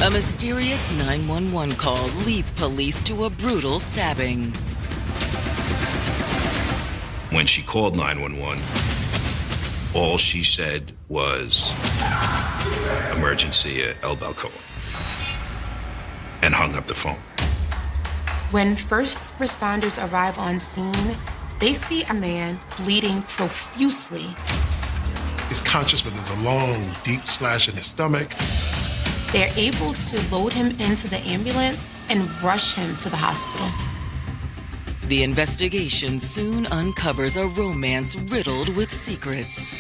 A mysterious 911 call leads police to a brutal stabbing. When she called 911, all she said was, emergency at El Balcón, and hung up the phone. When first responders arrive on scene, they see a man bleeding profusely. He's conscious, but there's a long, deep slash in his stomach. They're able to load him into the ambulance and rush him to the hospital. The investigation soon uncovers a romance riddled with secrets.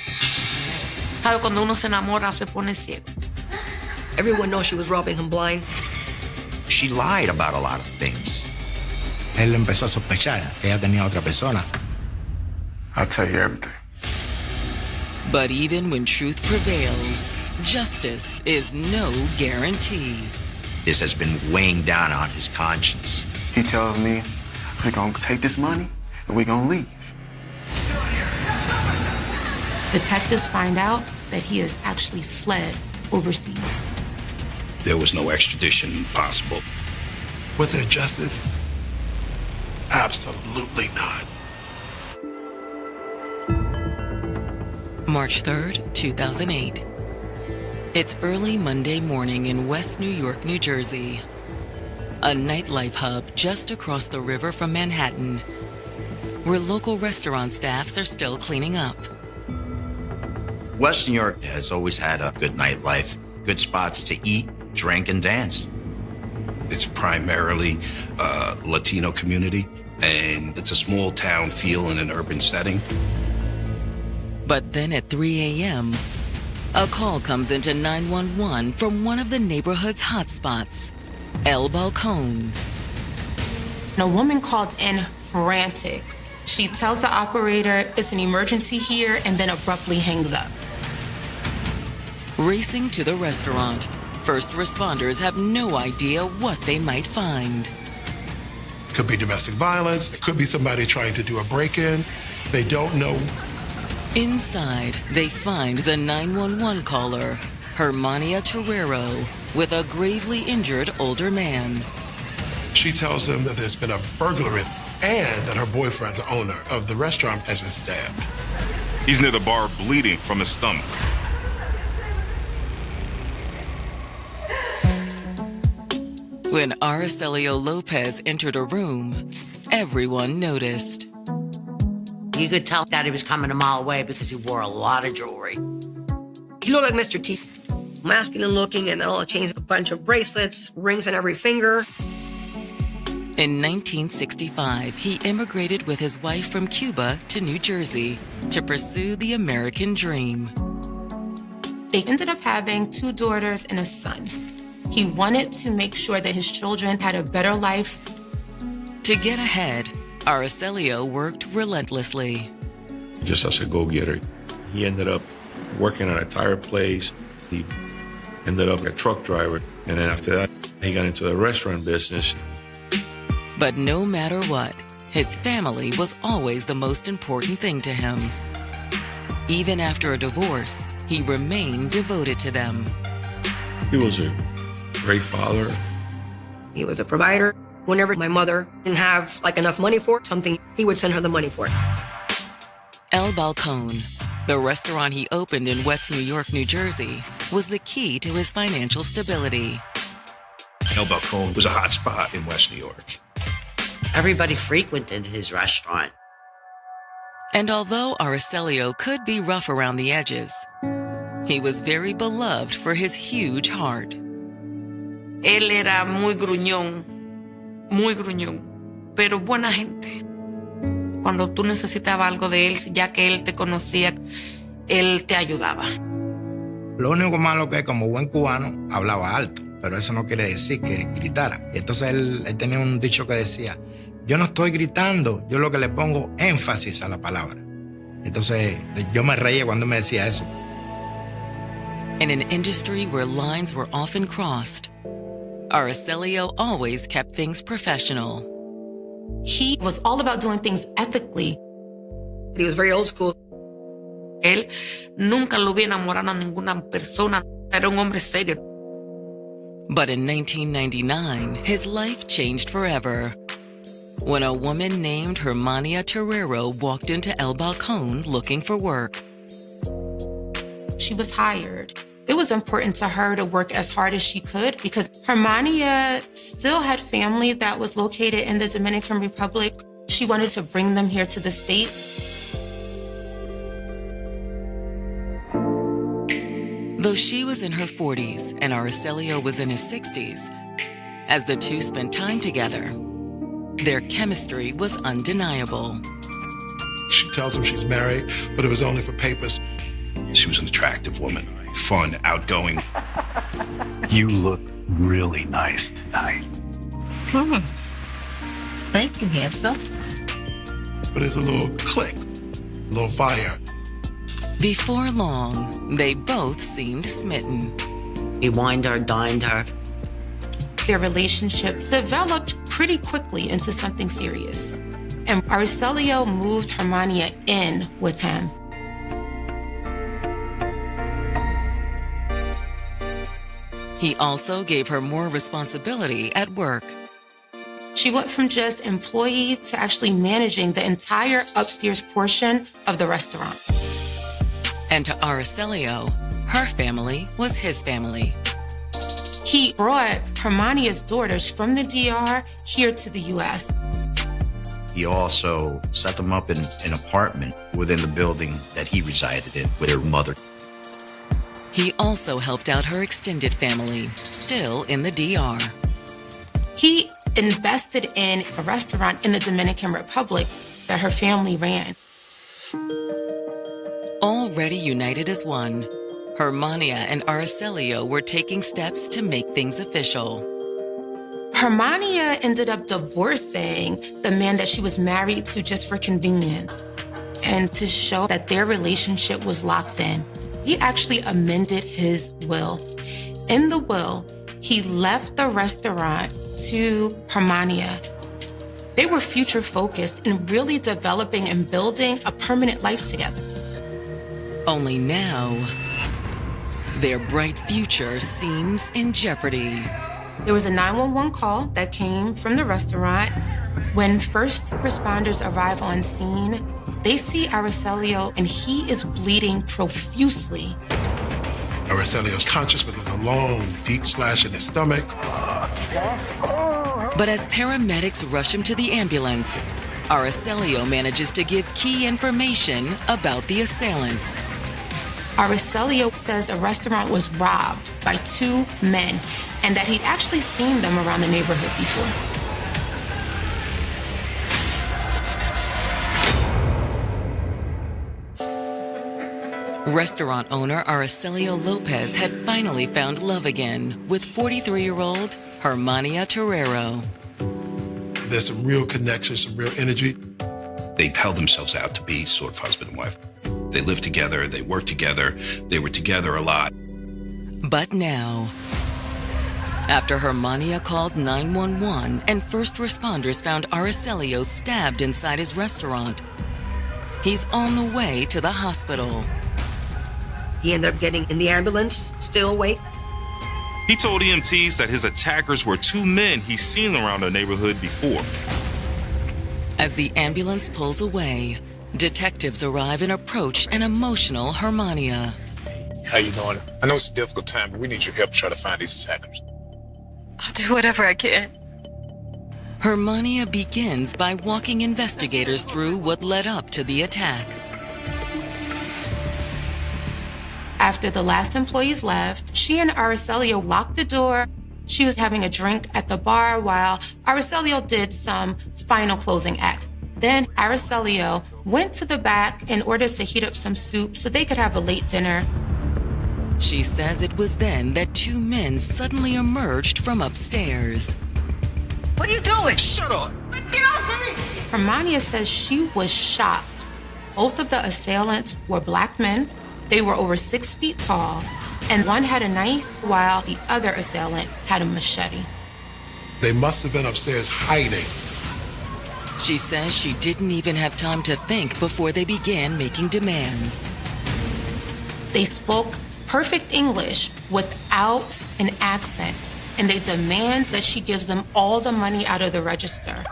¿Sabe cuando uno se enamora, se pone ciego? Everyone knows she was robbing him blind. She lied about a lot of things. Él empezó a sospechar que ella tenía otra persona. I'll tell you everything. But even when truth prevails, justice is no guarantee. This has been weighing down on his conscience. He tells me we're gonna take this money and we're gonna leave. Detectives find out that he has actually fled overseas. There was no extradition possible. Was there justice? Absolutely not. March 3rd, 2008. It's early Monday morning in West New York, New Jersey, a nightlife hub just across the river from Manhattan, where local restaurant staffs are still cleaning up. West New York has always had a good nightlife, good spots to eat, drink, and dance. It's primarily a Latino community, and it's a small town feel in an urban setting. But then at 3 a.m., a call comes into 911 from one of the neighborhood's hotspots, El Balcón. A woman called in frantic. She tells the operator it's an emergency here and then abruptly hangs up. Racing to the restaurant, first responders have no idea what they might find. It could be domestic violence. It could be somebody trying to do a break-in. They don't know. Inside, they find the 911 caller, Hermania Terrero, with a gravely injured older man. She tells them that there's been a burglary and that her boyfriend, the owner of the restaurant, has been stabbed. He's near the bar bleeding from his stomach. When Araceli Lopez entered a room, everyone noticed. You could tell that he was coming a mile away because he wore a lot of jewelry. He looked like Mr. T. Masculine looking, and then all the chains, a bunch of bracelets, rings on every finger. In 1965, he immigrated with his wife from Cuba to New Jersey to pursue the American dream. They ended up having 2 daughters and a son. He wanted to make sure that his children had a better life. To get ahead, Araceli worked relentlessly. Just as a go-getter, he ended up working at a tire place. He ended up a truck driver. And then after that, he got into the restaurant business. But no matter what, his family was always the most important thing to him. Even after a divorce, he remained devoted to them. He was a great father. He was a provider. Whenever my mother didn't have enough money for something, he would send her the money for it. El Balcón, the restaurant he opened in West New York, New Jersey, was the key to his financial stability. El Balcón was a hot spot in West New York. Everybody frequented his restaurant. And although Araceli could be rough around the edges, he was very beloved for his huge heart. Él era muy gruñón, pero buena gente. Cuando tú necesitabas algo de él, ya que él te conocía, él te ayudaba. Lo único malo que como buen cubano hablaba alto, pero eso no quiere decir que gritara. Y entonces él tenía un dicho que decía, yo no estoy gritando, yo lo que le pongo énfasis a la palabra. Entonces yo me reía cuando me decía eso. In an industry where lines were often crossed, Araceli always kept things professional. He was all about doing things ethically. He was very old school. Él nunca lo había enamorado a ninguna persona. Era un hombre serio. But in 1999, his life changed forever when a woman named Hermania Terrero walked into El Balcón looking for work. She was hired. It was important to her to work as hard as she could because Hermania still had family that was located in the Dominican Republic. She wanted to bring them here to the States. Though she was in her 40s and Araceli was in his 60s, as the two spent time together, their chemistry was undeniable. She tells him she's married, but it was only for papers. She was an attractive woman, fun, outgoing. You look really nice tonight. Thank you, handsome. But there's a little click, a little fire. Before long, they both seemed smitten. He wined her, dined her. Their relationship developed pretty quickly into something serious. And Araceli moved Hermania in with him. He also gave her more responsibility at work. She went from just employee to actually managing the entire upstairs portion of the restaurant. And to Araceli, her family was his family. He brought Hermania's daughters from the DR here to the U.S. He also set them up in an apartment within the building that he resided in with her mother. He also helped out her extended family, still in the DR. He invested in a restaurant in the Dominican Republic that her family ran. Already united as one, Hermania and Araceli were taking steps to make things official. Hermania ended up divorcing the man that she was married to just for convenience and to show that their relationship was locked in. He actually amended his will. In the will, he left the restaurant to Hermania. They were future focused and really developing and building a permanent life together. Only now, their bright future seems in jeopardy. There was a 911 call that came from the restaurant. When first responders arrive on scene, they see Araceli and he is bleeding profusely. Araceli's conscious, but there's a long, deep slash in his stomach. But as paramedics rush him to the ambulance, Araceli manages to give key information about the assailants. Araceli says the restaurant was robbed by two men and that he'd actually seen them around the neighborhood before. Restaurant owner Araceli Lopez had finally found love again with 43-year-old Hermania Terrero. There's some real connection, some real energy. They held themselves out to be sort of husband and wife. They lived together, they worked together, they were together a lot. But now, after Hermania called 911 and first responders found Araceli stabbed inside his restaurant, he's on the way to the hospital. He ended up getting in the ambulance, still awake. He told EMTs that his attackers were two men he's seen around the neighborhood before. As the ambulance pulls away, detectives arrive and approach an emotional Hermania. How you doing? I know it's a difficult time, but we need your help to try to find these attackers. I'll do whatever I can. Hermania begins by walking investigators through what led up to the attack. After the last employees left, she and Araceli locked the door. She was having a drink at the bar while Araceli did some final closing acts. Then Araceli went to the back in order to heat up some soup so they could have a late dinner. She says it was then that two men suddenly emerged from upstairs. What are you doing? Shut up! Get off of me! Hermania says she was shocked. Both of the assailants were black men. They were over 6 feet tall, and one had a knife while the other assailant had a machete. They must have been upstairs hiding. She says she didn't even have time to think before they began making demands. They spoke perfect English without an accent, and they demand that she gives them all the money out of the register.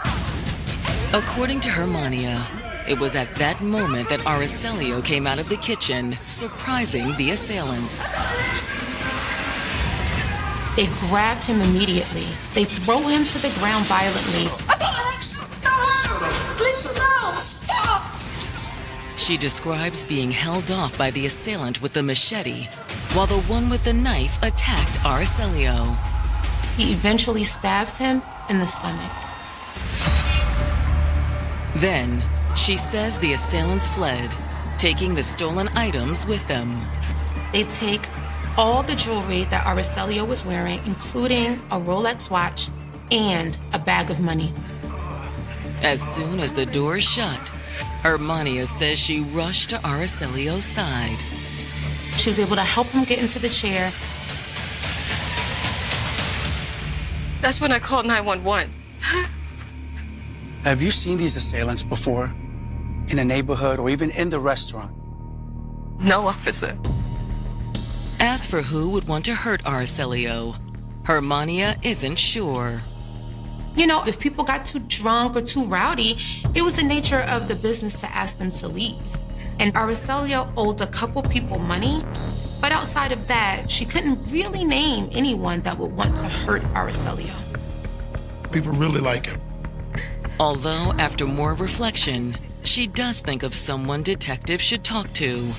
According to Hermania, it was at that moment that Araceli came out of the kitchen, surprising the assailants. They grabbed him immediately. They throw him to the ground violently. Stop! She describes being held off by the assailant with the machete, while the one with the knife attacked Araceli. He eventually stabs him in the stomach. Then, she says the assailants fled, taking the stolen items with them. They take all the jewelry that Araceli was wearing, including a Rolex watch and a bag of money. As soon as the door shut, Hermania says she rushed to Araceli's side. She was able to help him get into the chair. That's when I called 911. Have you seen these assailants before? In a neighborhood or even in the restaurant? No, officer. As for who would want to hurt Araceli, Hermania isn't sure. You know, if people got too drunk or too rowdy, it was the nature of the business to ask them to leave. And Araceli owed a couple people money, but outside of that, she couldn't really name anyone that would want to hurt Araceli. People really like him. Although, after more reflection, she does think of someone detectives should talk to.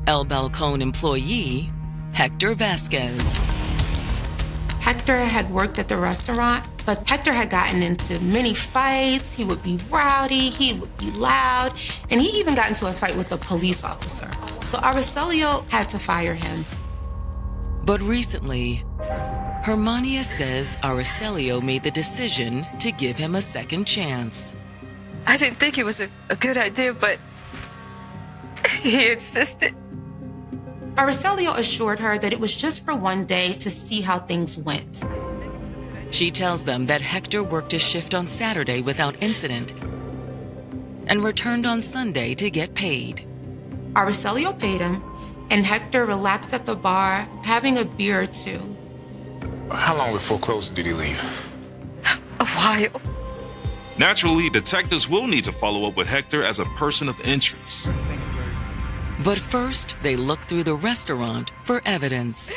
El Balcón employee, Hector Vasquez. Hector had worked at the restaurant, but Hector had gotten into many fights. He would be rowdy, he would be loud, and he even got into a fight with a police officer. So Araceli had to fire him. But recently, Hermania says Araceli made the decision to give him a second chance. I didn't think it was a good idea, but he insisted. Araceli assured her that it was just for one day to see how things went. She tells them that Hector worked a shift on Saturday without incident and returned on Sunday to get paid. Araceli paid him, and Hector relaxed at the bar, having a beer or two. How long before closing did he leave? A while. Naturally, detectives will need to follow up with Hector as a person of interest. But first, they look through the restaurant for evidence.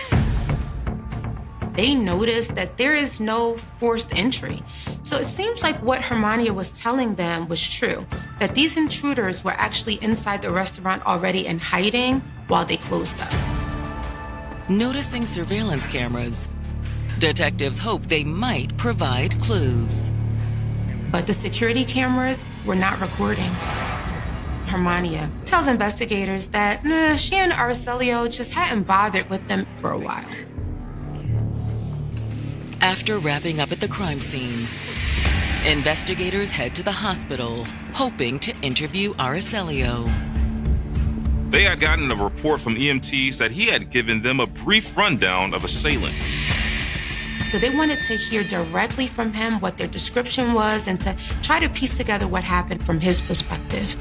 They noticed that there is no forced entry. So it seems like what Hermania was telling them was true, that these intruders were actually inside the restaurant already and hiding while they closed up. Noticing surveillance cameras, detectives hope they might provide clues. But the security cameras were not recording. Hermania tells investigators that she and Araceli just hadn't bothered with them for a while. After wrapping up at the crime scene, investigators head to the hospital, hoping to interview Araceli. They had gotten a report from EMTs that he had given them a brief rundown of assailants. So they wanted to hear directly from him what their description was and to try to piece together what happened from his perspective.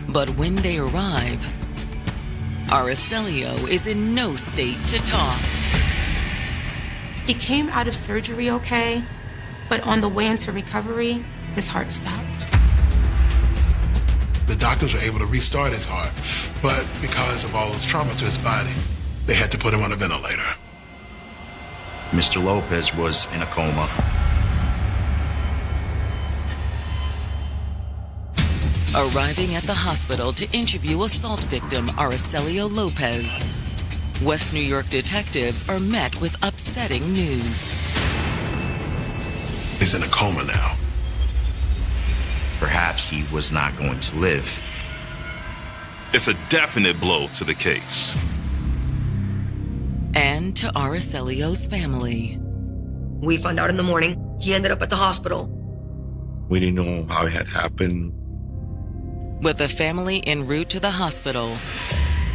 But when they arrive, Araceli is in no state to talk. He came out of surgery okay, but on the way into recovery, his heart stopped. The doctors were able to restart his heart, but because of all the trauma to his body, they had to put him on a ventilator. Mr. Lopez was in a coma. Arriving at the hospital to interview assault victim Araceli Lopez, West New York detectives are met with upsetting news. He's in a coma now. Perhaps he was not going to live. It's a definite blow to the case. And to Araceli's family. We found out in the morning he ended up at the hospital. We didn't know how it had happened. With the family en route to the hospital,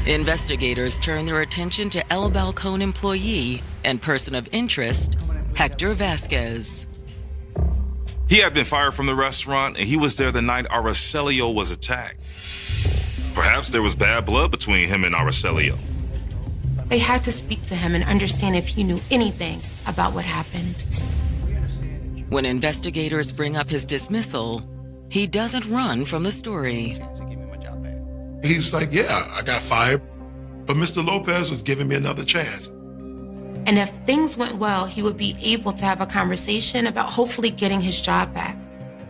investigators turn their attention to El Balcón employee and person of interest, Hector Vasquez. He had been fired from the restaurant, and he was there the night Araceli was attacked. Perhaps there was bad blood between him and Araceli. They had to speak to him and understand if he knew anything about what happened. When investigators bring up his dismissal, he doesn't run from the story. He's like, yeah, I got fired, but Mr. Lopez was giving me another chance. And if things went well, he would be able to have a conversation about hopefully getting his job back.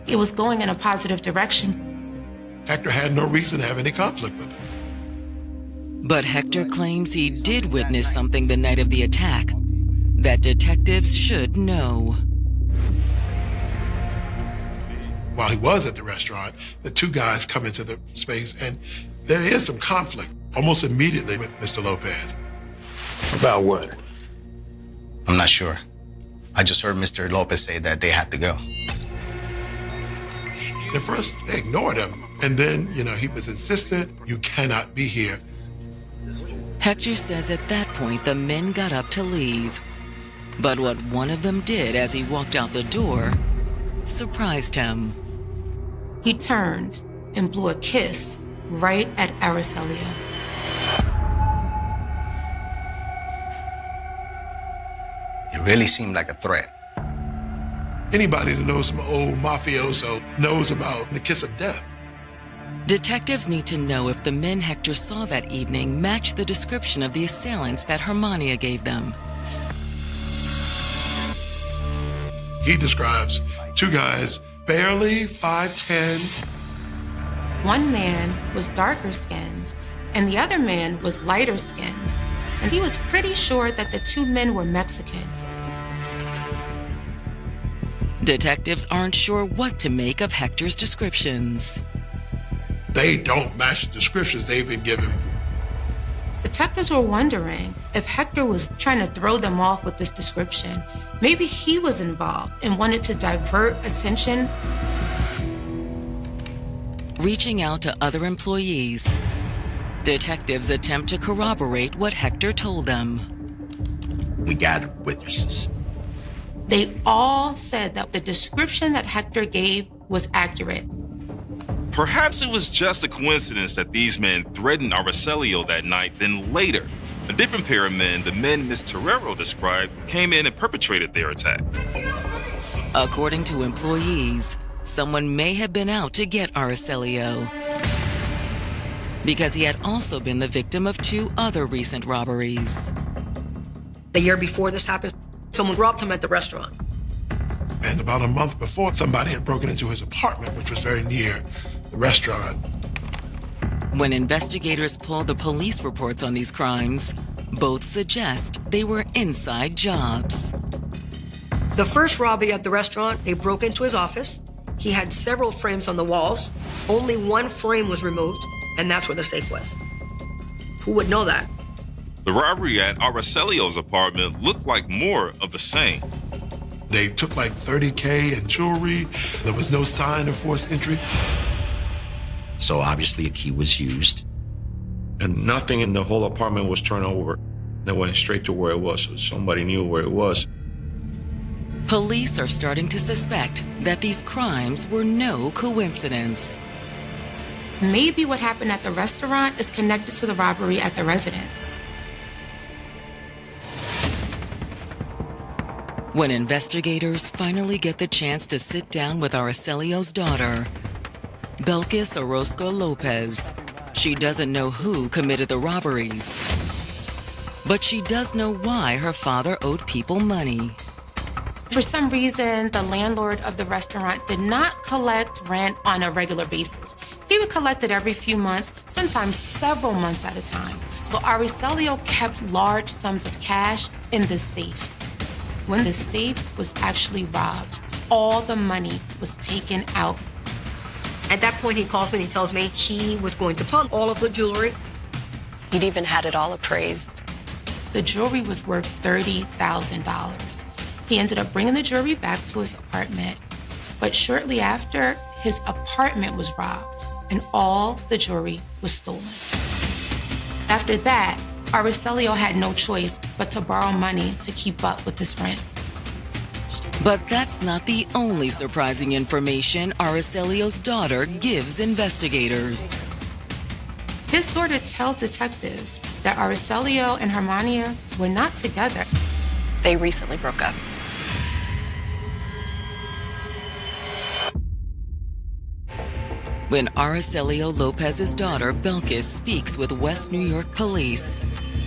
It was going in a positive direction. Hector had no reason to have any conflict with him. But Hector claims he did witness something the night of the attack that detectives should know. While he was at the restaurant, the two guys come into the space and there is some conflict almost immediately with Mr. Lopez. About what? I'm not sure. I just heard Mr. Lopez say that they had to go. At first, they ignored him. And then, he was insistent, you cannot be here. Hector says at that point the men got up to leave. But what one of them did as he walked out the door surprised him. He turned and blew a kiss right at Araceli. It really seemed like a threat. Anybody that knows some old mafioso knows about the kiss of death. Detectives need to know if the men Hector saw that evening match the description of the assailants that Hermania gave them. He describes two guys, barely 5'10". One man was darker skinned, and the other man was lighter skinned. And he was pretty sure that the two men were Mexican. Detectives aren't sure what to make of Hector's descriptions. They don't match the descriptions they've been given. Detectives were wondering if Hector was trying to throw them off with this description. Maybe he was involved and wanted to divert attention. Reaching out to other employees, detectives attempt to corroborate what Hector told them. We gathered witnesses. They all said that the description that Hector gave was accurate. Perhaps it was just a coincidence that these men threatened Araceli that night, then later, a different pair of men, the men Ms. Terrero described, came in and perpetrated their attack. According to employees, someone may have been out to get Araceli because he had also been the victim of two other recent robberies. The year before this happened, someone robbed him at the restaurant. And about a month before, somebody had broken into his apartment, which was very near the restaurant. When investigators pull the police reports on these crimes, both suggest they were inside jobs. The first robbery at the restaurant, they broke into his office. He had several frames on the walls. Only one frame was removed, and that's where the safe was. Who would know that? The robbery at Aracelio's apartment looked like more of the same. They took like $30K in jewelry. There was no sign of forced entry. So obviously a key was used. And nothing in the whole apartment was turned over. They went straight to where it was, so somebody knew where it was. Police are starting to suspect that these crimes were no coincidence. Maybe what happened at the restaurant is connected to the robbery at the residence. When investigators finally get the chance to sit down with Aracelio's daughter, Belkis Orozco Lopez, she doesn't know who committed the robberies, but she does know why her father owed people money. For some reason, the landlord of the restaurant did not collect rent on a regular basis. He would collect it every few months, sometimes several months at a time. So Aracelio kept large sums of cash in this safe. When the safe was actually robbed, all the money was taken out. At that point, he calls me and he tells me he was going to pawn all of the jewelry. He'd even had it all appraised. The jewelry was worth $30,000. He ended up bringing the jewelry back to his apartment. But shortly after, his apartment was robbed and all the jewelry was stolen. After that, Aracelio had no choice but to borrow money to keep up with his rent. But that's not the only surprising information Aracelio's daughter gives investigators. His daughter tells detectives that Araceli and Hermania were not together. They recently broke up. When Araceli Lopez's daughter, Belkis, speaks with West New York police,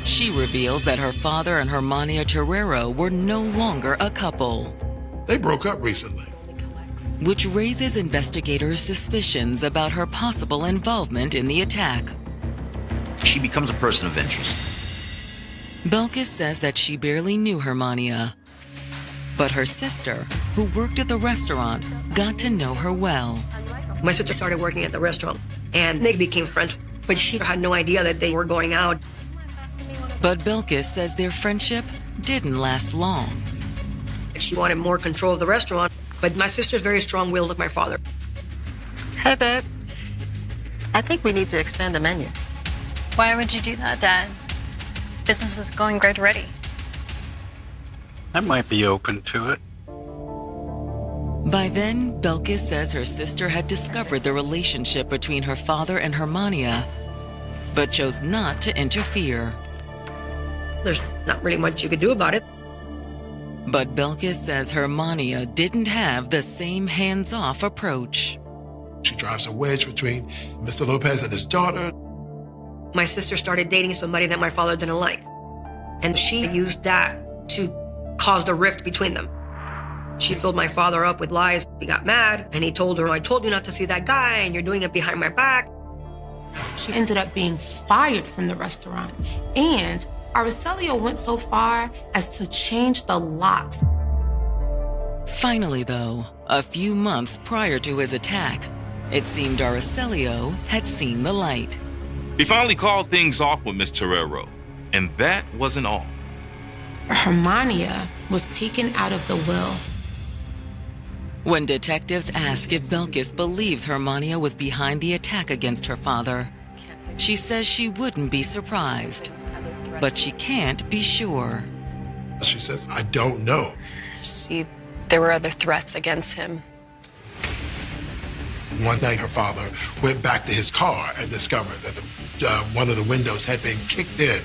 she reveals that her father and Hermania Terrero were no longer a couple. They broke up recently. Which raises investigators' suspicions about her possible involvement in the attack. She becomes a person of interest. Belkis says that she barely knew Hermania, but her sister, who worked at the restaurant, got to know her well. My sister started working at the restaurant, and they became friends, but she had no idea that they were going out. But Belkis says their friendship didn't last long. She wanted more control of the restaurant, but my sister's very strong-willed like my father. Hey, babe. I think we need to expand the menu. Why would you do that, Dad? Business is going great already. I might be open to it. By then, Belkis says her sister had discovered the relationship between her father and Hermania, but chose not to interfere. There's not really much you could do about it. But Belkis says Hermania didn't have the same hands-off approach. She drives a wedge between Mr. Lopez and his daughter. My sister started dating somebody that my father didn't like, and she used that to cause the rift between them. She filled my father up with lies. He got mad, and he told her, I told you not to see that guy, and you're doing it behind my back. She ended up being fired from the restaurant, and Araceli went so far as to change the locks. Finally, though, a few months prior to his attack, it seemed Araceli had seen the light. He finally called things off with Miss Terrero, and that wasn't all. Hermania was taken out of the will. When detectives ask if Belkis believes Hermania was behind the attack against her father, she says she wouldn't be surprised, but she can't be sure. She says, I don't know. See, there were other threats against him. One night, her father went back to his car and discovered that one of the windows had been kicked in.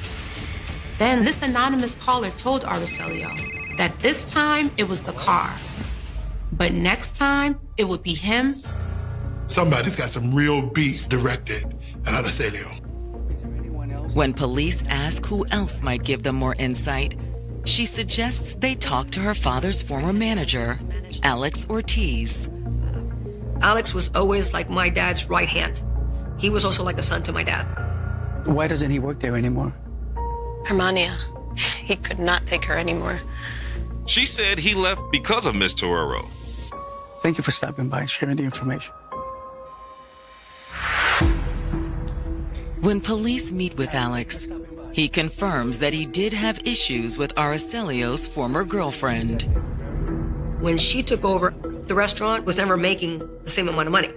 Then this anonymous caller told Araceli that this time it was the car, but next time it would be him. Somebody's got some real beef directed at Araceli. When police ask who else might give them more insight, she suggests they talk to her father's former manager, Alex Ortiz. Alex was always like my dad's right hand. He was also like a son to my dad. Why doesn't he work there anymore? Hermania. He could not take her anymore. She said he left because of Miss Terrero. Thank you for stopping by and sharing the information. When police meet with Alex, he confirms that he did have issues with Aracelio's former girlfriend. When she took over, the restaurant was never making the same amount of money.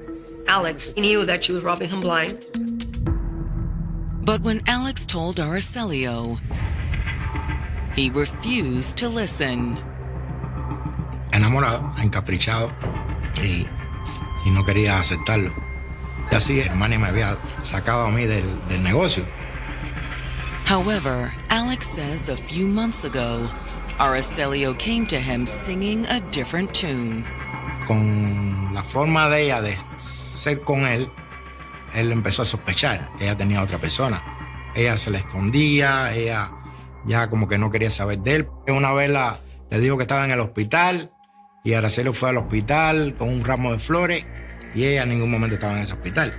Alex knew that she was robbing him blind. But when Alex told Aracelio, he refused to listen. Enamorado, encaprichado, y no quería aceptarlo. Y así, Hermania me había sacado a mí del negocio. However, Alex says a few months ago, Aracelio came to him singing a different tune. Con la forma de ella de ser con él empezó a sospechar que ella tenía otra persona. Ella se le escondía, ella ya como que no quería saber de él. Una vez le dijo que estaba en el hospital y Aracelio fue al hospital con un ramo de flores y ella en ningún momento estaba en ese hospital.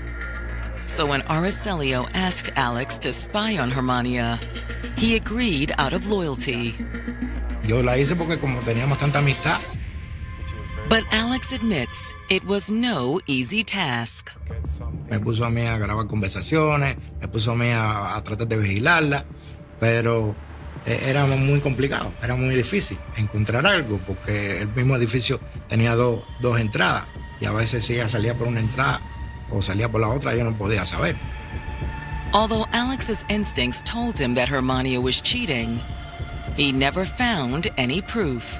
So when Aracelio asked Alex to spy on Hermania, he agreed out of loyalty. Yo la hice porque como teníamos tanta amistad. But Alex admits it was no easy task. Me puso a mí a grabar conversaciones, me puso a mí a tratar de vigilarla, pero era muy complicado, era muy difícil encontrar algo porque el mismo edificio tenía dos entradas y a veces si ella salía por una entrada o salía por la otra, yo no podía saber. Although Alex's instincts told him that Hermania was cheating, he never found any proof.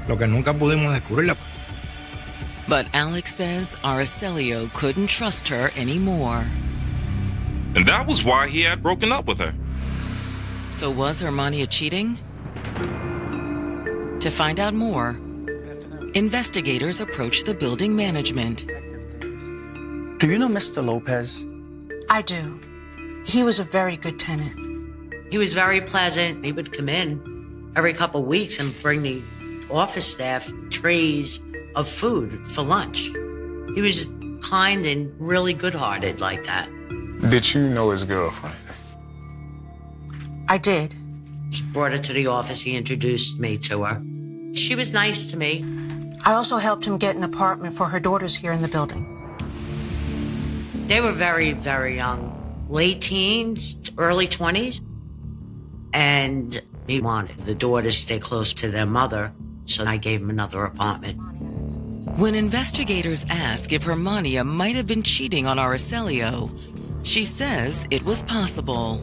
Lo que nunca pudimos descubrirla. But Alex says Aracelio couldn't trust her anymore. And that was why he had broken up with her. So was Hermania cheating? To find out more, investigators approached the building management. Do you know Mr. Lopez? I do. He was a very good tenant. He was very pleasant. He would come in every couple of weeks and bring the office staff trays of food for lunch. He was kind and really good-hearted like that. Did you know his girlfriend? I did. He brought her to the office. He introduced me to her. She was nice to me. I also helped him get an apartment for her daughters here in the building. They were very, very young, late teens, early 20s. And he wanted the daughters to stay close to their mother, so I gave him another apartment. When investigators ask if Hermania might have been cheating on Araceli, she says it was possible.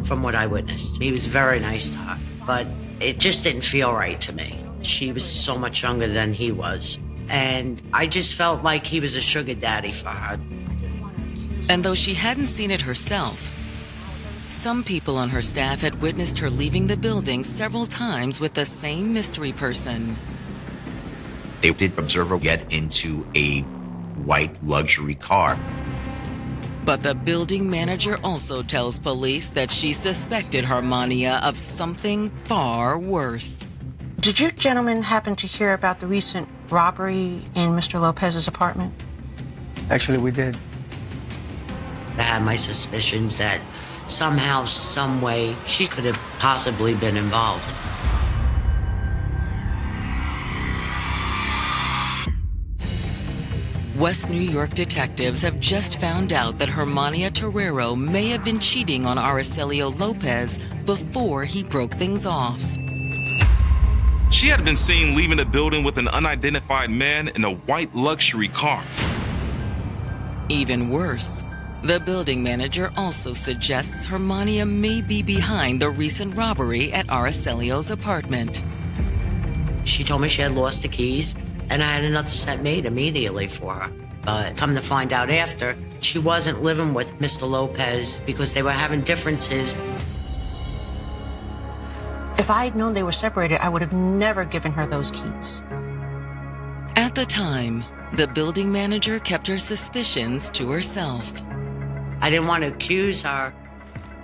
From what I witnessed, he was very nice to her, but it just didn't feel right to me. She was so much younger than he was, and I just felt like he was a sugar daddy for her. And though she hadn't seen it herself, some people on her staff had witnessed her leaving the building several times with the same mystery person. They did observe her get into a white luxury car. But the building manager also tells police that she suspected Hermania of something far worse. Did you gentlemen happen to hear about the recent robbery in Mr. Lopez's apartment? Actually, we did. I had my suspicions that somehow, some way, she could have possibly been involved. West New York detectives have just found out that Hermania Terrero may have been cheating on Araceli Lopez before he broke things off. She had been seen leaving the building with an unidentified man in a white luxury car. Even worse, the building manager also suggests Hermania may be behind the recent robbery at Araceli's apartment. She told me she had lost the keys, and I had another set made immediately for her. But come to find out after, she wasn't living with Mr. Lopez because they were having differences. If I had known they were separated, I would have never given her those keys. At the time, the building manager kept her suspicions to herself. I didn't want to accuse her.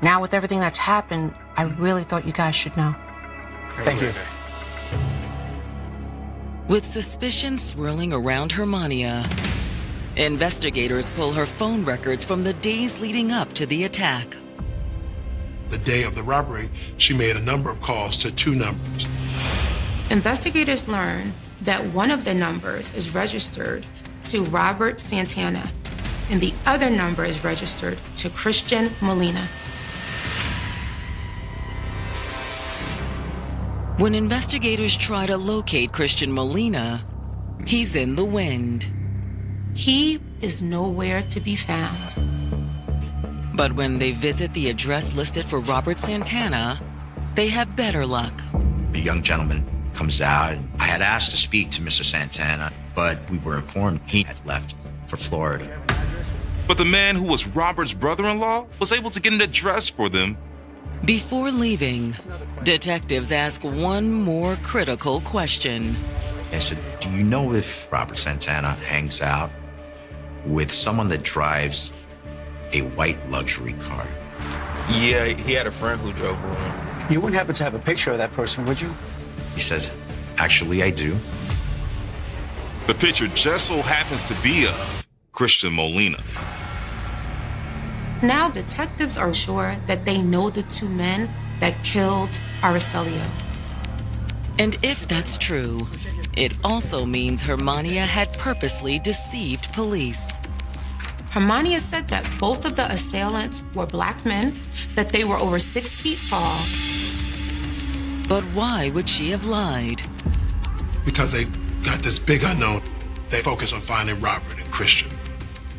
Now, with everything that's happened, I really thought you guys should know. Thank you. With suspicion swirling around Hermania, investigators pull her phone records from the days leading up to the attack. The day of the robbery, she made a number of calls to two numbers. Investigators learn that one of the numbers is registered to Robert Santana, and the other number is registered to Christian Molina. When investigators try to locate Christian Molina, he's in the wind. He is nowhere to be found. But when they visit the address listed for Robert Santana, they have better luck. The young gentleman comes out, and I had asked to speak to Mr. Santana, but we were informed he had left for Florida. But the man who was Robert's brother-in-law was able to get an address for them. Before leaving, detectives ask one more critical question. I said, do you know if Robert Santana hangs out with someone that drives a white luxury car? Yeah, he had a friend who drove one. You wouldn't happen to have a picture of that person, would you? He says, actually, I do. The picture just so happens to be of Christian Molina. Now detectives are sure that they know the two men that killed Araceli. And if that's true, it also means Hermania had purposely deceived police. Hermania said that both of the assailants were black men, that they were over 6 feet tall. But why would she have lied? Because they got this big unknown. They focus on finding Robert and Christian.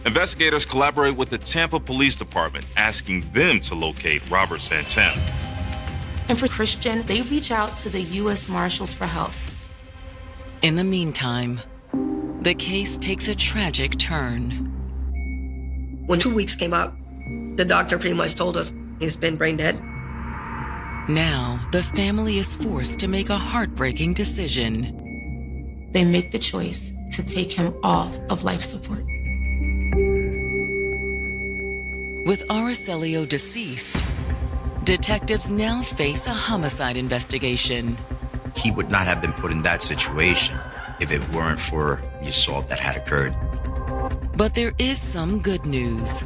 Investigators collaborate with the Tampa Police Department, asking them to locate Robert Santana. And for Christian, they reach out to the U.S. Marshals for help. In the meantime, the case takes a tragic turn. When 2 weeks came up, The doctor pretty much told us he's been brain dead. Now, the family is forced to make a heartbreaking decision. They make the choice to take him off of life support. With Araceli deceased, detectives now face a homicide investigation. He would not have been put in that situation if it weren't for the assault that had occurred. But there is some good news.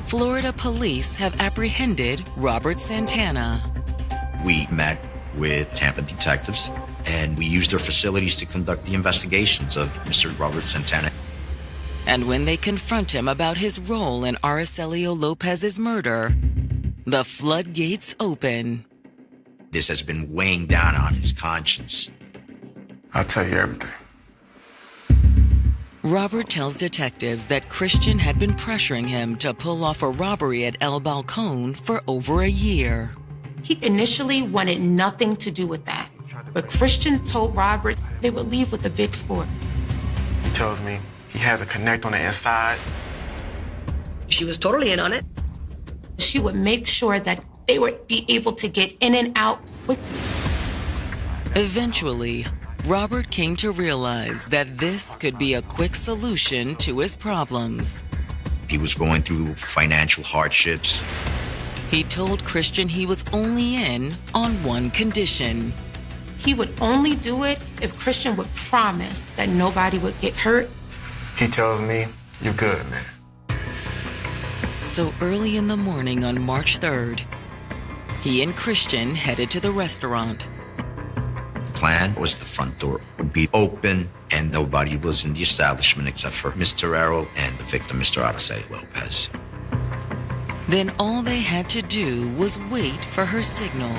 Florida police have apprehended Robert Santana. We met with Tampa detectives, and we used their facilities to conduct the investigations of Mr. Robert Santana. And when they confront him about his role in Araceli Lopez's murder, the floodgates open. This has been weighing down on his conscience. I'll tell you everything. Robert tells detectives that Christian had been pressuring him to pull off a robbery at El Balcon for over a year. He initially wanted nothing to do with that, but Christian told Robert they would leave with a big score. He tells me he has a connect on the inside. She was totally in on it. She would make sure that they would be able to get in and out quickly. Eventually, Robert came to realize that this could be a quick solution to his problems. He was going through financial hardships. He told Christian he was only in on one condition. He would only do it if Christian would promise that nobody would get hurt. He tells me, "You're good, man." So early in the morning on March 3rd, he and Christian headed to the restaurant. The plan was the front door would be open and nobody was in the establishment except for Ms. Terrero and the victim, Mr. Araceli Lopez. Then all they had to do was wait for her signal.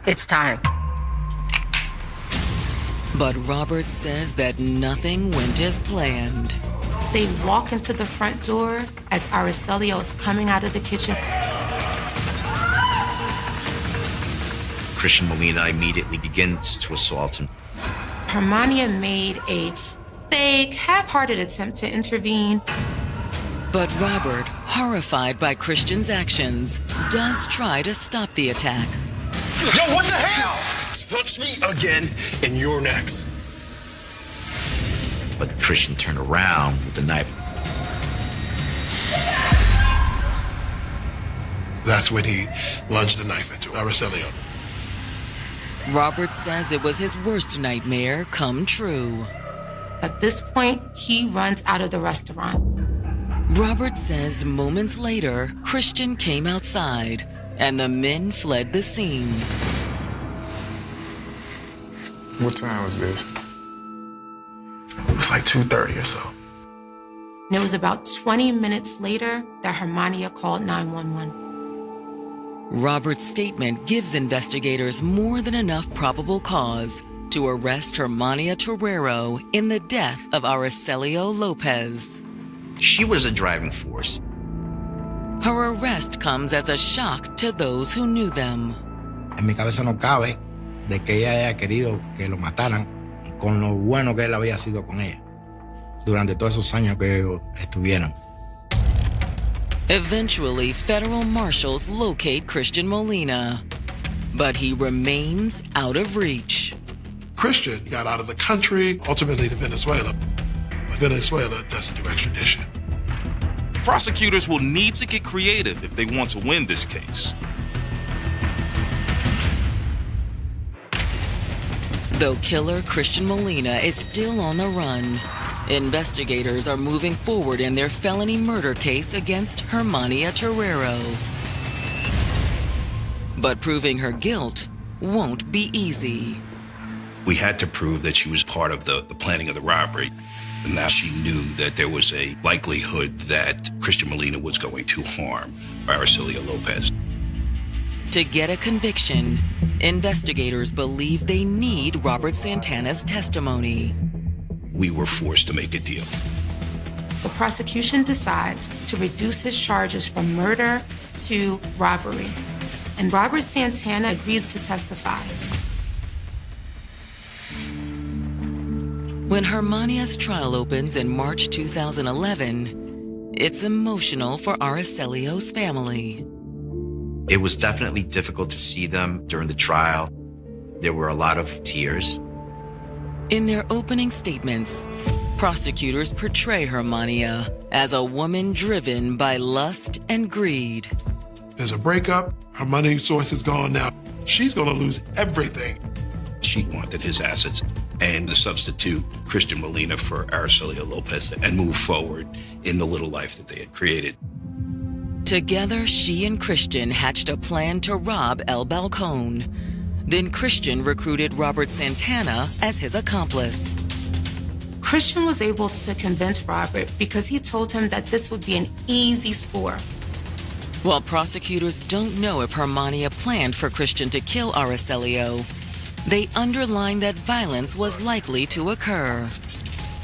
It's time. But Robert says that nothing went as planned. They walk into the front door as Araceli is coming out of the kitchen. Christian Molina immediately begins to assault him. Hermania made a fake, half-hearted attempt to intervene. But Robert, horrified by Christian's actions, does try to stop the attack. Yo, what the hell? Touch me again, and you're next. But Christian turned around with the knife. That's when he lunged the knife into Araceli. Robert says it was his worst nightmare come true. At this point, he runs out of the restaurant. Robert says moments later, Christian came outside and the men fled the scene. What time was this? It was like 2:30 or so. And it was about 20 minutes later that Hermania called 911. Robert's statement gives investigators more than enough probable cause to arrest Hermania Terrero in the death of Araceli Lopez. She was the driving force. Her arrest comes as a shock to those who knew them. En mi cabeza no cabe de que ella haya querido que lo mataran con lo bueno que él había sido con ella durante todos esos años que ellos estuvieron. Eventually, federal marshals locate Christian Molina, but he remains out of reach. Christian got out of the country, ultimately to Venezuela. But Venezuela doesn't do extradition. Prosecutors will need to get creative if they want to win this case. Though killer Christian Molina is still on the run, investigators are moving forward in their felony murder case against Hermania Terrero. But proving her guilt won't be easy. We had to prove that she was part of the planning of the robbery. And now she knew that there was a likelihood that Christian Molina was going to harm Araceli Lopez. To get a conviction, investigators believe they need Robert Santana's testimony. We were forced to make a deal. The prosecution decides to reduce his charges from murder to robbery. And Robert Santana agrees to testify. When Hermania's trial opens in March 2011, It's emotional for Aracelia's family. It was definitely difficult to see them during the trial. There were a lot of tears. In their opening statements, prosecutors portray Hermania as a woman driven by lust and greed. There's a breakup. Her money source is gone now. She's going to lose everything. She wanted his assets and to substitute Christian Molina for Araceli Lopez and move forward in the little life that they had created. Together, she and Christian hatched a plan to rob El Balcón. Then Christian recruited Robert Santana as his accomplice. Christian was able to convince Robert because he told him that this would be an easy score. While prosecutors don't know if Hermania planned for Christian to kill Aracelio, they underline that violence was likely to occur.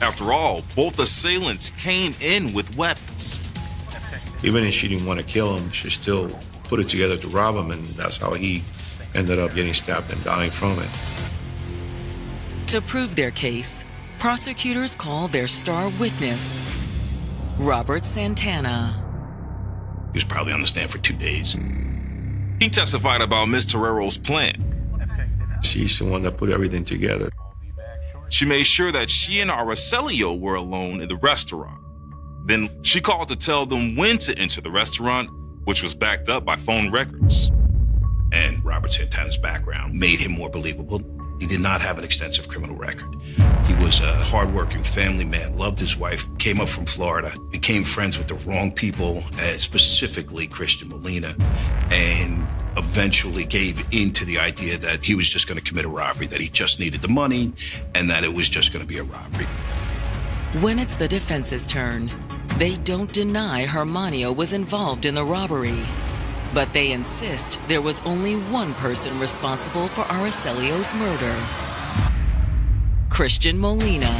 After all, both assailants came in with weapons. Even if she didn't want to kill him, she still put it together to rob him, and that's how he ended up getting stabbed and dying from it. To prove their case, prosecutors call their star witness, Robert Santana. He was probably on the stand for 2 days. He testified about Ms. Terrero's plan. She's the one that put everything together. She made sure that she and Aracelio were alone in the restaurant. Then she called to tell them when to enter the restaurant, which was backed up by phone records. And Robert Santana's background made him more believable. He did not have an extensive criminal record. He was a hardworking family man, loved his wife, came up from Florida, became friends with the wrong people, specifically Christian Molina, and eventually gave in to the idea that he was just going to commit a robbery, that he just needed the money, and that it was just going to be a robbery. When it's the defense's turn, they don't deny Hermania was involved in the robbery, but they insist there was only one person responsible for Aracelio's murder: Christian Molina.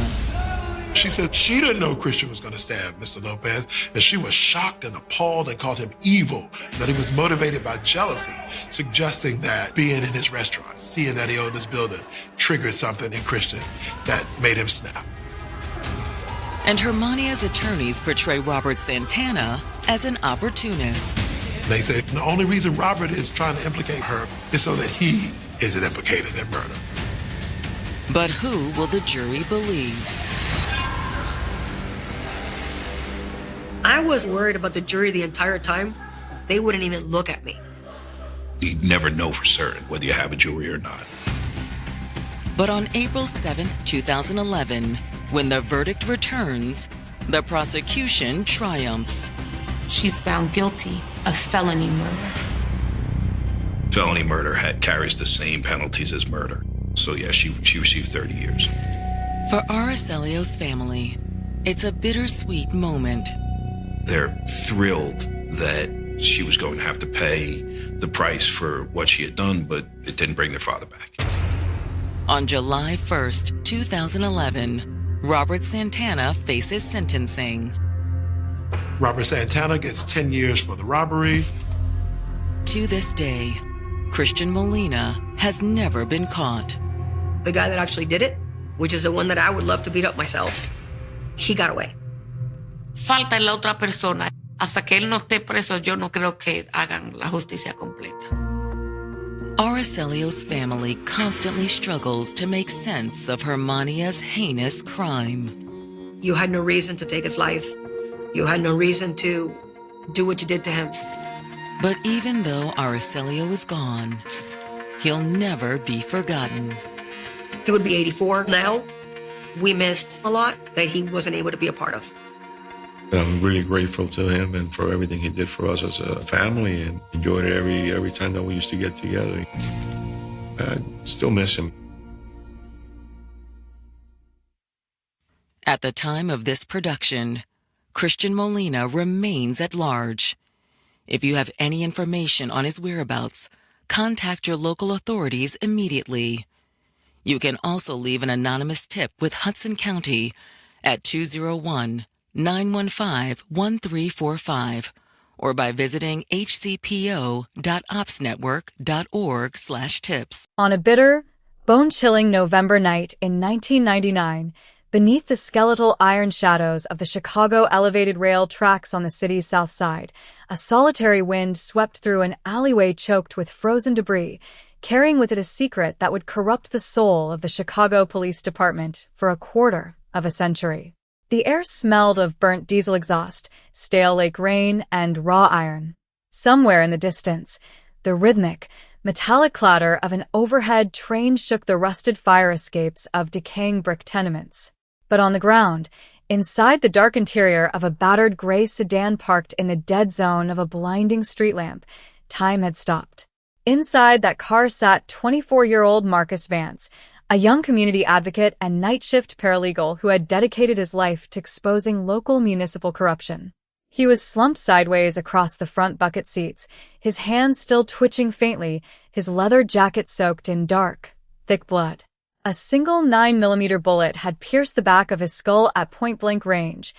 She said she didn't know Christian was going to stab Mr. Lopez, and she was shocked and appalled and called him evil, that he was motivated by jealousy, suggesting that being in his restaurant, seeing that he owned this building, triggered something in Christian that made him snap. And Hermania's attorneys portray Robert Santana as an opportunist. They say the only reason Robert is trying to implicate her is so that he isn't implicated in murder. But who will the jury believe? I was worried about the jury the entire time. They wouldn't even look at me. You never know for certain whether you have a jury or not. But on April 7th, 2011, when the verdict returns, the prosecution triumphs. She's found guilty of felony murder. Felony murder carries the same penalties as murder. So yeah, she received 30 years. For Aracelio's family, it's a bittersweet moment. They're thrilled that she was going to have to pay the price for what she had done, but it didn't bring their father back. On July 1st, 2011, Robert Santana faces sentencing. Robert Santana gets 10 years for the robbery. To this day, Christian Molina has never been caught. The guy that actually did it, which is the one that I would love to beat up myself, he got away. Falta la otra persona. Hasta que él no esté preso, yo no creo que hagan la justicia completa. Aracelio's family constantly struggles to make sense of Hermania's heinous crime. You had no reason to take his life. You had no reason to do what you did to him. But even though Aracelio is gone, he'll never be forgotten. He would be 84 now. We missed a lot that he wasn't able to be a part of. I'm really grateful to him and for everything he did for us as a family, and enjoyed it every time that we used to get together. I still miss him. At the time of this production, Christian Molina remains at large. If you have any information on his whereabouts, contact your local authorities immediately. You can also leave an anonymous tip with Hudson County at 201-915-1345 or by visiting hcpo.opsnetwork.org/tips. On a bitter, bone-chilling November night in 1999, Beneath the skeletal iron shadows of the Chicago elevated rail tracks on the city's south side, a solitary wind swept through an alleyway choked with frozen debris, carrying with it a secret that would corrupt the soul of the Chicago Police Department for a quarter of a century. The air smelled of burnt diesel exhaust, stale lake rain, and raw iron. Somewhere in the distance, the rhythmic, metallic clatter of an overhead train shook the rusted fire escapes of decaying brick tenements. But on the ground, inside the dark interior of a battered gray sedan parked in the dead zone of a blinding street lamp, time had stopped. Inside that car sat 24-year-old Marcus Vance, a young community advocate and night shift paralegal who had dedicated his life to exposing local municipal corruption. He was slumped sideways across the front bucket seats, his hands still twitching faintly, his leather jacket soaked in dark, thick blood. A single 9mm bullet had pierced the back of his skull at point-blank range,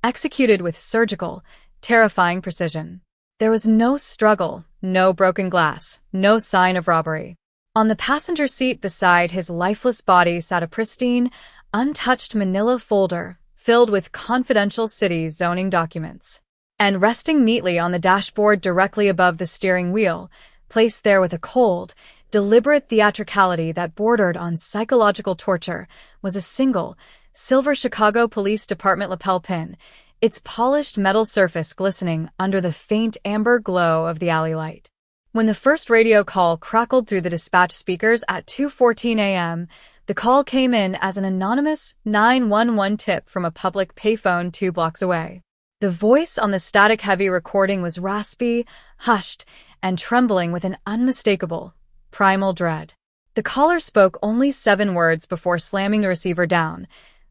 executed with surgical, terrifying precision. There was no struggle, no broken glass, no sign of robbery. On the passenger seat beside his lifeless body sat a pristine, untouched manila folder filled with confidential city zoning documents. And resting neatly on the dashboard directly above the steering wheel, placed there with a cold, deliberate theatricality that bordered on psychological torture, was a single, silver Chicago Police Department lapel pin, its polished metal surface glistening under the faint amber glow of the alley light. When the first radio call crackled through the dispatch speakers at 2:14 a.m., the call came in as an anonymous 911 tip from a public payphone 2 blocks away. The voice on the static-heavy recording was raspy, hushed, and trembling with an unmistakable, primal dread. The caller spoke only 7 words before slamming the receiver down.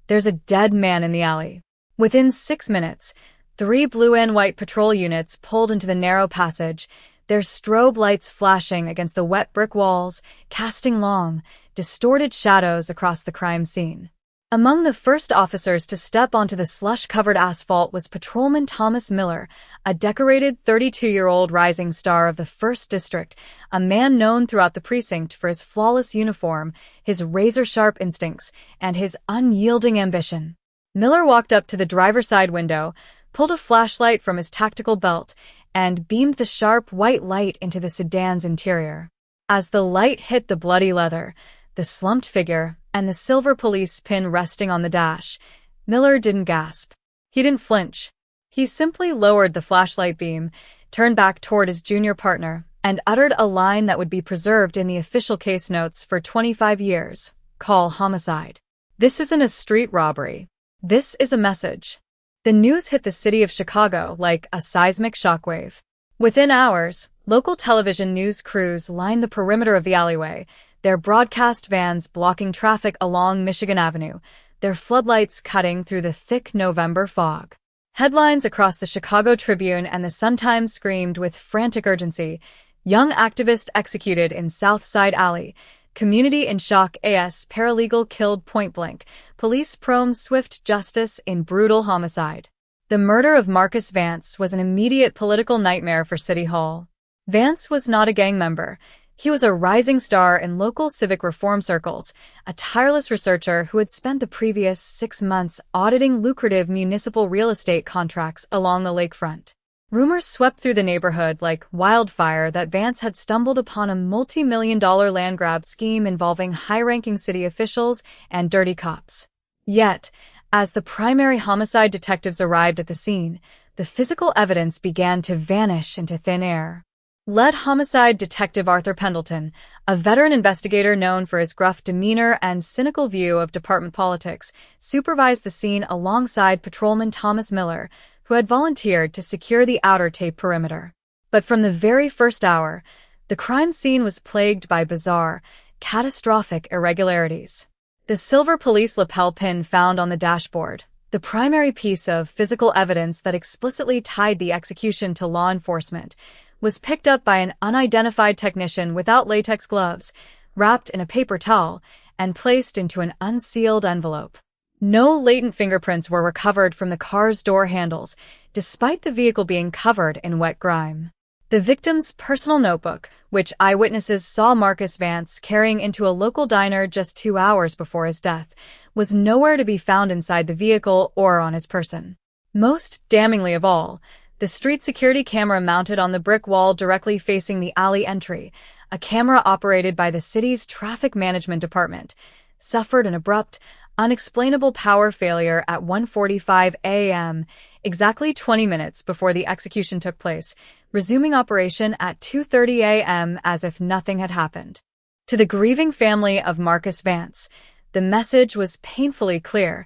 "There's a dead man in the alley." Within 6 minutes, 3 blue and white patrol units pulled into the narrow passage, their strobe lights flashing against the wet brick walls, casting long, distorted shadows across the crime scene. Among the first officers to step onto the slush-covered asphalt was Patrolman Thomas Miller, a decorated 32-year-old rising star of the 1st District, a man known throughout the precinct for his flawless uniform, his razor-sharp instincts, and his unyielding ambition. Miller walked up to the driver's side window, pulled a flashlight from his tactical belt, and beamed the sharp white light into the sedan's interior. As the light hit the bloody leather, the slumped figure, and the silver police pin resting on the dash, Miller didn't gasp. He didn't flinch. He simply lowered the flashlight beam, turned back toward his junior partner, and uttered a line that would be preserved in the official case notes for 25 years. "Call homicide. This isn't a street robbery. This is a message." The news hit the city of Chicago like a seismic shockwave. Within hours, local television news crews lined the perimeter of the alleyway, their broadcast vans blocking traffic along Michigan Avenue, their floodlights cutting through the thick November fog. Headlines across the Chicago Tribune and the Sun-Times screamed with frantic urgency, "Young activist executed in South Side Alley. Community in shock as paralegal killed point blank. Police prom swift justice in brutal homicide." The murder of Marcus Vance was an immediate political nightmare for City Hall. Vance was not a gang member. He was a rising star in local civic reform circles, a tireless researcher who had spent the previous 6 months auditing lucrative municipal real estate contracts along the lakefront. Rumors swept through the neighborhood like wildfire that Vance had stumbled upon a multi-million-dollar land grab scheme involving high-ranking city officials and dirty cops. Yet, as the primary homicide detectives arrived at the scene, the physical evidence began to vanish into thin air. Lead homicide detective Arthur Pendleton, a veteran investigator known for his gruff demeanor and cynical view of department politics, supervised the scene alongside Patrolman Thomas Miller, who had volunteered to secure the outer tape perimeter. But from the very first hour, the crime scene was plagued by bizarre, catastrophic irregularities. The silver police lapel pin found on the dashboard, the primary piece of physical evidence that explicitly tied the execution to law enforcement, was picked up by an unidentified technician without latex gloves, wrapped in a paper towel, and placed into an unsealed envelope. No latent fingerprints were recovered from the car's door handles, despite the vehicle being covered in wet grime. The victim's personal notebook, which eyewitnesses saw Marcus Vance carrying into a local diner just 2 hours before his death, was nowhere to be found inside the vehicle or on his person. Most damningly of all, the street security camera mounted on the brick wall directly facing the alley entry, a camera operated by the city's traffic management department, suffered an abrupt, unexplainable power failure at 1:45 a.m., exactly 20 minutes before the execution took place, resuming operation at 2:30 a.m. as if nothing had happened. To the grieving family of Marcus Vance, the message was painfully clear.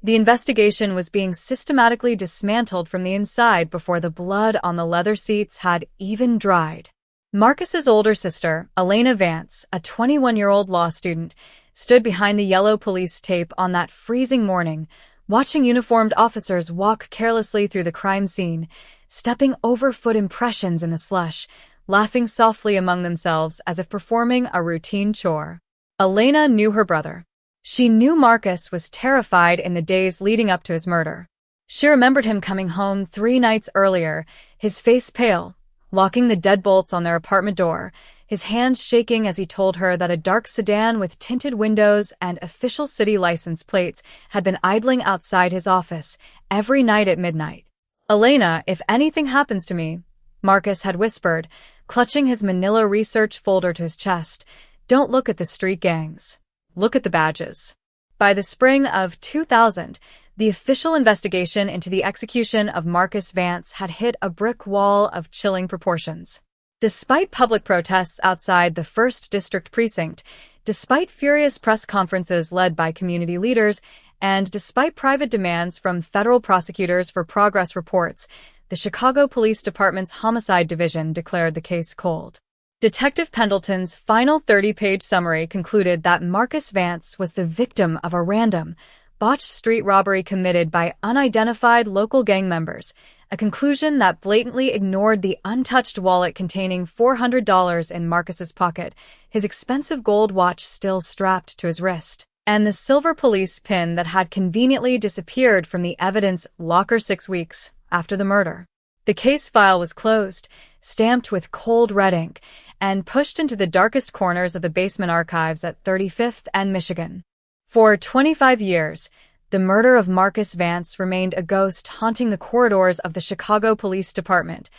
The investigation was being systematically dismantled from the inside before the blood on the leather seats had even dried. Marcus's older sister, Elena Vance, a 21-year-old law student, stood behind the yellow police tape on that freezing morning, watching uniformed officers walk carelessly through the crime scene, stepping over foot impressions in the slush, laughing softly among themselves as if performing a routine chore. Elena knew her brother. She knew Marcus was terrified in the days leading up to his murder. She remembered him coming home 3 nights earlier, his face pale, locking the deadbolts on their apartment door, his hands shaking as he told her that a dark sedan with tinted windows and official city license plates had been idling outside his office every night at midnight. "Elena, if anything happens to me," Marcus had whispered, clutching his manila research folder to his chest, "don't look at the street gangs. Look at the badges." By the spring of 2000, the official investigation into the execution of Marcus Vance had hit a brick wall of chilling proportions. Despite public protests outside the 1st District Precinct, despite furious press conferences led by community leaders, and despite private demands from federal prosecutors for progress reports, the Chicago Police Department's Homicide Division declared the case cold. Detective Pendleton's final 30-page summary concluded that Marcus Vance was the victim of a random, botched street robbery committed by unidentified local gang members, a conclusion that blatantly ignored the untouched wallet containing $400 in Marcus's pocket, his expensive gold watch still strapped to his wrist, and the silver police pin that had conveniently disappeared from the evidence locker 6 weeks after the murder. The case file was closed, stamped with cold red ink, and pushed into the darkest corners of the basement archives at 35th and Michigan. For 25 years, the murder of Marcus Vance remained a ghost haunting the corridors of the Chicago Police Department,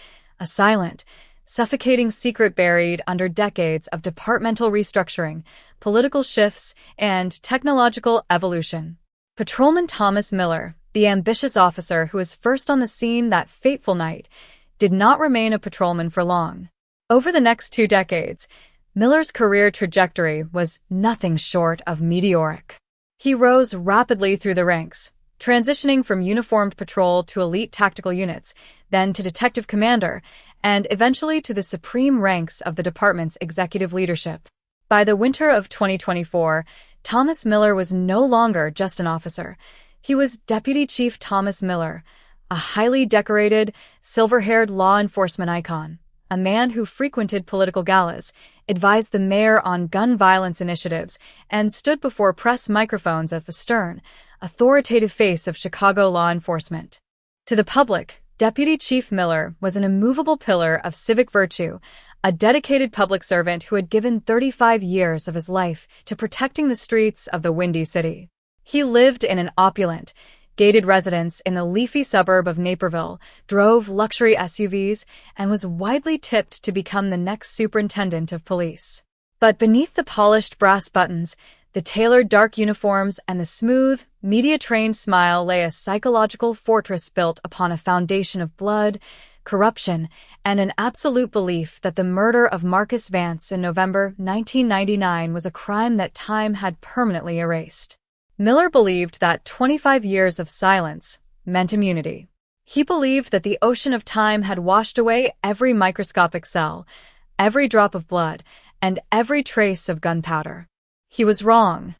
a silent, suffocating secret buried under decades of departmental restructuring, political shifts, and technological evolution. Patrolman Thomas Miller, the ambitious officer who was first on the scene that fateful night, did not remain a patrolman for long. Over the next 2 decades, Miller's career trajectory was nothing short of meteoric. He rose rapidly through the ranks, transitioning from uniformed patrol to elite tactical units, then to detective commander, and eventually to the supreme ranks of the department's executive leadership. By the winter of 2024, Thomas Miller was no longer just an officer. He was Deputy Chief Thomas Miller, a highly decorated, silver-haired law enforcement icon, a man who frequented political galas, advised the mayor on gun violence initiatives, and stood before press microphones as the stern, authoritative face of Chicago law enforcement. To the public, Deputy Chief Miller was an immovable pillar of civic virtue, a dedicated public servant who had given 35 years of his life to protecting the streets of the Windy City. He lived in an opulent, gated residence in the leafy suburb of Naperville, drove luxury SUVs, and was widely tipped to become the next superintendent of police. But beneath the polished brass buttons, the tailored dark uniforms, and the smooth, media-trained smile lay a psychological fortress built upon a foundation of blood, corruption, and an absolute belief that the murder of Marcus Vance in November 1999 was a crime that time had permanently erased. Miller believed that 25 years of silence meant immunity. He believed that the ocean of time had washed away every microscopic cell, every drop of blood, and every trace of gunpowder. He was wrong.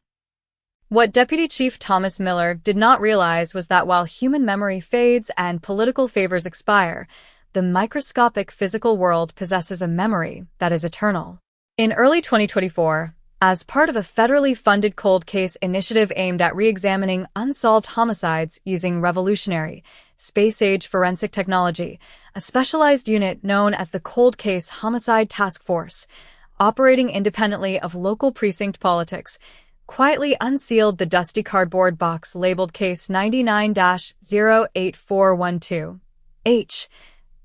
What Deputy Chief Thomas Miller did not realize was that while human memory fades and political favors expire, the microscopic physical world possesses a memory that is eternal. In early 2024, as part of a federally funded cold case initiative aimed at re-examining unsolved homicides using revolutionary, space-age forensic technology, a specialized unit known as the Cold Case Homicide Task Force, operating independently of local precinct politics, quietly unsealed the dusty cardboard box labeled Case 99-08412. H.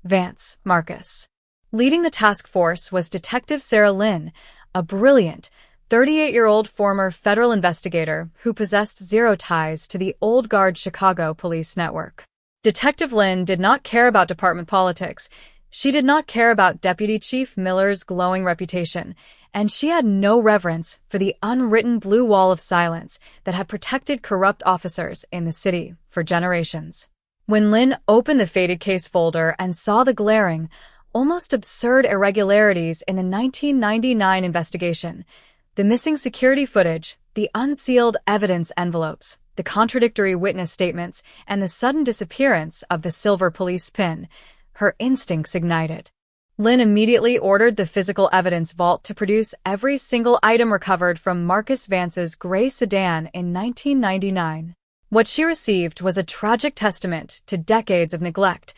Vance Marcus. Leading the task force was Detective Sarah Lynn, a brilliant, 38-year-old former federal investigator who possessed zero ties to the old guard Chicago police network. Detective Lynn did not care about department politics. She did not care about Deputy Chief Miller's glowing reputation, and she had no reverence for the unwritten blue wall of silence that had protected corrupt officers in the city for generations. When Lynn opened the faded case folder and saw the glaring, almost absurd irregularities in the 1999 investigation, the missing security footage, the unsealed evidence envelopes, the contradictory witness statements, and the sudden disappearance of the silver police pin, her instincts ignited. Lynn immediately ordered the physical evidence vault to produce every single item recovered from Marcus Vance's gray sedan in 1999. What she received was a tragic testament to decades of neglect: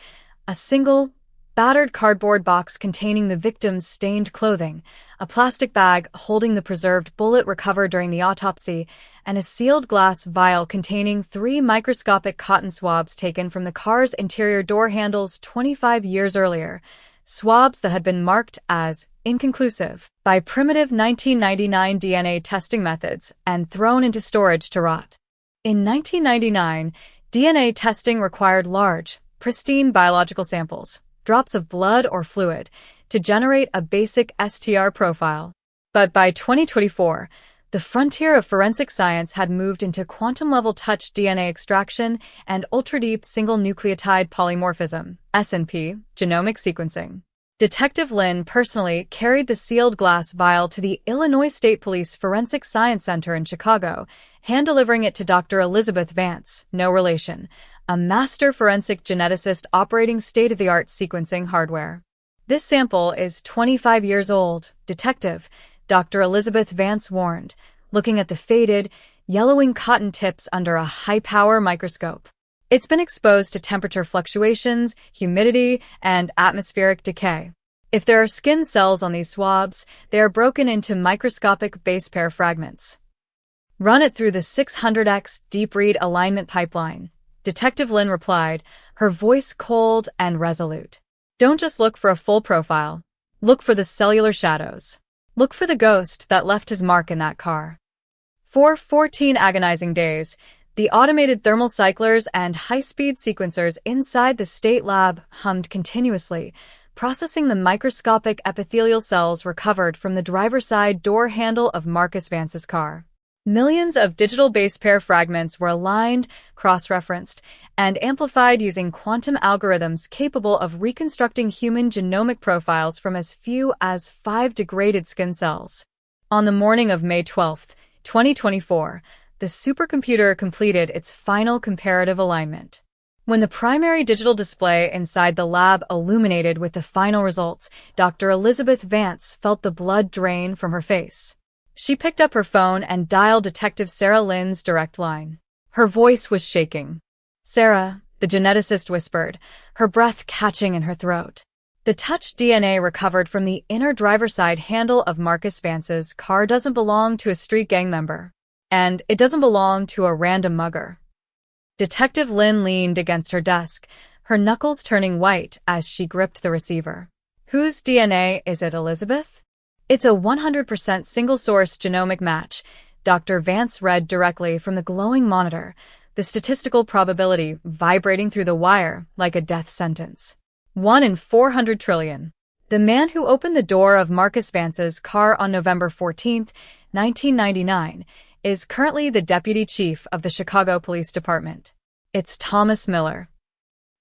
a single, battered cardboard box containing the victim's stained clothing, a plastic bag holding the preserved bullet recovered during the autopsy, and a sealed glass vial containing 3 microscopic cotton swabs taken from the car's interior door handles 25 years earlier, swabs that had been marked as inconclusive by primitive 1999 DNA testing methods and thrown into storage to rot. In 1999, DNA testing required large, pristine biological samples, drops of blood or fluid, to generate a basic STR profile. But by 2024, the frontier of forensic science had moved into quantum-level touch DNA extraction and ultra-deep single nucleotide polymorphism, SNP, genomic sequencing. Detective Lynn personally carried the sealed glass vial to the Illinois State Police Forensic Science Center in Chicago, hand-delivering it to Dr. Elizabeth Vance, no relation, a master forensic geneticist operating state-of-the-art sequencing hardware. This sample is 25 years old, Detective Dr. Elizabeth Vance warned, looking at the faded, yellowing cotton tips under a high-power microscope. It's been exposed to temperature fluctuations, humidity, and atmospheric decay. If there are skin cells on these swabs, they are broken into microscopic base pair fragments. Run it through the 600x deep read alignment pipeline, Detective Lynn replied, her voice cold and resolute. Don't just look for a full profile. Look for the cellular shadows. Look for the ghost that left his mark in that car. For 14 agonizing days, the automated thermal cyclers and high-speed sequencers inside the state lab hummed continuously, processing the microscopic epithelial cells recovered from the driver's side door handle of Marcus Vance's car. Millions of digital base pair fragments were aligned, cross-referenced, and amplified using quantum algorithms capable of reconstructing human genomic profiles from as few as 5 degraded skin cells. On the morning of May 12, 2024, the supercomputer completed its final comparative alignment. When the primary digital display inside the lab illuminated with the final results, Dr. Elizabeth Vance felt the blood drain from her face. She picked up her phone and dialed Detective Sarah Lynn's direct line. Her voice was shaking. "Sarah," the geneticist whispered, her breath catching in her throat. The touch DNA recovered from the inner driver's side handle of Marcus Vance's car doesn't belong to a street gang member. And it doesn't belong to a random mugger. Detective Lynn leaned against her desk, her knuckles turning white as she gripped the receiver. Whose DNA is it, Elizabeth? It's a 100% single-source genomic match, Dr. Vance read directly from the glowing monitor, the statistical probability vibrating through the wire like a death sentence. 1 in 400 trillion. The man who opened the door of Marcus Vance's car on November 14, 1999, is currently the deputy chief of the Chicago Police Department. It's Thomas Miller.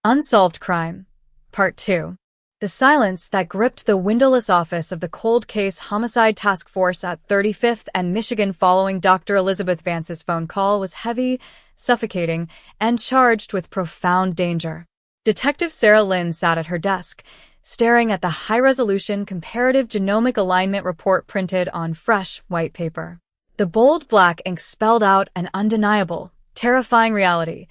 Unsolved Crime, Part 2. The silence that gripped the windowless office of the Cold Case Homicide Task Force at 35th and Michigan following Dr. Elizabeth Vance's phone call was heavy, suffocating, and charged with profound danger. Detective Sarah Lynn sat at her desk, staring at the high-resolution comparative genomic alignment report printed on fresh white paper. The bold black ink spelled out an undeniable, terrifying reality.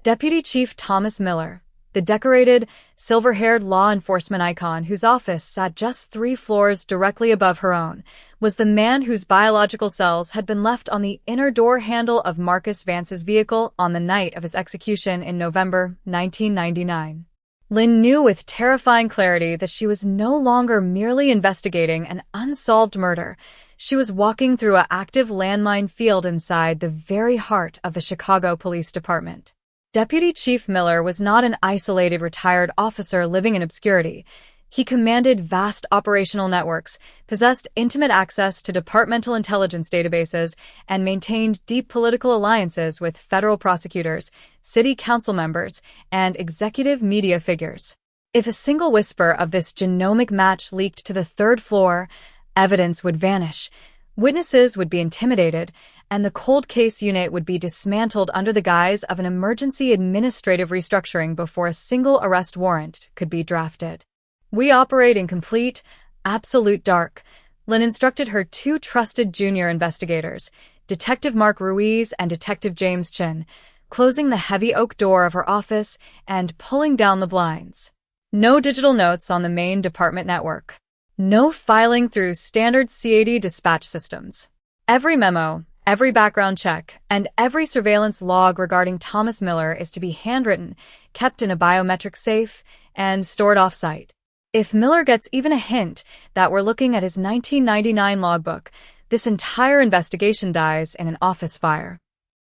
Deputy Chief Thomas Miller, The decorated, silver-haired law enforcement icon whose office sat just 3 floors directly above her own was the man whose biological cells had been left on the inner door handle of Marcus Vance's vehicle on the night of his execution in November 1999. Lynn knew with terrifying clarity that she was no longer merely investigating an unsolved murder. She was walking through an active landmine field inside the very heart of the Chicago Police Department. Deputy Chief Miller was not an isolated retired officer living in obscurity. He commanded vast operational networks, possessed intimate access to departmental intelligence databases, and maintained deep political alliances with federal prosecutors, city council members, and executive media figures. If a single whisper of this genomic match leaked to the 3rd floor, evidence would vanish, witnesses would be intimidated, and the cold case unit would be dismantled under the guise of an emergency administrative restructuring before a single arrest warrant could be drafted. "We operate in complete, absolute dark," Lynn instructed her 2 trusted junior investigators, Detective Mark Ruiz and Detective James Chin, closing the heavy oak door of her office and pulling down the blinds. No digital notes on the main department network. No filing through standard CAD dispatch systems. Every memo, every background check, and every surveillance log regarding Thomas Miller is to be handwritten, kept in a biometric safe, and stored off-site. If Miller gets even a hint that we're looking at his 1999 logbook, this entire investigation dies in an office fire.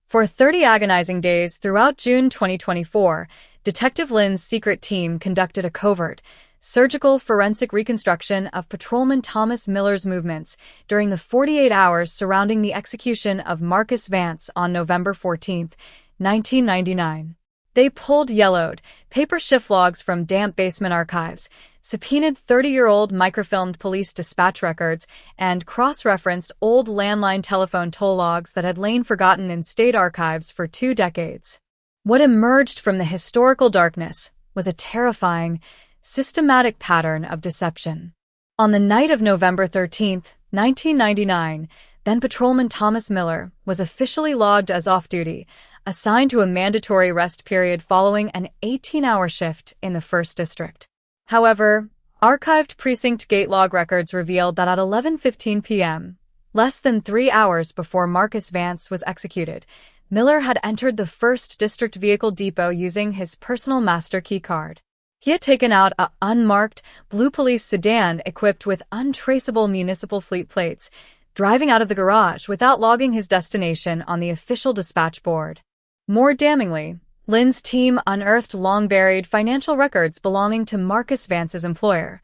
For 30 agonizing days throughout June 2024, Detective Lynn's secret team conducted a covert, surgical forensic reconstruction of Patrolman Thomas Miller's movements during the 48 hours surrounding the execution of Marcus Vance on November 14, 1999. They pulled yellowed, paper shift logs from damp basement archives, subpoenaed 30-year-old microfilmed police dispatch records, and cross-referenced old landline telephone toll logs that had lain forgotten in state archives for 2 decades. What emerged from the historical darkness was a terrifying, systematic pattern of deception. On the night of November 13, 1999, then Patrolman Thomas Miller was officially logged as off-duty, assigned to a mandatory rest period following an 18-hour shift in the 1st District. However, archived precinct gate log records revealed that at 11:15 p.m., less than 3 hours before Marcus Vance was executed, Miller had entered the 1st District Vehicle Depot using his personal master key card. He had taken out an unmarked blue police sedan equipped with untraceable municipal fleet plates, driving out of the garage without logging his destination on the official dispatch board. More damningly, Lynn's team unearthed long-buried financial records belonging to Marcus Vance's employer,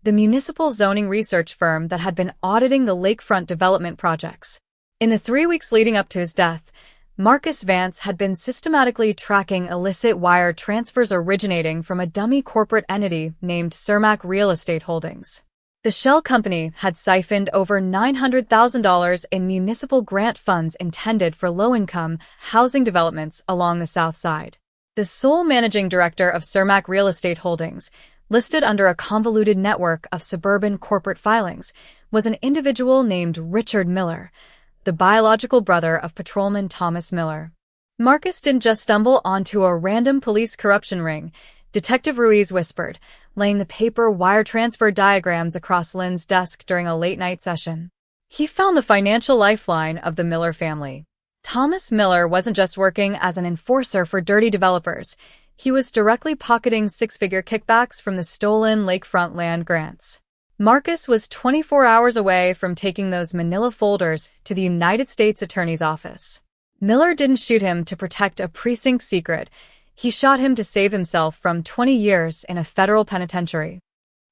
the municipal zoning research firm that had been auditing the lakefront development projects. In the 3 weeks leading up to his death, Marcus Vance had been systematically tracking illicit wire transfers originating from a dummy corporate entity named Cermak Real Estate Holdings. The shell company had siphoned over $900,000 in municipal grant funds intended for low-income housing developments along the South Side. The sole managing director of Cermak Real Estate Holdings, listed under a convoluted network of suburban corporate filings, was an individual named Richard Miller, the biological brother of Patrolman Thomas Miller. Marcus didn't just stumble onto a random police corruption ring, Detective Ruiz whispered, laying the paper wire transfer diagrams across Lynn's desk during a late-night session. He found the financial lifeline of the Miller family. Thomas Miller wasn't just working as an enforcer for dirty developers. He was directly pocketing 6-figure kickbacks from the stolen lakefront land grants. Marcus was 24 hours away from taking those manila folders to the United States Attorney's Office. Miller didn't shoot him to protect a precinct secret. He shot him to save himself from 20 years in a federal penitentiary.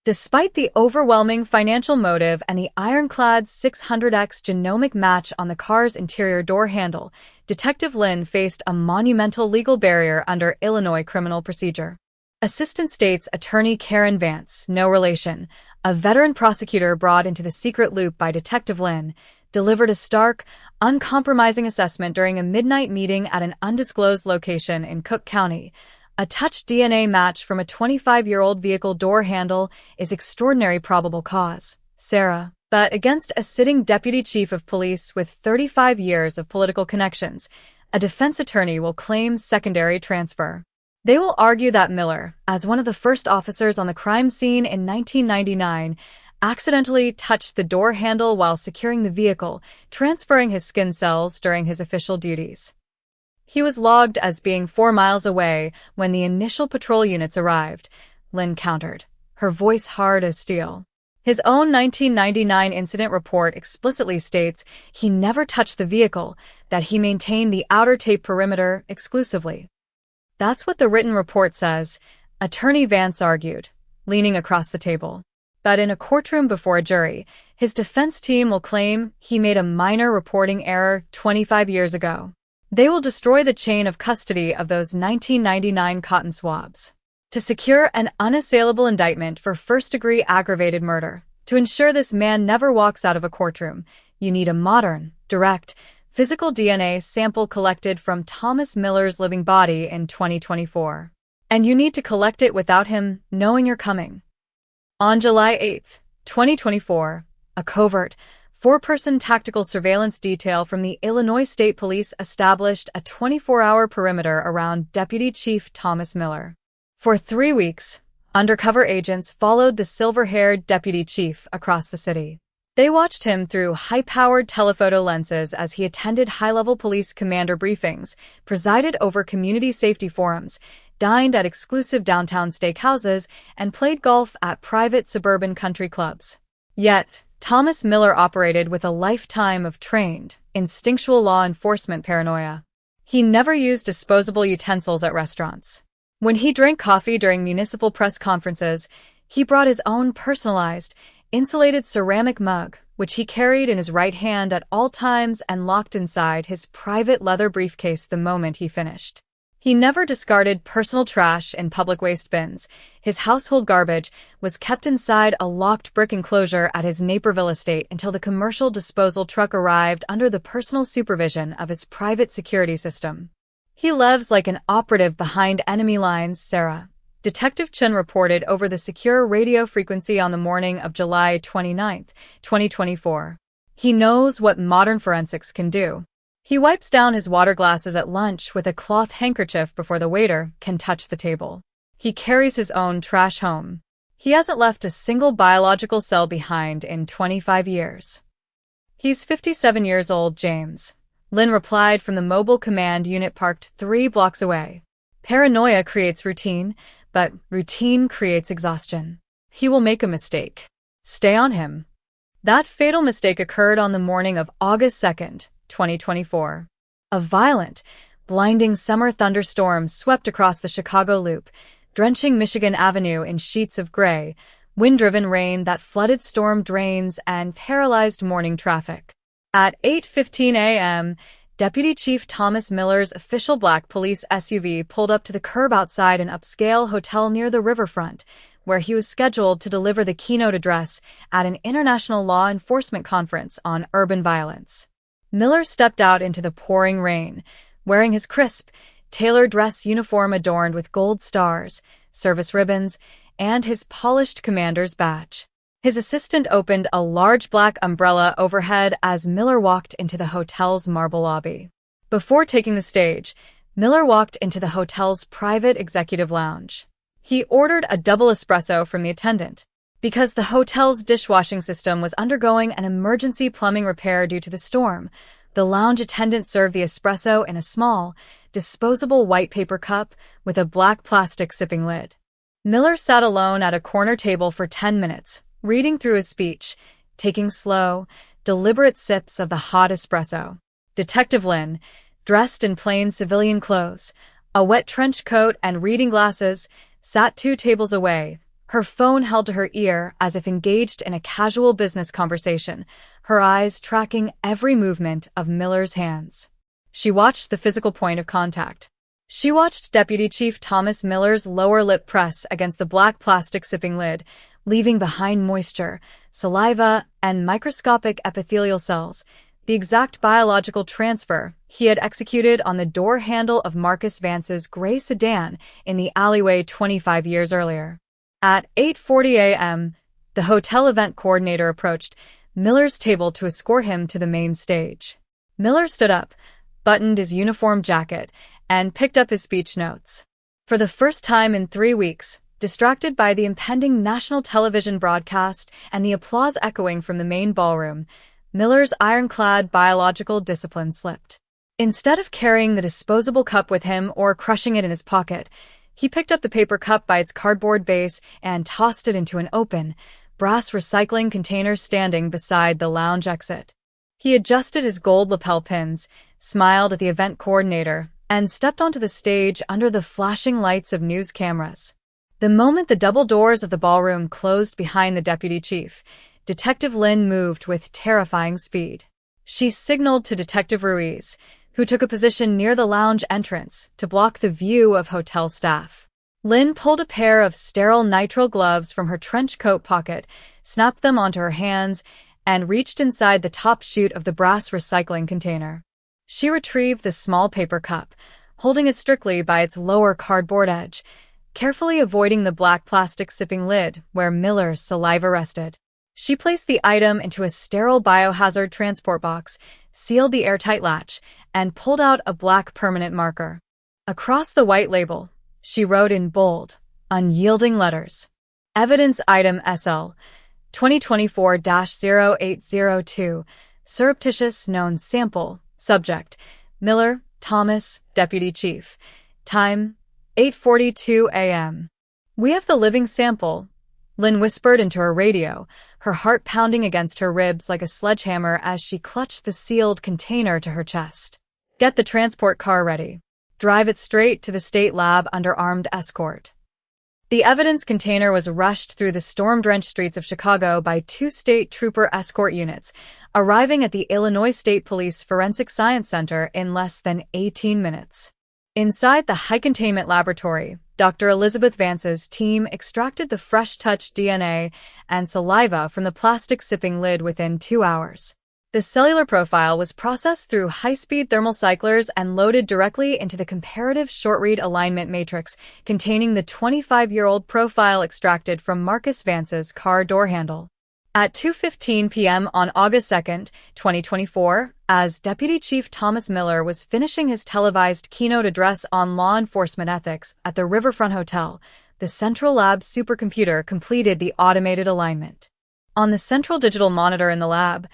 Despite the overwhelming financial motive and the ironclad 600X genomic match on the car's interior door handle, Detective Lynn faced a monumental legal barrier under Illinois criminal procedure. Assistant State's Attorney Karen Vance, no relation, a veteran prosecutor brought into the secret loop by Detective Lynn, delivered a stark, uncompromising assessment during a midnight meeting at an undisclosed location in Cook County. A touch DNA match from a 25-year-old vehicle door handle is extraordinary probable cause, Sarah. But against a sitting deputy chief of police with 35 years of political connections, a defense attorney will claim secondary transfer. They will argue that Miller, as one of the first officers on the crime scene in 1999, accidentally touched the door handle while securing the vehicle, transferring his skin cells during his official duties. He was logged as being 4 miles away when the initial patrol units arrived, Lynn countered, her voice hard as steel. His own 1999 incident report explicitly states he never touched the vehicle, that he maintained the outer tape perimeter exclusively. That's what the written report says, Attorney Vance argued, leaning across the table. But in a courtroom before a jury, his defense team will claim he made a minor reporting error 25 years ago. They will destroy the chain of custody of those 1999 cotton swabs. To secure an unassailable indictment for first-degree aggravated murder, to ensure this man never walks out of a courtroom, you need a modern, direct, physical DNA sample collected from Thomas Miller's living body in 2024. And you need to collect it without him knowing you're coming. On July 8, 2024, a covert, 4-person tactical surveillance detail from the Illinois State Police established a 24-hour perimeter around Deputy Chief Thomas Miller. For 3 weeks, undercover agents followed the silver-haired deputy chief across the city. They watched him through high-powered telephoto lenses as he attended high-level police commander briefings, presided over community safety forums, dined at exclusive downtown steakhouses, and played golf at private suburban country clubs. Yet, Thomas Miller operated with a lifetime of trained, instinctual law enforcement paranoia. He never used disposable utensils at restaurants. When he drank coffee during municipal press conferences, he brought his own personalized, insulated ceramic mug, which he carried in his right hand at all times and locked inside his private leather briefcase the moment he finished. He never discarded personal trash in public waste bins. His household garbage was kept inside a locked brick enclosure at his Naperville estate until the commercial disposal truck arrived under the personal supervision of his private security system. He lives like an operative behind enemy lines, Sarah. Detective Chen reported over the secure radio frequency on the morning of July 29, 2024. He knows what modern forensics can do. He wipes down his water glasses at lunch with a cloth handkerchief before the waiter can touch the table. He carries his own trash home. He hasn't left a single biological cell behind in 25 years. He's 57 years old, James. Lynn replied from the mobile command unit parked 3 blocks away. Paranoia creates routine, but routine creates exhaustion. He will make a mistake. Stay on him. That fatal mistake occurred on the morning of August 2nd, 2024. A violent, blinding summer thunderstorm swept across the Chicago Loop, drenching Michigan Avenue in sheets of gray, wind-driven rain that flooded storm drains and paralyzed morning traffic. At 8:15 a.m., Deputy Chief Thomas Miller's official black police SUV pulled up to the curb outside an upscale hotel near the riverfront, where he was scheduled to deliver the keynote address at an international law enforcement conference on urban violence. Miller stepped out into the pouring rain, wearing his crisp, tailored dress uniform adorned with gold stars, service ribbons, and his polished commander's badge. His assistant opened a large black umbrella overhead as Miller walked into the hotel's marble lobby. Before taking the stage, Miller walked into the hotel's private executive lounge. He ordered a double espresso from the attendant. Because the hotel's dishwashing system was undergoing an emergency plumbing repair due to the storm, the lounge attendant served the espresso in a small, disposable white paper cup with a black plastic sipping lid. Miller sat alone at a corner table for 10 minutes, reading through his speech, taking slow, deliberate sips of the hot espresso. Detective Lynn, dressed in plain civilian clothes, a wet trench coat and reading glasses, sat 2 tables away, her phone held to her ear as if engaged in a casual business conversation, her eyes tracking every movement of Miller's hands. She watched the physical point of contact. She watched Deputy Chief Thomas Miller's lower lip press against the black plastic sipping lid, leaving behind moisture, saliva, and microscopic epithelial cells, the exact biological transfer he had executed on the door handle of Marcus Vance's gray sedan in the alleyway 25 years earlier. At 8:40 a.m., the hotel event coordinator approached Miller's table to escort him to the main stage. Miller stood up, buttoned his uniform jacket, and picked up his speech notes. For the first time in 3 weeks, distracted by the impending national television broadcast and the applause echoing from the main ballroom, Miller's ironclad biological discipline slipped. Instead of carrying the disposable cup with him or crushing it in his pocket, he picked up the paper cup by its cardboard base and tossed it into an open, brass recycling container standing beside the lounge exit. He adjusted his gold lapel pins, smiled at the event coordinator, and stepped onto the stage under the flashing lights of news cameras. The moment the double doors of the ballroom closed behind the deputy chief, Detective Lynn moved with terrifying speed. She signaled to Detective Ruiz, who took a position near the lounge entrance to block the view of hotel staff. Lynn pulled a pair of sterile nitrile gloves from her trench coat pocket, snapped them onto her hands, and reached inside the top chute of the brass recycling container. She retrieved the small paper cup, holding it strictly by its lower cardboard edge, carefully avoiding the black plastic sipping lid where Miller's saliva rested. She placed the item into a sterile biohazard transport box, sealed the airtight latch, and pulled out a black permanent marker. Across the white label, she wrote in bold, unyielding letters, Evidence Item SL, 2024-0802, surreptitious known sample, subject, Miller, Thomas, Deputy Chief, time, 8:42 a.m. We have the living sample, Lynn whispered into her radio, her heart pounding against her ribs like a sledgehammer as she clutched the sealed container to her chest. Get the transport car ready. Drive it straight to the state lab under armed escort. The evidence container was rushed through the storm-drenched streets of Chicago by 2 state trooper escort units, arriving at the Illinois State Police Forensic Science Center in less than 18 minutes. Inside the high-containment laboratory, Dr. Elizabeth Vance's team extracted the fresh-touch DNA and saliva from the plastic sipping lid within 2 hours. The cellular profile was processed through high-speed thermal cyclers and loaded directly into the comparative short-read alignment matrix containing the 25-year-old profile extracted from Marcus Vance's car door handle. At 2:15 p.m. on August 2, 2024, as Deputy Chief Thomas Miller was finishing his televised keynote address on law enforcement ethics at the Riverfront Hotel, the Central Lab supercomputer completed the automated alignment. On the central digital monitor in the lab,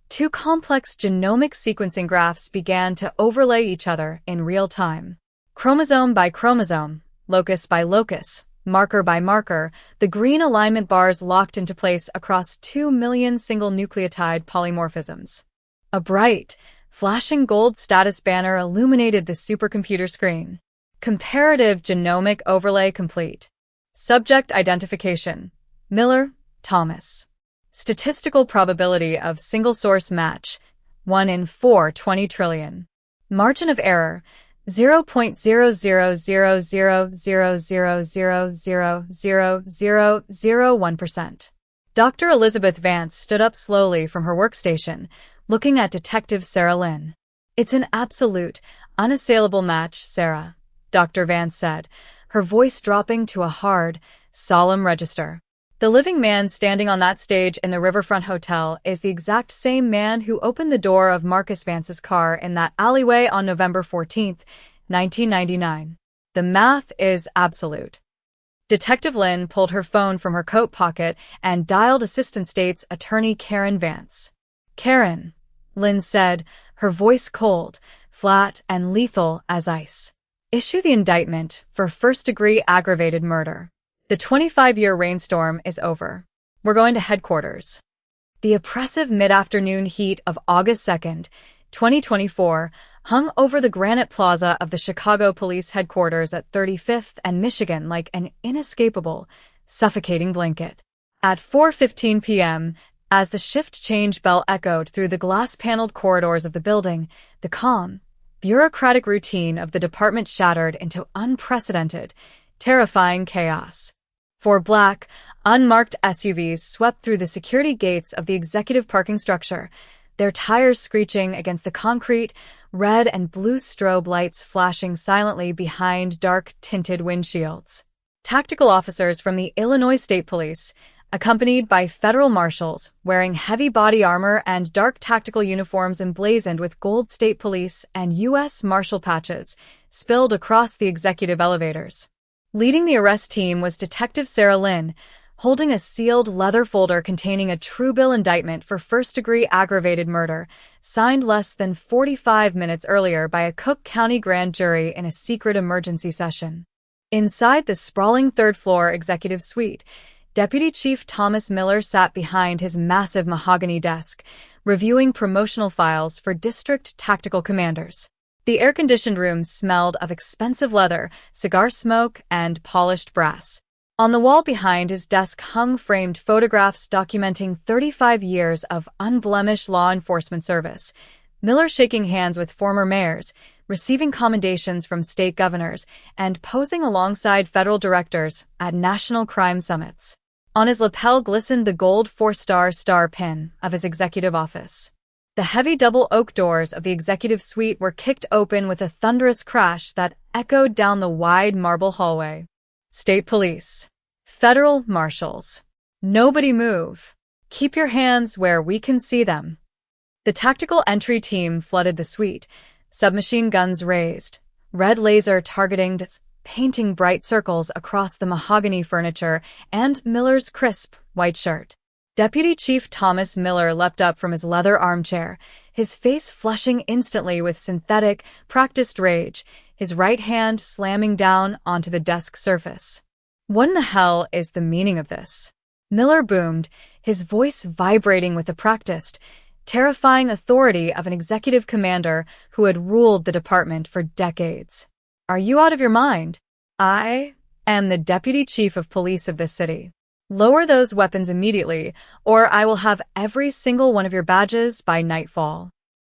2 complex genomic sequencing graphs began to overlay each other in real time. Chromosome by chromosome, locus by locus, marker by marker, the green alignment bars locked into place across 2 million single nucleotide polymorphisms. A bright, flashing gold status banner illuminated the supercomputer screen. Comparative genomic overlay complete. Subject identification: Miller, Thomas. Statistical probability of single-source match, 1 in 420 trillion. Margin of error, 0.000000000001%. Dr. Elizabeth Vance stood up slowly from her workstation, looking at Detective Sarah Lynn. It's an absolute, unassailable match, Sarah, Dr. Vance said, her voice dropping to a hard, solemn register. The living man standing on that stage in the Riverfront Hotel is the exact same man who opened the door of Marcus Vance's car in that alleyway on November 14, 1999. The math is absolute. Detective Lynn pulled her phone from her coat pocket and dialed Assistant State's Attorney Karen Vance. Karen, Lynn said, her voice cold, flat, and lethal as ice. Issue the indictment for first-degree aggravated murder. The 25-year rainstorm is over. We're going to headquarters. The oppressive mid-afternoon heat of August 2, 2024, hung over the granite plaza of the Chicago Police Headquarters at 35th and Michigan like an inescapable, suffocating blanket. At 4:15 p.m., as the shift change bell echoed through the glass-paneled corridors of the building, the calm, bureaucratic routine of the department shattered into unprecedented, terrifying chaos. 4 black, unmarked SUVs swept through the security gates of the executive parking structure, their tires screeching against the concrete, red and blue strobe lights flashing silently behind dark-tinted windshields. Tactical officers from the Illinois State Police, accompanied by federal marshals wearing heavy body armor and dark tactical uniforms emblazoned with gold state police and U.S. Marshal patches, spilled across the executive elevators. Leading the arrest team was Detective Sarah Lynn, holding a sealed leather folder containing a true bill indictment for first-degree aggravated murder, signed less than 45 minutes earlier by a Cook County grand jury in a secret emergency session. Inside the sprawling third-floor executive suite, Deputy Chief Thomas Miller sat behind his massive mahogany desk, reviewing promotional files for district tactical commanders. The air-conditioned room smelled of expensive leather, cigar smoke, and polished brass. On the wall behind his desk hung framed photographs documenting 35 years of unblemished law enforcement service. Miller shaking hands with former mayors, receiving commendations from state governors, and posing alongside federal directors at national crime summits. On his lapel glistened the gold 4-star star pin of his executive office. The heavy double oak doors of the executive suite were kicked open with a thunderous crash that echoed down the wide marble hallway. State police. Federal marshals. Nobody move. Keep your hands where we can see them. The tactical entry team flooded the suite, submachine guns raised, red laser targeting, painting bright circles across the mahogany furniture and Miller's crisp white shirt. Deputy Chief Thomas Miller leapt up from his leather armchair, his face flushing instantly with synthetic, practiced rage, his right hand slamming down onto the desk surface. What in the hell is the meaning of this? Miller boomed, his voice vibrating with the practiced, terrifying authority of an executive commander who had ruled the department for decades. Are you out of your mind? I am the Deputy Chief of Police of this city. Lower those weapons immediately, or I will have every single one of your badges by nightfall.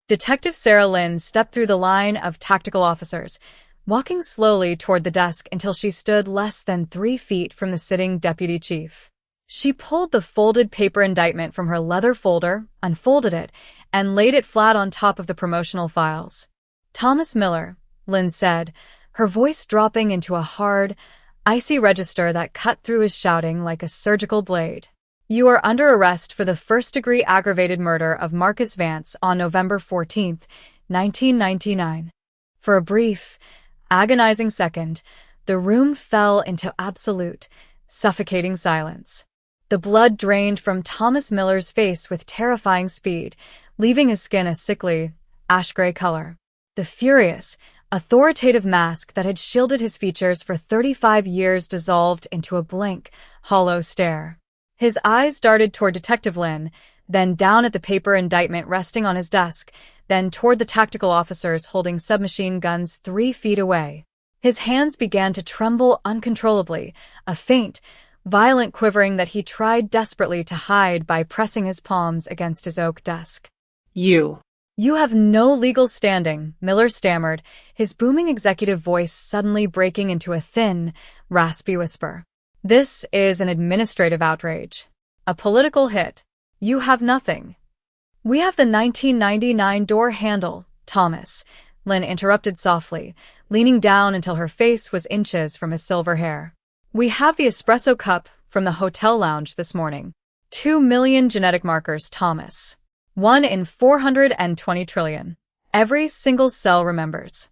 Detective Sarah Lynn stepped through the line of tactical officers, walking slowly toward the desk until she stood less than 3 feet from the sitting deputy chief. She pulled the folded paper indictment from her leather folder, unfolded it, and laid it flat on top of the promotional files. Thomas Miller, Lynn said, her voice dropping into a hard, icy register that cut through his shouting like a surgical blade. You are under arrest for the first-degree aggravated murder of Marcus Vance on November 14, 1999. For a brief, agonizing second, the room fell into absolute, suffocating silence. The blood drained from Thomas Miller's face with terrifying speed, leaving his skin a sickly, ash-gray color. The furious, authoritative mask that had shielded his features for 35 years dissolved into a blank, hollow stare. His eyes darted toward Detective Lynn, then down at the paper indictment resting on his desk, then toward the tactical officers holding submachine guns 3 feet away. His hands began to tremble uncontrollably, a faint, violent quivering that he tried desperately to hide by pressing his palms against his oak desk. You have no legal standing, Miller stammered, his booming executive voice suddenly breaking into a thin, raspy whisper. This is an administrative outrage. A political hit. You have nothing. We have the 1999 door handle, Thomas, Lynn interrupted softly, leaning down until her face was inches from his silver hair. We have the espresso cup from the hotel lounge this morning. 2 million genetic markers, Thomas. 1 in 420 trillion. Every single cell remembers.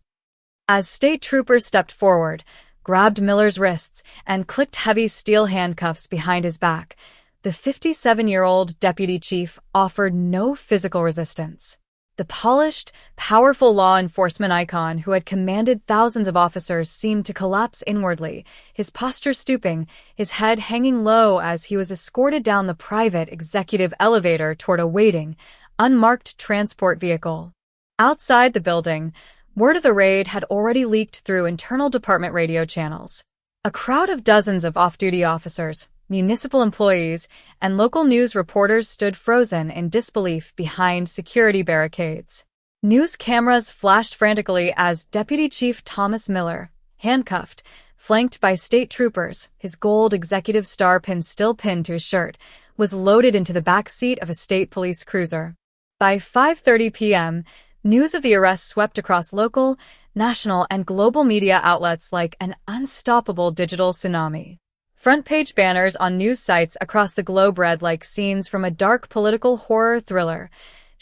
As state troopers stepped forward, grabbed Miller's wrists, and clicked heavy steel handcuffs behind his back, the 57-year-old deputy chief offered no physical resistance. The polished, powerful law enforcement icon who had commanded thousands of officers seemed to collapse inwardly, his posture stooping, his head hanging low as he was escorted down the private executive elevator toward a waiting, unmarked transport vehicle. Outside the building, word of the raid had already leaked through internal department radio channels. A crowd of dozens of off-duty officers, municipal employees, and local news reporters stood frozen in disbelief behind security barricades. News cameras flashed frantically as Deputy Chief Thomas Miller, handcuffed, flanked by state troopers, his gold executive star pin still pinned to his shirt, was loaded into the back seat of a state police cruiser. By 5:30 p.m., news of the arrest swept across local, national, and global media outlets like an unstoppable digital tsunami. Front-page banners on news sites across the globe read like scenes from a dark political horror thriller,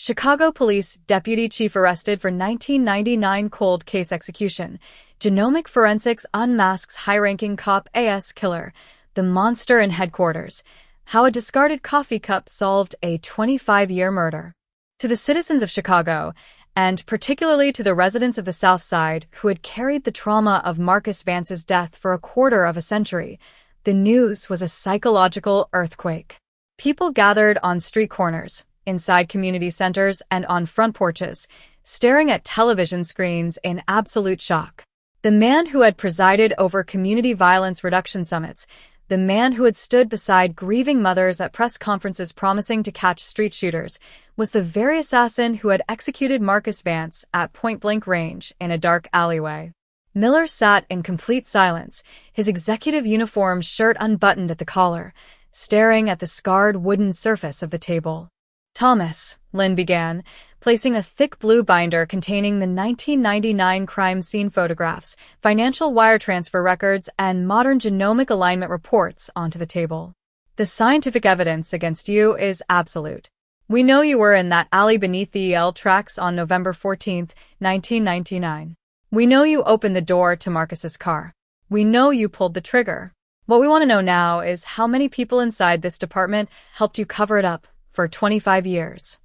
Chicago Police Deputy Chief arrested for 1999 cold case execution. Genomic forensics unmasks high-ranking cop A.S. killer, the monster in headquarters. How a discarded coffee cup solved a 25-year murder. To the citizens of Chicago, and particularly to the residents of the South Side who had carried the trauma of Marcus Vance's death for a quarter of a century, the news was a psychological earthquake. People gathered on street corners, inside community centers, and on front porches, staring at television screens in absolute shock. The man who had presided over community violence reduction summits, the man who had stood beside grieving mothers at press conferences promising to catch street shooters, was the very assassin who had executed Marcus Vance at point-blank range in a dark alleyway. Miller sat in complete silence, his executive uniform shirt unbuttoned at the collar, staring at the scarred wooden surface of the table. "Thomas," Lynn began, placing a thick blue binder containing the 1999 crime scene photographs, financial wire transfer records, and modern genomic alignment reports onto the table. "The scientific evidence against you is absolute. We know you were in that alley beneath the EL tracks on November 14, 1999. We know you opened the door to Marcus's car. We know you pulled the trigger. What we want to know now is how many people inside this department helped you cover it up for 25 years.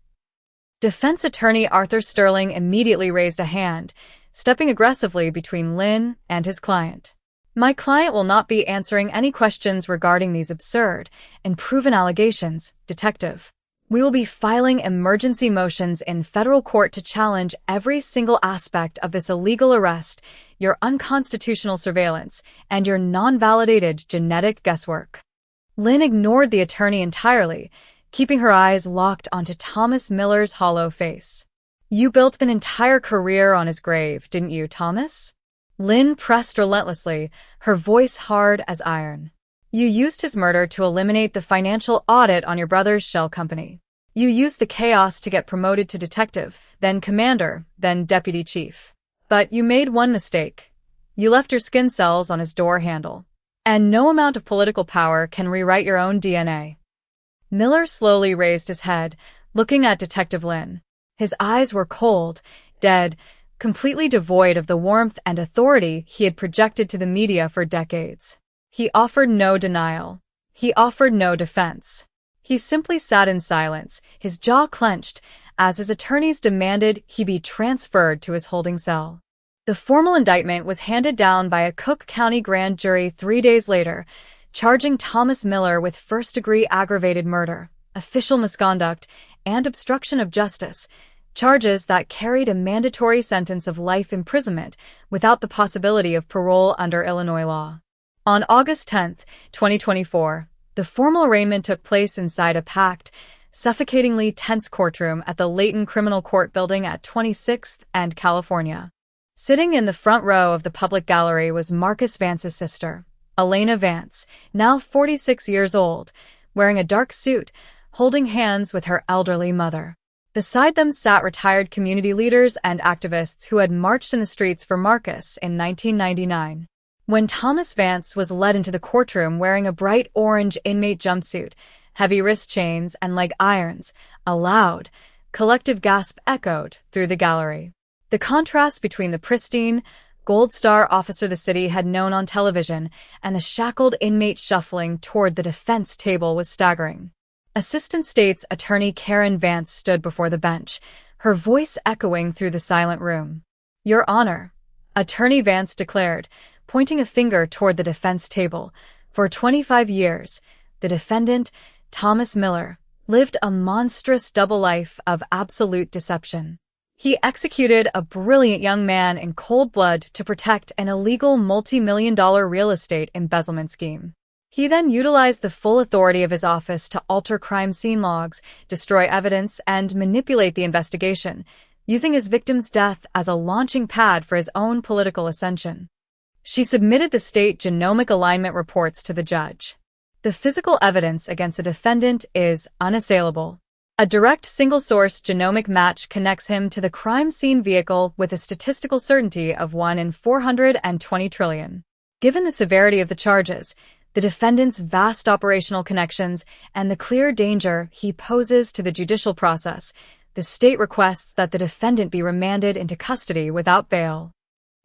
Defense attorney Arthur Sterling immediately raised a hand, stepping aggressively between Lynn and his client. "My client will not be answering any questions regarding these absurd and proven allegations, Detective. We will be filing emergency motions in federal court to challenge every single aspect of this illegal arrest, your unconstitutional surveillance, and your non-validated genetic guesswork." Lynn ignored the attorney entirely, keeping her eyes locked onto Thomas Miller's hollow face. "You built an entire career on his grave, didn't you, Thomas?" Lynn pressed relentlessly, her voice hard as iron. "You used his murder to eliminate the financial audit on your brother's shell company. You used the chaos to get promoted to detective, then commander, then deputy chief. But you made one mistake. You left your skin cells on his door handle. And no amount of political power can rewrite your own DNA." Miller slowly raised his head, looking at Detective Lynn. His eyes were cold, dead, completely devoid of the warmth and authority he had projected to the media for decades. He offered no denial. He offered no defense. He simply sat in silence, his jaw clenched, as his attorneys demanded he be transferred to his holding cell. The formal indictment was handed down by a Cook County grand jury 3 days later, charging Thomas Miller with first-degree aggravated murder, official misconduct, and obstruction of justice, charges that carried a mandatory sentence of life imprisonment without the possibility of parole under Illinois law. On August 10, 2024, the formal arraignment took place inside a packed, suffocatingly tense courtroom at the Layton Criminal Court Building at 26th and California. Sitting in the front row of the public gallery was Marcus Vance's sister, Elena Vance, now 46 years old, wearing a dark suit, holding hands with her elderly mother. Beside them sat retired community leaders and activists who had marched in the streets for Marcus in 1999. When Thomas Vance was led into the courtroom wearing a bright orange inmate jumpsuit, heavy wrist chains, and leg irons, a loud, collective gasp echoed through the gallery. The contrast between the pristine, Gold Star officer the city had known on television and the shackled inmate shuffling toward the defense table was staggering. Assistant State's Attorney Karen Vance stood before the bench, her voice echoing through the silent room. "Your Honor," Attorney Vance declared, pointing a finger toward the defense table, "for 25 years, the defendant, Thomas Miller, lived a monstrous double life of absolute deception. He executed a brilliant young man in cold blood to protect an illegal multi-million-dollar real estate embezzlement scheme. He then utilized the full authority of his office to alter crime scene logs, destroy evidence, and manipulate the investigation, using his victim's death as a launching pad for his own political ascension." She submitted the state genomic alignment reports to the judge. The physical evidence against the defendant is unassailable. A direct single-source genomic match connects him to the crime scene vehicle with a statistical certainty of 1 in 420 trillion. Given the severity of the charges, the defendant's vast operational connections, and the clear danger he poses to the judicial process, the state requests that the defendant be remanded into custody without bail.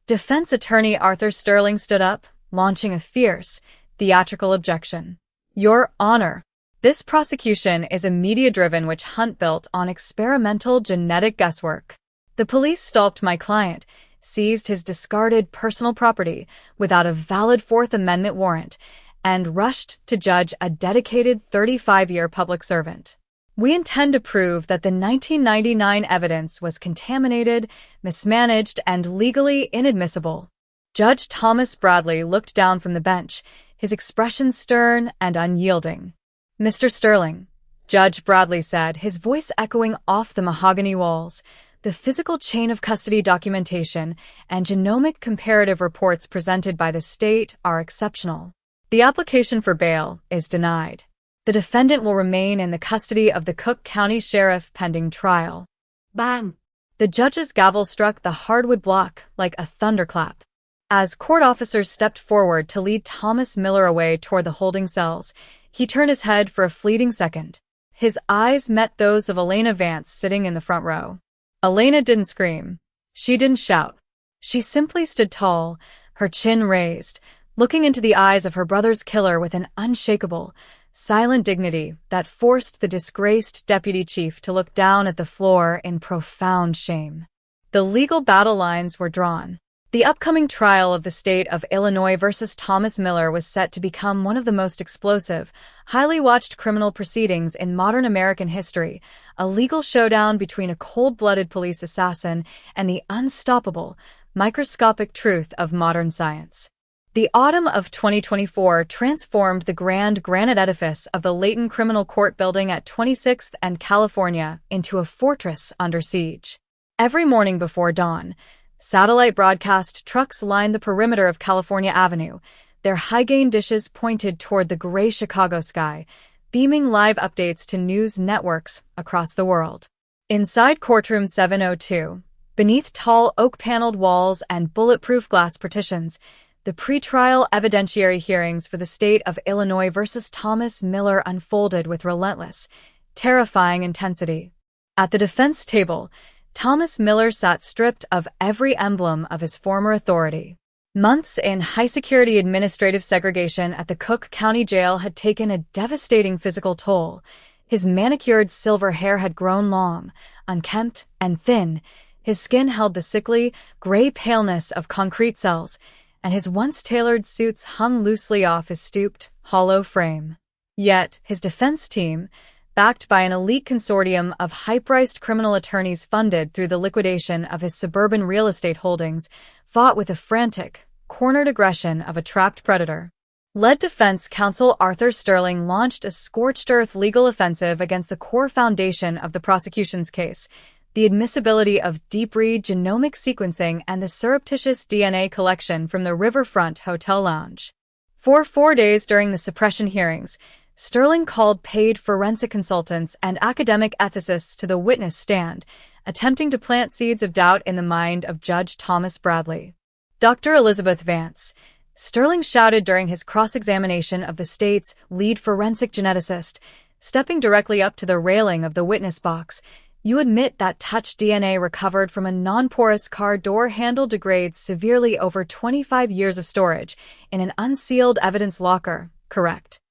Defense attorney Arthur Sterling stood up, launching a fierce, theatrical objection. Your Honor, this prosecution is a media-driven witch hunt built on experimental genetic guesswork. The police stalked my client, seized his discarded personal property without a valid Fourth Amendment warrant, and rushed to judge a dedicated 35-year public servant. We intend to prove that the 1999 evidence was contaminated, mismanaged, and legally inadmissible. Judge Thomas Bradley looked down from the bench, his expression stern and unyielding. Mr. Sterling, Judge Bradley said, his voice echoing off the mahogany walls, the physical chain of custody documentation and genomic comparative reports presented by the state are exceptional. The application for bail is denied. The defendant will remain in the custody of the Cook County Sheriff pending trial. Bang! The judge's gavel struck the hardwood block like a thunderclap. As court officers stepped forward to lead Thomas Miller away toward the holding cells, he turned his head for a fleeting second. His eyes met those of Elena Vance sitting in the front row. Elena didn't scream. She didn't shout. She simply stood tall, her chin raised, looking into the eyes of her brother's killer with an unshakable, silent dignity that forced the disgraced deputy chief to look down at the floor in profound shame. The legal battle lines were drawn. The upcoming trial of the state of Illinois versus Thomas Miller was set to become one of the most explosive, highly watched criminal proceedings in modern American history, a legal showdown between a cold-blooded police assassin and the unstoppable, microscopic truth of modern science. The autumn of 2024 transformed the grand granite edifice of the Layton Criminal Court building at 26th and California into a fortress under siege. Every morning before dawn, satellite broadcast trucks lined the perimeter of California Avenue, their high-gain dishes pointed toward the gray Chicago sky, beaming live updates to news networks across the world. Inside courtroom 702, beneath tall oak-paneled walls and bulletproof glass partitions, the pretrial evidentiary hearings for the state of Illinois versus Thomas Miller unfolded with relentless, terrifying intensity. At the defense table, Thomas Miller sat stripped of every emblem of his former authority. Months in high-security administrative segregation at the Cook County Jail had taken a devastating physical toll. His manicured silver hair had grown long, unkempt, and thin. His skin held the sickly, gray paleness of concrete cells, and his once-tailored suits hung loosely off his stooped, hollow frame. Yet, his defense team, backed by an elite consortium of high-priced criminal attorneys funded through the liquidation of his suburban real estate holdings, fought with the frantic, cornered aggression of a trapped predator. Lead defense counsel Arthur Sterling launched a scorched-earth legal offensive against the core foundation of the prosecution's case, the admissibility of deep-read genomic sequencing and the surreptitious DNA collection from the Riverfront Hotel Lounge. For 4 days during the suppression hearings, Sterling called paid forensic consultants and academic ethicists to the witness stand, attempting to plant seeds of doubt in the mind of Judge Thomas Bradley. Dr. Elizabeth Vance, Sterling shouted during his cross-examination of the state's lead forensic geneticist, stepping directly up to the railing of the witness box, "You admit that touch DNA recovered from a non-porous car door handle degrades severely over 25 years of storage in an unsealed evidence locker, correct?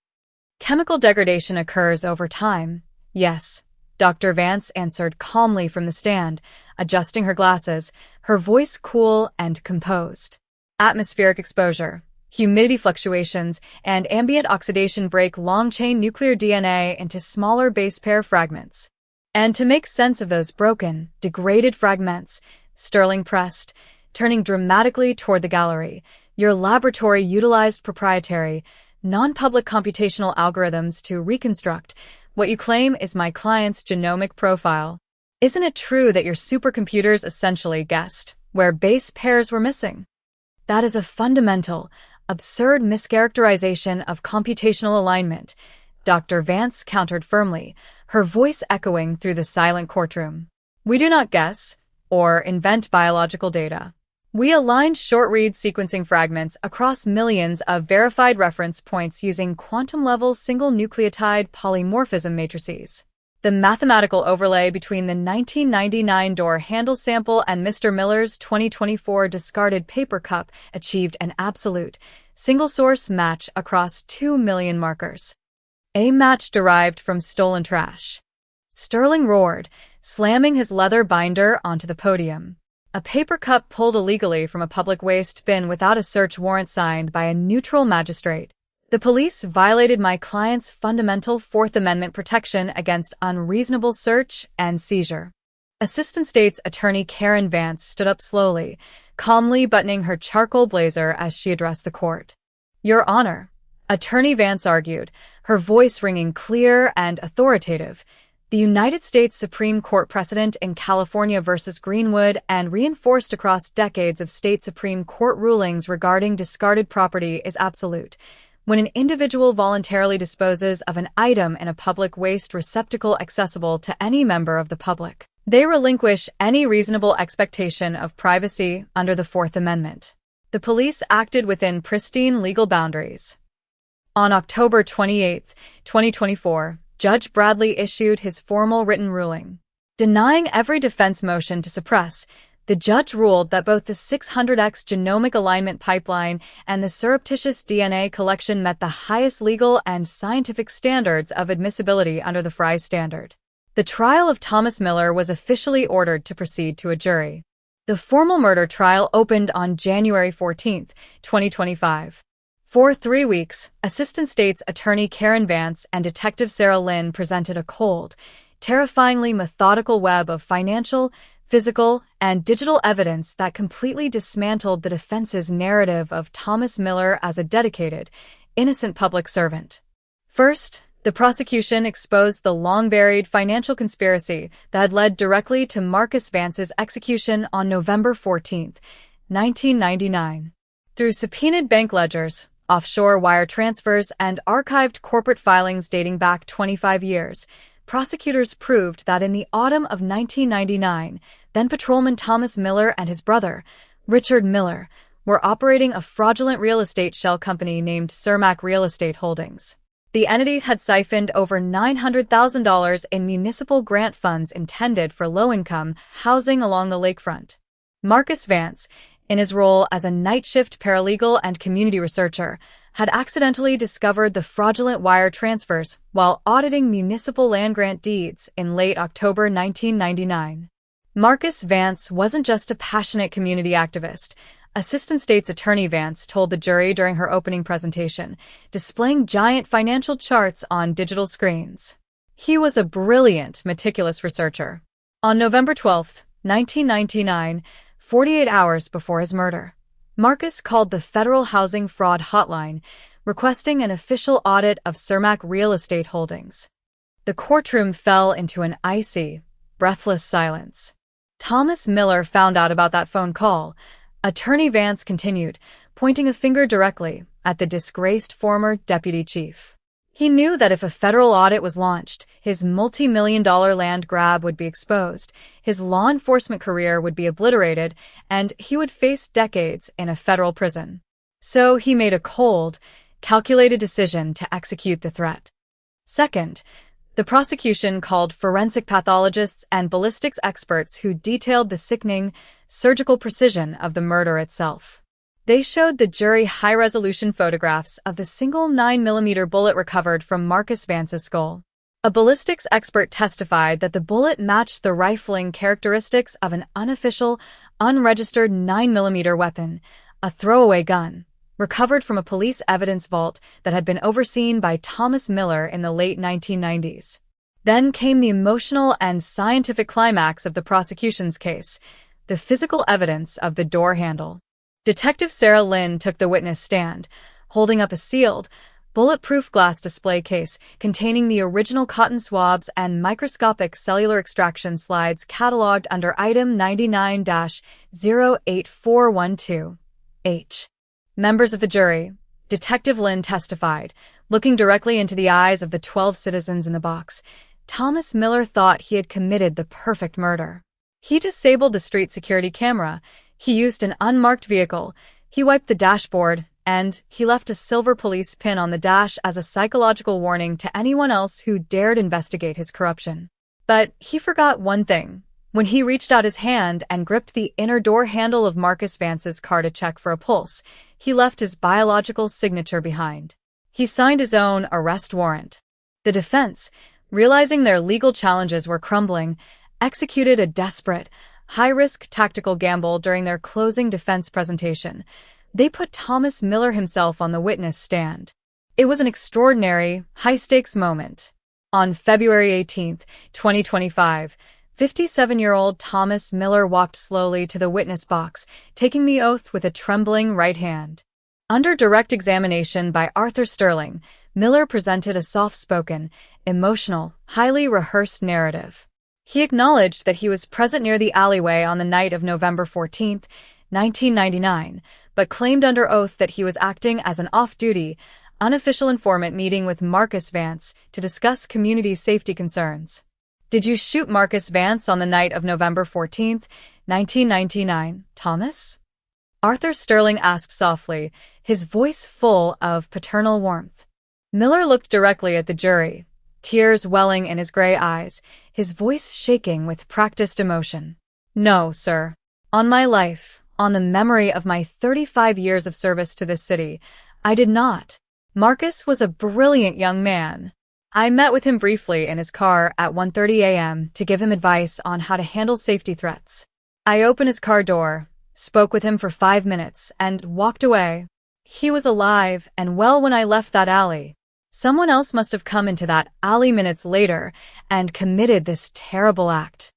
Chemical degradation occurs over time, yes," Dr. Vance answered calmly from the stand, adjusting her glasses, her voice cool and composed. Atmospheric exposure, humidity fluctuations, and ambient oxidation break long-chain nuclear DNA into smaller base pair fragments. And to make sense of those broken, degraded fragments, Sterling pressed, turning dramatically toward the gallery, your laboratory utilized proprietary, non-public computational algorithms to reconstruct what you claim is my client's genomic profile. Isn't it true that your supercomputers essentially guessed where base pairs were missing? That is a fundamental, absurd mischaracterization of computational alignment, Dr. Vance countered firmly, her voice echoing through the silent courtroom. We do not guess or invent biological data. We aligned short-read sequencing fragments across millions of verified reference points using quantum-level single-nucleotide polymorphism matrices. The mathematical overlay between the 1999 door handle sample and Mr. Miller's 2024 discarded paper cup achieved an absolute, single-source match across 2 million markers. A match derived from stolen trash. Sterling roared, slamming his leather binder onto the podium. A paper cup pulled illegally from a public waste bin without a search warrant signed by a neutral magistrate. The police violated my client's fundamental Fourth Amendment protection against unreasonable search and seizure. Assistant State's Attorney Karen Vance stood up slowly, calmly buttoning her charcoal blazer as she addressed the court. Your Honor, Attorney Vance argued, her voice ringing clear and authoritative, the United States Supreme Court precedent in California v. Greenwood and reinforced across decades of state Supreme Court rulings regarding discarded property is absolute. When an individual voluntarily disposes of an item in a public waste receptacle accessible to any member of the public, they relinquish any reasonable expectation of privacy under the Fourth Amendment. The police acted within pristine legal boundaries. On October 28, 2024, Judge Bradley issued his formal written ruling. Denying every defense motion to suppress, the judge ruled that both the 600X genomic alignment pipeline and the surreptitious DNA collection met the highest legal and scientific standards of admissibility under the Frye Standard. The trial of Thomas Miller was officially ordered to proceed to a jury. The formal murder trial opened on January 14, 2025. For 3 weeks, Assistant State's Attorney Karen Vance and Detective Sarah Lynn presented a cold, terrifyingly methodical web of financial, physical, and digital evidence that completely dismantled the defense's narrative of Thomas Miller as a dedicated, innocent public servant. First, the prosecution exposed the long-buried financial conspiracy that had led directly to Marcus Vance's execution on November 14, 1999. Through subpoenaed bank ledgers, offshore wire transfers, and archived corporate filings dating back 25 years, prosecutors proved that in the autumn of 1999, then-patrolman Thomas Miller and his brother, Richard Miller, were operating a fraudulent real estate shell company named Cermak Real Estate Holdings. The entity had siphoned over $900,000 in municipal grant funds intended for low-income housing along the lakefront. Marcus Vance, in his role as a night-shift paralegal and community researcher, had accidentally discovered the fraudulent wire transfers while auditing municipal land grant deeds in late October 1999. Marcus Vance wasn't just a passionate community activist. Assistant State's Attorney Vance told the jury during her opening presentation, displaying giant financial charts on digital screens. He was a brilliant, meticulous researcher. On November 12, 1999, 48 hours before his murder, Marcus called the Federal Housing Fraud Hotline, requesting an official audit of Cermak Real Estate Holdings. The courtroom fell into an icy, breathless silence. Thomas Miller found out about that phone call. Attorney Vance continued, pointing a finger directly at the disgraced former deputy chief. He knew that if a federal audit was launched, his multi-million-dollar land grab would be exposed, his law enforcement career would be obliterated, and he would face decades in a federal prison. So he made a cold, calculated decision to execute the threat. Second, the prosecution called forensic pathologists and ballistics experts who detailed the sickening, surgical precision of the murder itself. They showed the jury high-resolution photographs of the single 9mm bullet recovered from Marcus Vance's skull. A ballistics expert testified that the bullet matched the rifling characteristics of an unofficial, unregistered 9mm weapon, a throwaway gun, recovered from a police evidence vault that had been overseen by Thomas Miller in the late 1990s. Then came the emotional and scientific climax of the prosecution's case, the physical evidence of the door handle. Detective Sarah Lynn took the witness stand, holding up a sealed, bulletproof glass display case containing the original cotton swabs and microscopic cellular extraction slides cataloged under Item 99-08412H. Members of the jury, Detective Lynn testified, looking directly into the eyes of the 12 citizens in the box. Thomas Miller thought he had committed the perfect murder. He disabled the street security camera, he used an unmarked vehicle, he wiped the dashboard, and he left a silver police pin on the dash as a psychological warning to anyone else who dared investigate his corruption. But he forgot one thing. When he reached out his hand and gripped the inner door handle of Marcus Vance's car to check for a pulse, he left his biological signature behind. He signed his own arrest warrant. The defense, realizing their legal challenges were crumbling, executed a desperate, high-risk tactical gamble during their closing defense presentation. They put Thomas Miller himself on the witness stand. It was an extraordinary, high-stakes moment. On February 18, 2025, 57-year-old Thomas Miller walked slowly to the witness box, taking the oath with a trembling right hand. Under direct examination by Arthur Sterling, Miller presented a soft-spoken, emotional, highly rehearsed narrative. He acknowledged that he was present near the alleyway on the night of November 14, 1999, but claimed under oath that he was acting as an off-duty, unofficial informant meeting with Marcus Vance to discuss community safety concerns. Did you shoot Marcus Vance on the night of November 14, 1999, Thomas? Arthur Sterling asked softly, his voice full of paternal warmth. Miller looked directly at the jury, tears welling in his gray eyes, his voice shaking with practiced emotion. No, sir. On my life, on the memory of my 35 years of service to this city, I did not. Marcus was a brilliant young man. I met with him briefly in his car at 1:30 a.m. to give him advice on how to handle safety threats. I opened his car door, spoke with him for 5 minutes, and walked away. He was alive and well when I left that alley. Someone else must have come into that alley minutes later and committed this terrible act.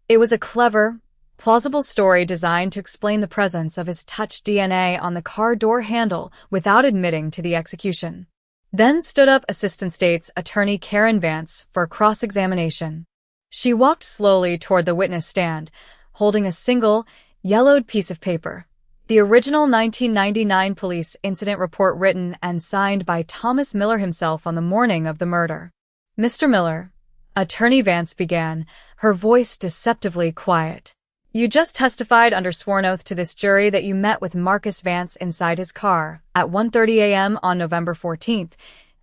It was a clever, plausible story designed to explain the presence of his touch DNA on the car door handle without admitting to the execution. Then stood up Assistant State's Attorney Karen Vance for cross-examination. She walked slowly toward the witness stand, holding a single, yellowed piece of paper. The original 1999 police incident report written and signed by Thomas Miller himself on the morning of the murder. Mr. Miller, Attorney Vance began, her voice deceptively quiet. You just testified under sworn oath to this jury that you met with Marcus Vance inside his car at 1:30 a.m. on November 14,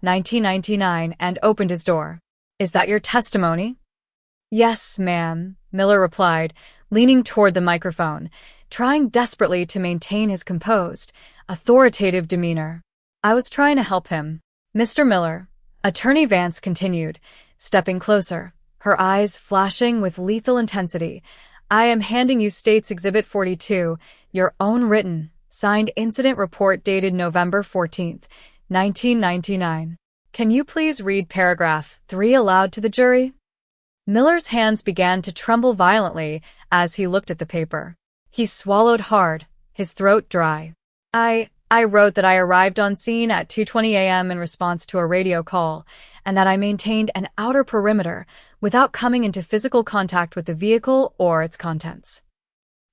1999, and opened his door. Is that your testimony? Yes, ma'am, Miller replied, leaning toward the microphone, trying desperately to maintain his composed, authoritative demeanor. I was trying to help him. Mr. Miller, Attorney Vance continued, stepping closer, her eyes flashing with lethal intensity. I am handing you State's Exhibit 42, your own written, signed incident report dated November 14, 1999. Can you please read paragraph 3 aloud to the jury? Miller's hands began to tremble violently as he looked at the paper. He swallowed hard, his throat dry. I wrote that I arrived on scene at 2:20 a.m. in response to a radio call, and that I maintained an outer perimeter without coming into physical contact with the vehicle or its contents.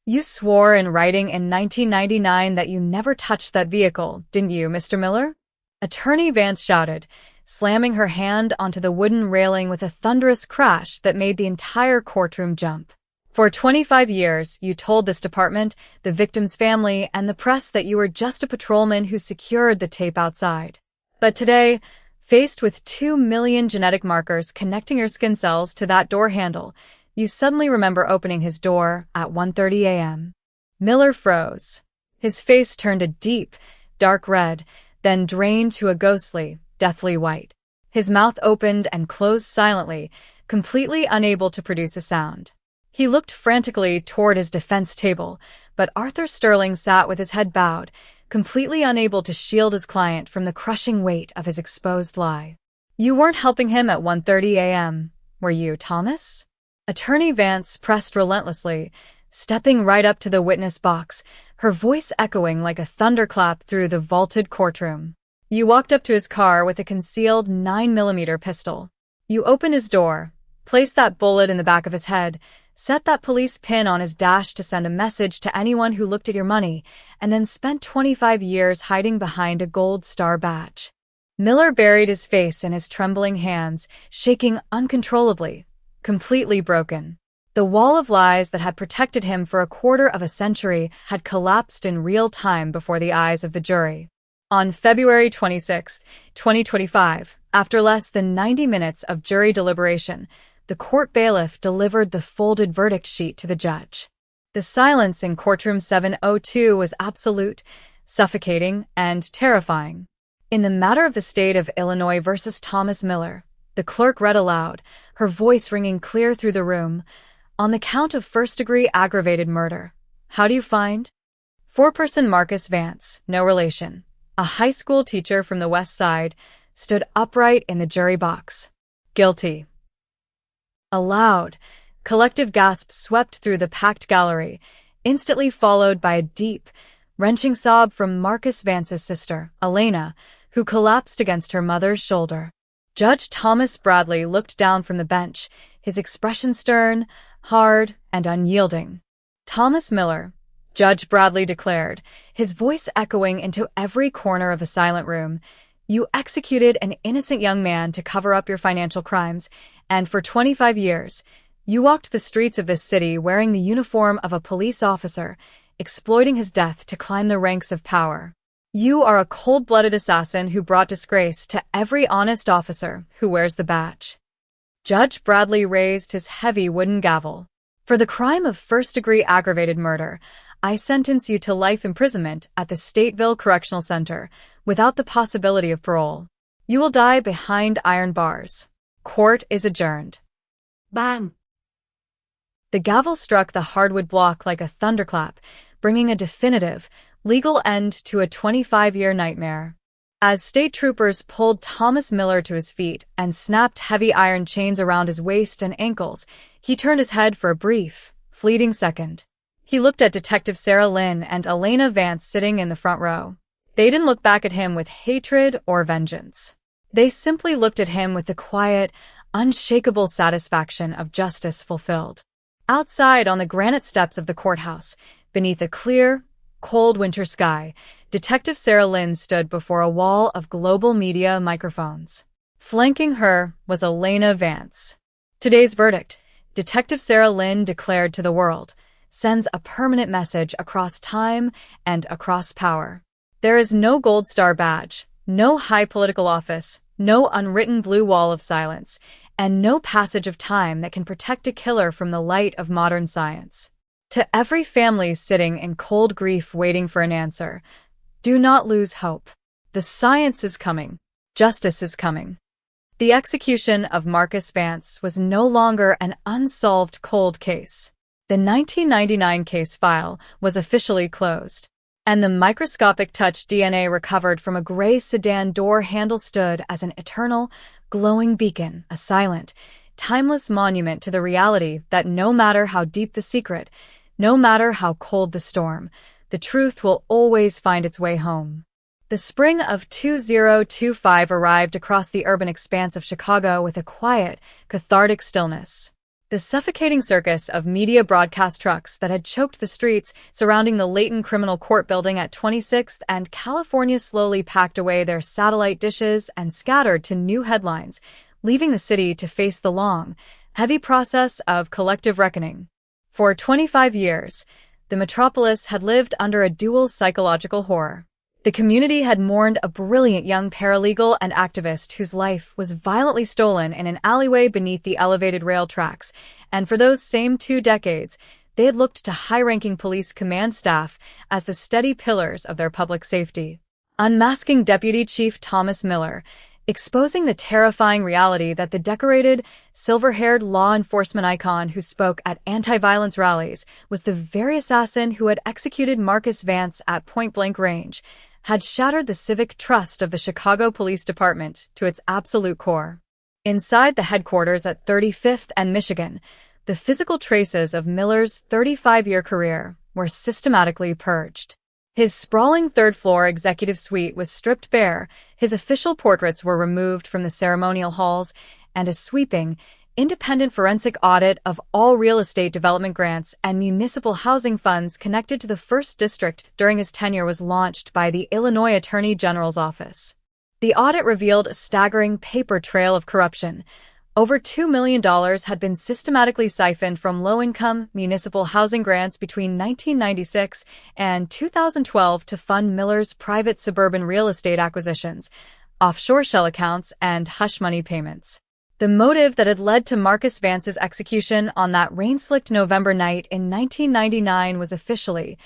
You swore in writing in 1999 that you never touched that vehicle, didn't you, Mr. Miller? Attorney Vance shouted, slamming her hand onto the wooden railing with a thunderous crash that made the entire courtroom jump. For 25 years, you told this department, the victim's family, and the press that you were just a patrolman who secured the tape outside. But today, faced with 2 million genetic markers connecting your skin cells to that door handle, you suddenly remember opening his door at 1:30 a.m. Miller froze. His face turned a deep, dark red, then drained to a ghostly, deathly white. His mouth opened and closed silently, completely unable to produce a sound. He looked frantically toward his defense table, but Arthur Sterling sat with his head bowed, completely unable to shield his client from the crushing weight of his exposed lie. You weren't helping him at 1:30 a.m., were you, Thomas? Attorney Vance pressed relentlessly, stepping right up to the witness box, her voice echoing like a thunderclap through the vaulted courtroom. You walked up to his car with a concealed 9mm pistol. You opened his door, placed that bullet in the back of his head, set that police pin on his dash to send a message to anyone who looked at your money, and then spent 25 years hiding behind a gold star badge. Miller buried his face in his trembling hands, shaking uncontrollably, completely broken. The wall of lies that had protected him for a quarter of a century had collapsed in real time before the eyes of the jury. On February 26, 2025, after less than 90 minutes of jury deliberation, the court bailiff delivered the folded verdict sheet to the judge. The silence in courtroom 702 was absolute, suffocating, and terrifying. In the matter of the state of Illinois versus Thomas Miller, the clerk read aloud, her voice ringing clear through the room, on the count of first-degree aggravated murder. How do you find? Foreperson Marcus Vance, no relation, a high school teacher from the West Side, stood upright in the jury box. Guilty. A loud, collective gasp swept through the packed gallery, instantly followed by a deep, wrenching sob from Marcus Vance's sister, Elena, who collapsed against her mother's shoulder. Judge Thomas Bradley looked down from the bench, his expression stern, hard, and unyielding. Thomas Miller, Judge Bradley declared, his voice echoing into every corner of the silent room, you executed an innocent young man to cover up your financial crimes, and for 25 years, you walked the streets of this city wearing the uniform of a police officer, exploiting his death to climb the ranks of power. You are a cold-blooded assassin who brought disgrace to every honest officer who wears the badge. Judge Bradley raised his heavy wooden gavel. For the crime of first-degree aggravated murder, I sentence you to life imprisonment at the Stateville Correctional Center without the possibility of parole. You will die behind iron bars. Court is adjourned. Bang! The gavel struck the hardwood block like a thunderclap, bringing a definitive, legal end to a 25-year nightmare. As state troopers pulled Thomas Miller to his feet and snapped heavy iron chains around his waist and ankles, he turned his head for a brief, fleeting second. He looked at Detective Sarah Lynn and Elena Vance sitting in the front row. They didn't look back at him with hatred or vengeance. They simply looked at him with the quiet, unshakable satisfaction of justice fulfilled. Outside on the granite steps of the courthouse, beneath a clear, cold winter sky, Detective Sarah Lynn stood before a wall of global media microphones. Flanking her was Elena Vance. Today's verdict, Detective Sarah Lynn declared to the world, sends a permanent message across time and across power. There is no gold star badge, no high political office, no unwritten blue wall of silence, and no passage of time that can protect a killer from the light of modern science. To every family sitting in cold grief waiting for an answer, do not lose hope. The science is coming. Justice is coming. The execution of Marcus Vance was no longer an unsolved cold case. The 1999 case file was officially closed, and the microscopic touch DNA recovered from a gray sedan door handle stood as an eternal, glowing beacon, a silent, timeless monument to the reality that no matter how deep the secret, no matter how cold the storm, the truth will always find its way home. The spring of 2025 arrived across the urban expanse of Chicago with a quiet, cathartic stillness. The suffocating circus of media broadcast trucks that had choked the streets surrounding the Layton Criminal Court building at 26th and California slowly packed away their satellite dishes and scattered to new headlines, leaving the city to face the long, heavy process of collective reckoning. For 25 years, the metropolis had lived under a dual psychological horror. The community had mourned a brilliant young paralegal and activist whose life was violently stolen in an alleyway beneath the elevated rail tracks, and for those same 2 decades, they had looked to high-ranking police command staff as the steady pillars of their public safety. Unmasking Deputy Chief Thomas Miller, exposing the terrifying reality that the decorated, silver-haired law enforcement icon who spoke at anti-violence rallies was the very assassin who had executed Marcus Vance at point-blank range, had shattered the civic trust of the Chicago Police Department to its absolute core. Inside the headquarters at 35th and Michigan, the physical traces of Miller's 35-year career were systematically purged. His sprawling third-floor executive suite was stripped bare, his official portraits were removed from the ceremonial halls, and a sweeping, independent forensic audit of all real estate development grants and municipal housing funds connected to the 1st District during his tenure was launched by the Illinois Attorney General's office. The audit revealed a staggering paper trail of corruption. Over $2 million had been systematically siphoned from low-income municipal housing grants between 1996 and 2012 to fund Miller's private suburban real estate acquisitions, offshore shell accounts, and hush money payments. The motive that had led to Marcus Vance's execution on that rain-slicked November night in 1999 was officially,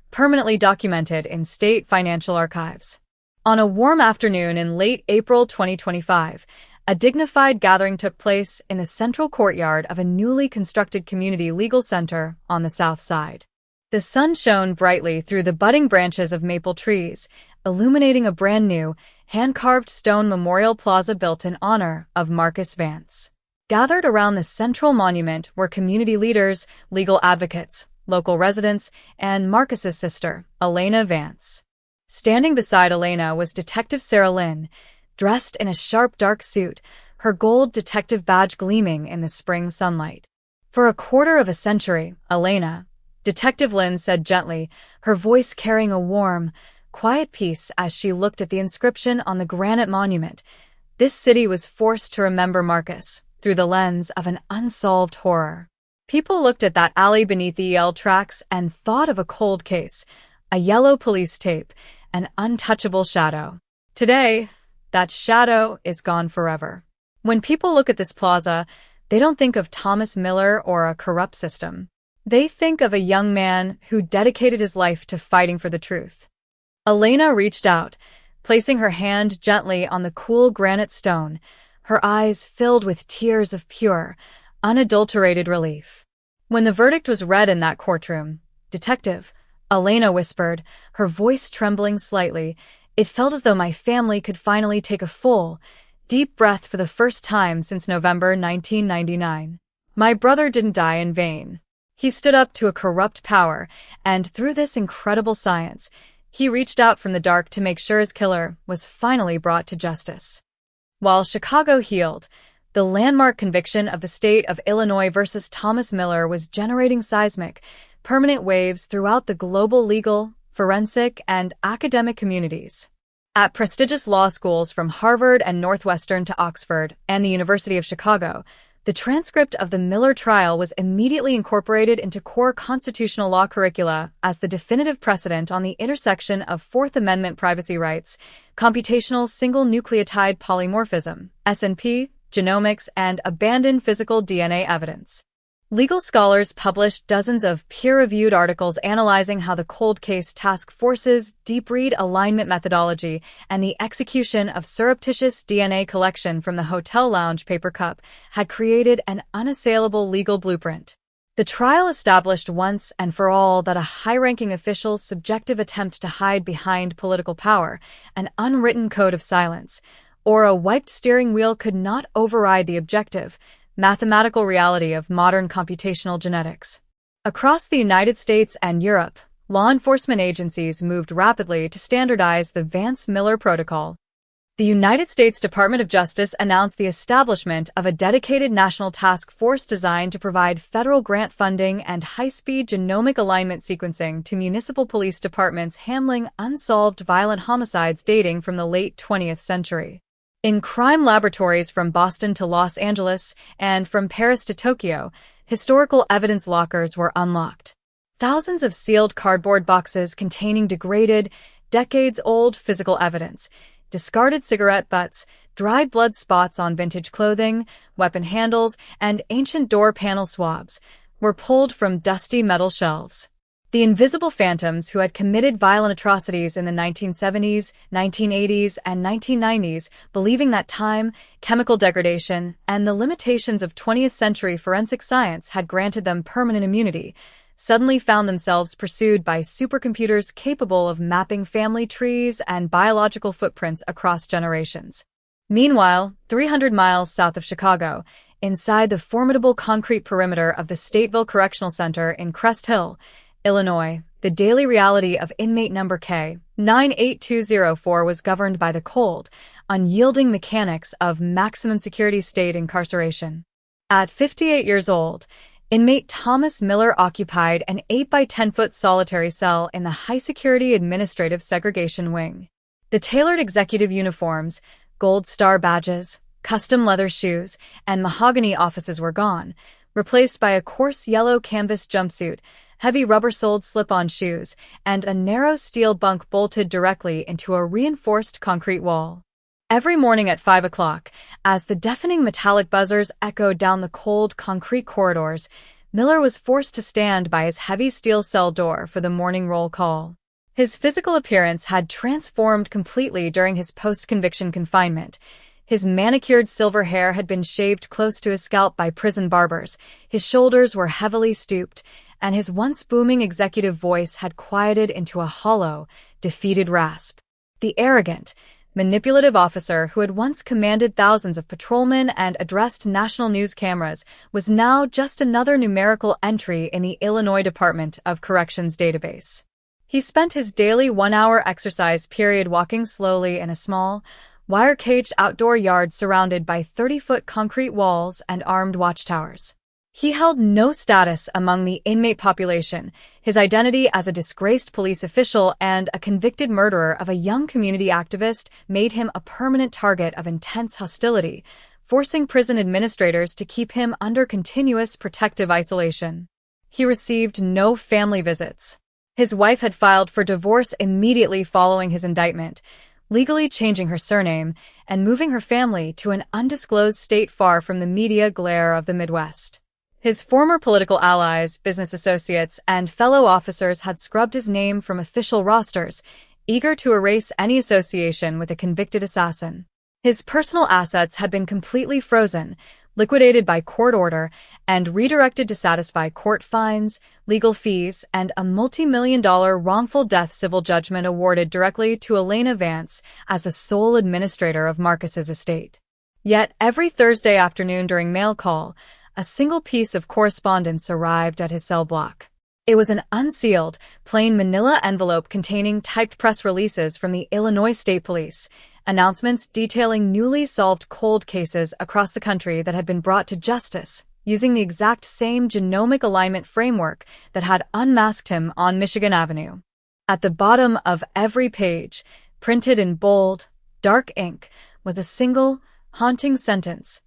permanently documented in state financial archives. On a warm afternoon in late April 2025, a dignified gathering took place in the central courtyard of a newly constructed community legal center on the south side. The sun shone brightly through the budding branches of maple trees, illuminating a brand-new, hand-carved stone memorial plaza built in honor of Marcus Vance. Gathered around the central monument were community leaders, legal advocates, local residents, and Marcus's sister, Elena Vance. Standing beside Elena was Detective Sarah Lynn, dressed in a sharp dark suit, her gold detective badge gleaming in the spring sunlight. For a quarter of a century, Elena, Detective Lynn said gently, her voice carrying a warm, quiet peace as she looked at the inscription on the granite monument. This city was forced to remember Marcus through the lens of an unsolved horror. People looked at that alley beneath the EL tracks and thought of a cold case, a yellow police tape, an untouchable shadow. Today, that shadow is gone forever. When people look at this plaza, they don't think of Thomas Miller or a corrupt system. They think of a young man who dedicated his life to fighting for the truth. Elena reached out, placing her hand gently on the cool granite stone, her eyes filled with tears of pure, unadulterated relief. When the verdict was read in that courtroom, Detective, Elena whispered, her voice trembling slightly, "It felt as though my family could finally take a full, deep breath for the first time since November 1999. My brother didn't die in vain. He stood up to a corrupt power, and through this incredible science, he reached out from the dark to make sure his killer was finally brought to justice." While Chicago healed, the landmark conviction of the state of Illinois versus Thomas Miller was generating seismic, permanent waves throughout the global legal, forensic, and academic communities. At prestigious law schools from Harvard and Northwestern to Oxford and the University of Chicago, the transcript of the Miller trial was immediately incorporated into core constitutional law curricula as the definitive precedent on the intersection of Fourth Amendment privacy rights, computational single nucleotide polymorphism, SNP, genomics, and abandoned physical DNA evidence. Legal scholars published dozens of peer-reviewed articles analyzing how the cold case task force's deep-read alignment methodology and the execution of surreptitious DNA collection from the hotel lounge paper cup had created an unassailable legal blueprint. The trial established once and for all that a high-ranking official's subjective attempt to hide behind political power, an unwritten code of silence, or a wiped steering wheel could not override the objective, mathematical reality of modern computational genetics. Across the United States and Europe, law enforcement agencies moved rapidly to standardize the Vance-Miller Protocol. The United States Department of Justice announced the establishment of a dedicated national task force designed to provide federal grant funding and high-speed genomic alignment sequencing to municipal police departments handling unsolved violent homicides dating from the late 20th century. In crime laboratories from Boston to Los Angeles and from Paris to Tokyo, historical evidence lockers were unlocked. Thousands of sealed cardboard boxes containing degraded, decades-old physical evidence, discarded cigarette butts, dried blood spots on vintage clothing, weapon handles, and ancient door panel swabs, were pulled from dusty metal shelves. The invisible phantoms who had committed violent atrocities in the 1970s, 1980s, and 1990s, believing that time, chemical degradation, and the limitations of 20th century forensic science had granted them permanent immunity, suddenly found themselves pursued by supercomputers capable of mapping family trees and biological footprints across generations. Meanwhile, 300 miles south of Chicago, inside the formidable concrete perimeter of the Stateville Correctional Center in Crest Hill, Illinois, the daily reality of inmate number K98204 was governed by the cold, unyielding mechanics of maximum security state incarceration. At 58 years old, inmate Thomas Miller occupied an 8 by 10-foot solitary cell in the high-security administrative segregation wing. The tailored executive uniforms, gold star badges, custom leather shoes, and mahogany offices were gone, replaced by a coarse yellow canvas jumpsuit, heavy rubber-soled slip-on shoes, and a narrow steel bunk bolted directly into a reinforced concrete wall. Every morning at 5 o'clock, as the deafening metallic buzzers echoed down the cold concrete corridors, Miller was forced to stand by his heavy steel cell door for the morning roll call. His physical appearance had transformed completely during his post-conviction confinement. His manicured silver hair had been shaved close to his scalp by prison barbers, his shoulders were heavily stooped, and his once booming executive voice had quieted into a hollow, defeated rasp. The arrogant, manipulative officer who had once commanded thousands of patrolmen and addressed national news cameras was now just another numerical entry in the Illinois Department of Corrections database. He spent his daily 1-hour exercise period walking slowly in a small, wire-caged outdoor yard surrounded by 30-foot concrete walls and armed watchtowers. He held no status among the inmate population. His identity as a disgraced police official and a convicted murderer of a young community activist made him a permanent target of intense hostility, forcing prison administrators to keep him under continuous protective isolation. He received no family visits. His wife had filed for divorce immediately following his indictment, legally changing her surname and moving her family to an undisclosed state far from the media glare of the Midwest. His former political allies, business associates, and fellow officers had scrubbed his name from official rosters, eager to erase any association with a convicted assassin. His personal assets had been completely frozen, liquidated by court order, and redirected to satisfy court fines, legal fees, and a multi-million-dollar wrongful death civil judgment awarded directly to Elena Vance as the sole administrator of Marcus's estate. Yet every Thursday afternoon during mail call, a single piece of correspondence arrived at his cell block. It was an unsealed, plain manila envelope containing typed press releases from the Illinois State Police, announcements detailing newly solved cold cases across the country that had been brought to justice, using the exact same genomic alignment framework that had unmasked him on Michigan Avenue. At the bottom of every page, printed in bold, dark ink, was a single, haunting sentence.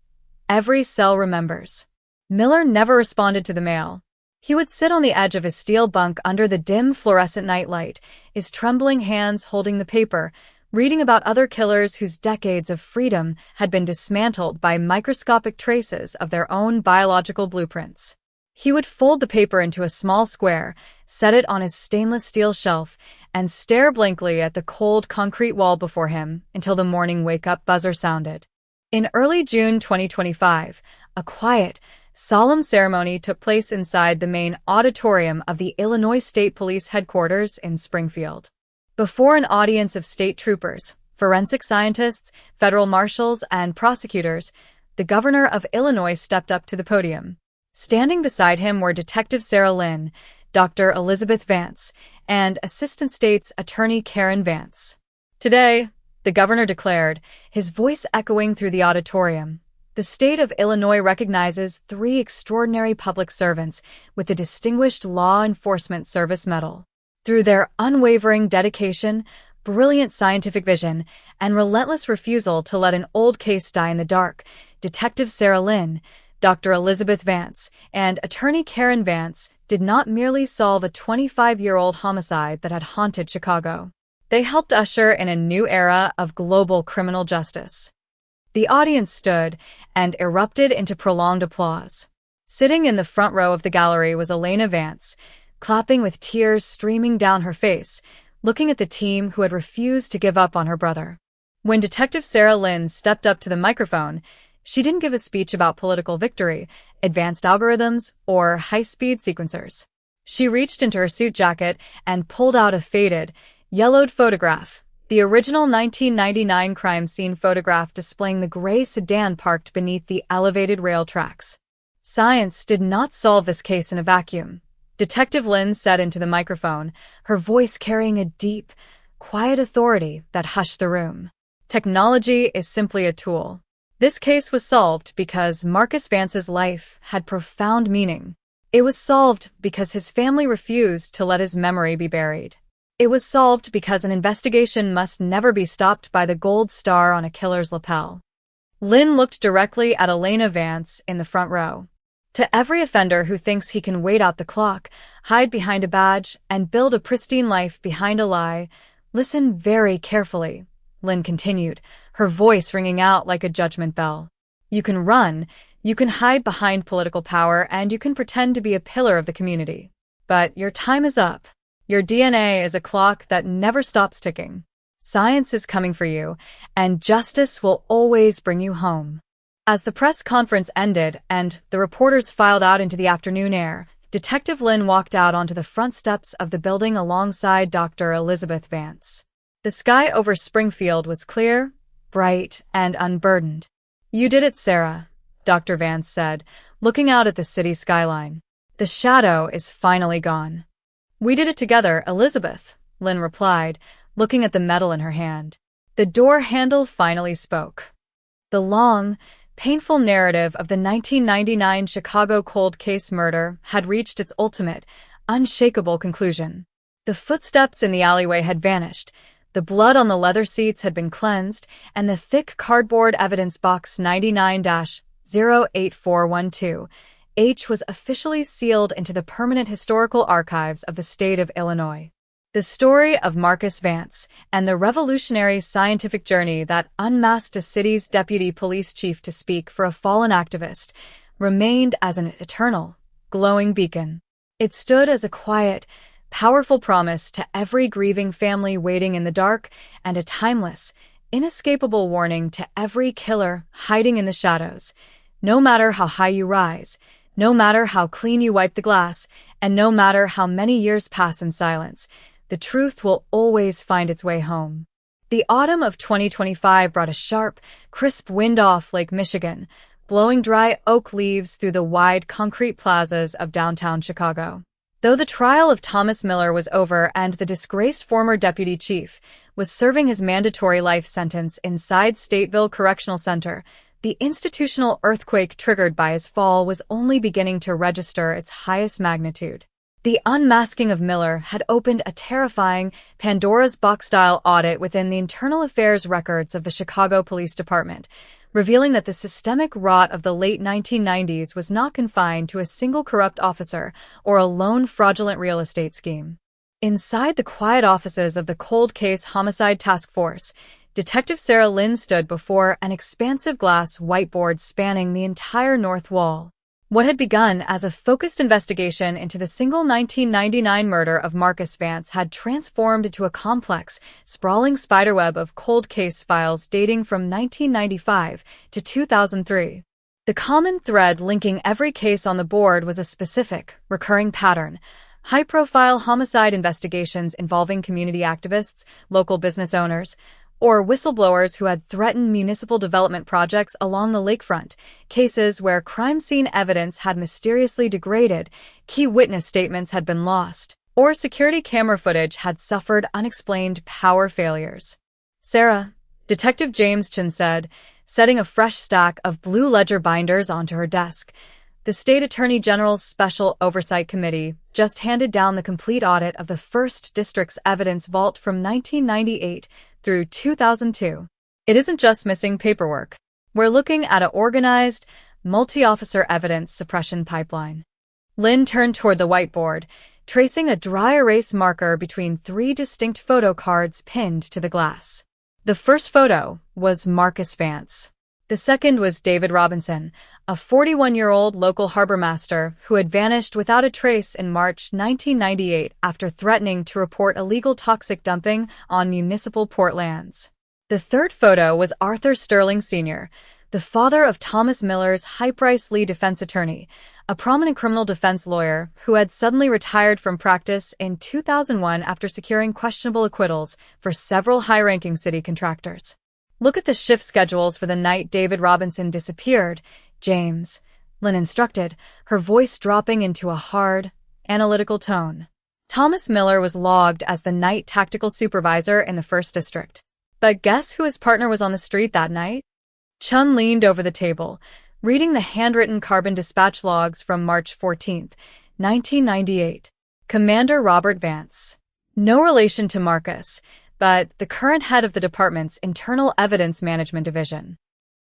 Every cell remembers. Miller never responded to the mail. He would sit on the edge of his steel bunk under the dim fluorescent nightlight, his trembling hands holding the paper, reading about other killers whose decades of freedom had been dismantled by microscopic traces of their own biological blueprints. He would fold the paper into a small square, set it on his stainless steel shelf, and stare blankly at the cold concrete wall before him until the morning wake-up buzzer sounded. In early June 2025, a quiet, solemn ceremony took place inside the main auditorium of the Illinois State Police headquarters in Springfield. Before an audience of state troopers, forensic scientists, federal marshals, and prosecutors, the governor of Illinois stepped up to the podium. Standing beside him were Detective Sarah Lynn, Dr. Elizabeth Vance, and Assistant State's Attorney Karen Vance. Today, the governor declared, his voice echoing through the auditorium, the state of Illinois recognizes 3 extraordinary public servants with the Distinguished Law Enforcement Service Medal. Through their unwavering dedication, brilliant scientific vision, and relentless refusal to let an old case die in the dark, Detective Sarah Lynn, Dr. Elizabeth Vance, and Attorney Karen Vance did not merely solve a 25-year-old homicide that had haunted Chicago. They helped usher in a new era of global criminal justice. The audience stood and erupted into prolonged applause. Sitting in the front row of the gallery was Elena Vance, clapping with tears streaming down her face, looking at the team who had refused to give up on her brother. When Detective Sarah Lynn stepped up to the microphone, she didn't give a speech about political victory, advanced algorithms, or high-speed sequencers. She reached into her suit jacket and pulled out a faded, yellowed photograph, the original 1999 crime scene photograph displaying the gray sedan parked beneath the elevated rail tracks. Science did not solve this case in a vacuum. Detective Lynn said into the microphone, her voice carrying a deep, quiet authority that hushed the room. Technology is simply a tool. This case was solved because Marcus Vance's life had profound meaning. It was solved because his family refused to let his memory be buried. It was solved because an investigation must never be stopped by the gold star on a killer's lapel. Lynn looked directly at Elena Vance in the front row. To every offender who thinks he can wait out the clock, hide behind a badge, and build a pristine life behind a lie, listen very carefully. Lynn continued, her voice ringing out like a judgment bell. You can run, you can hide behind political power, and you can pretend to be a pillar of the community. But your time is up. Your DNA is a clock that never stops ticking. Science is coming for you, and justice will always bring you home. As the press conference ended and the reporters filed out into the afternoon air, Detective Lynn walked out onto the front steps of the building alongside Dr. Elizabeth Vance. The sky over Springfield was clear, bright, and unburdened. You did it, Sarah, Dr. Vance said, looking out at the city skyline. The shadow is finally gone. We did it together, Elizabeth, Lynn replied, looking at the metal in her hand. The door handle finally spoke. The long, painful narrative of the 1999 Chicago cold case murder had reached its ultimate, unshakable conclusion. The footsteps in the alleyway had vanished, the blood on the leather seats had been cleansed, and the thick cardboard evidence box 99-08412H was officially sealed into the permanent historical archives of the state of Illinois. The story of Marcus Vance and the revolutionary scientific journey that unmasked a city's deputy police chief to speak for a fallen activist remained as an eternal, glowing beacon. It stood as a quiet, powerful promise to every grieving family waiting in the dark and a timeless, inescapable warning to every killer hiding in the shadows. No matter how high you rise, no matter how clean you wipe the glass, and no matter how many years pass in silence, the truth will always find its way home. The autumn of 2025 brought a sharp, crisp wind off Lake Michigan, blowing dry oak leaves through the wide concrete plazas of downtown Chicago. Though the trial of Thomas Miller was over and the disgraced former deputy chief was serving his mandatory life sentence inside Stateville Correctional Center, the institutional earthquake triggered by his fall was only beginning to register its highest magnitude. The unmasking of Miller had opened a terrifying Pandora's box-style audit within the internal affairs records of the Chicago Police Department, revealing that the systemic rot of the late 1990s was not confined to a single corrupt officer or a lone fraudulent real estate scheme. Inside the quiet offices of the Cold Case Homicide Task Force, Detective Sarah Lynn stood before an expansive glass whiteboard spanning the entire north wall. What had begun as a focused investigation into the single 1999 murder of Marcus Vance had transformed into a complex, sprawling spiderweb of cold case files dating from 1995 to 2003. The common thread linking every case on the board was a specific, recurring pattern: high-profile homicide investigations involving community activists, local business owners, or whistleblowers who had threatened municipal development projects along the lakefront, cases where crime scene evidence had mysteriously degraded, key witness statements had been lost, or security camera footage had suffered unexplained power failures. Sarah, Detective James Chin said, setting a fresh stack of blue ledger binders onto her desk. The State Attorney General's Special Oversight Committee just handed down the complete audit of the 1st District's evidence vault from 1998 through 2002. It isn't just missing paperwork. We're looking at an organized, multi-officer evidence suppression pipeline. Lynn turned toward the whiteboard, tracing a dry erase marker between 3 distinct photo cards pinned to the glass. The first photo was Marcus Vance. The second was David Robinson, a 41-year-old local harbor master who had vanished without a trace in March 1998 after threatening to report illegal toxic dumping on municipal port lands. The third photo was Arthur Sterling Sr., the father of Thomas Miller's high-priced lead defense attorney, a prominent criminal defense lawyer who had suddenly retired from practice in 2001 after securing questionable acquittals for several high-ranking city contractors. Look at the shift schedules for the night David Robinson disappeared, James, Lynn instructed, her voice dropping into a hard, analytical tone. Thomas Miller was logged as the night tactical supervisor in the 1st District. But guess who his partner was on the street that night? Chun leaned over the table, reading the handwritten carbon dispatch logs from March 14, 1998. Commander Robert Vance. No relation to Marcus, but the current head of the department's Internal Evidence Management Division.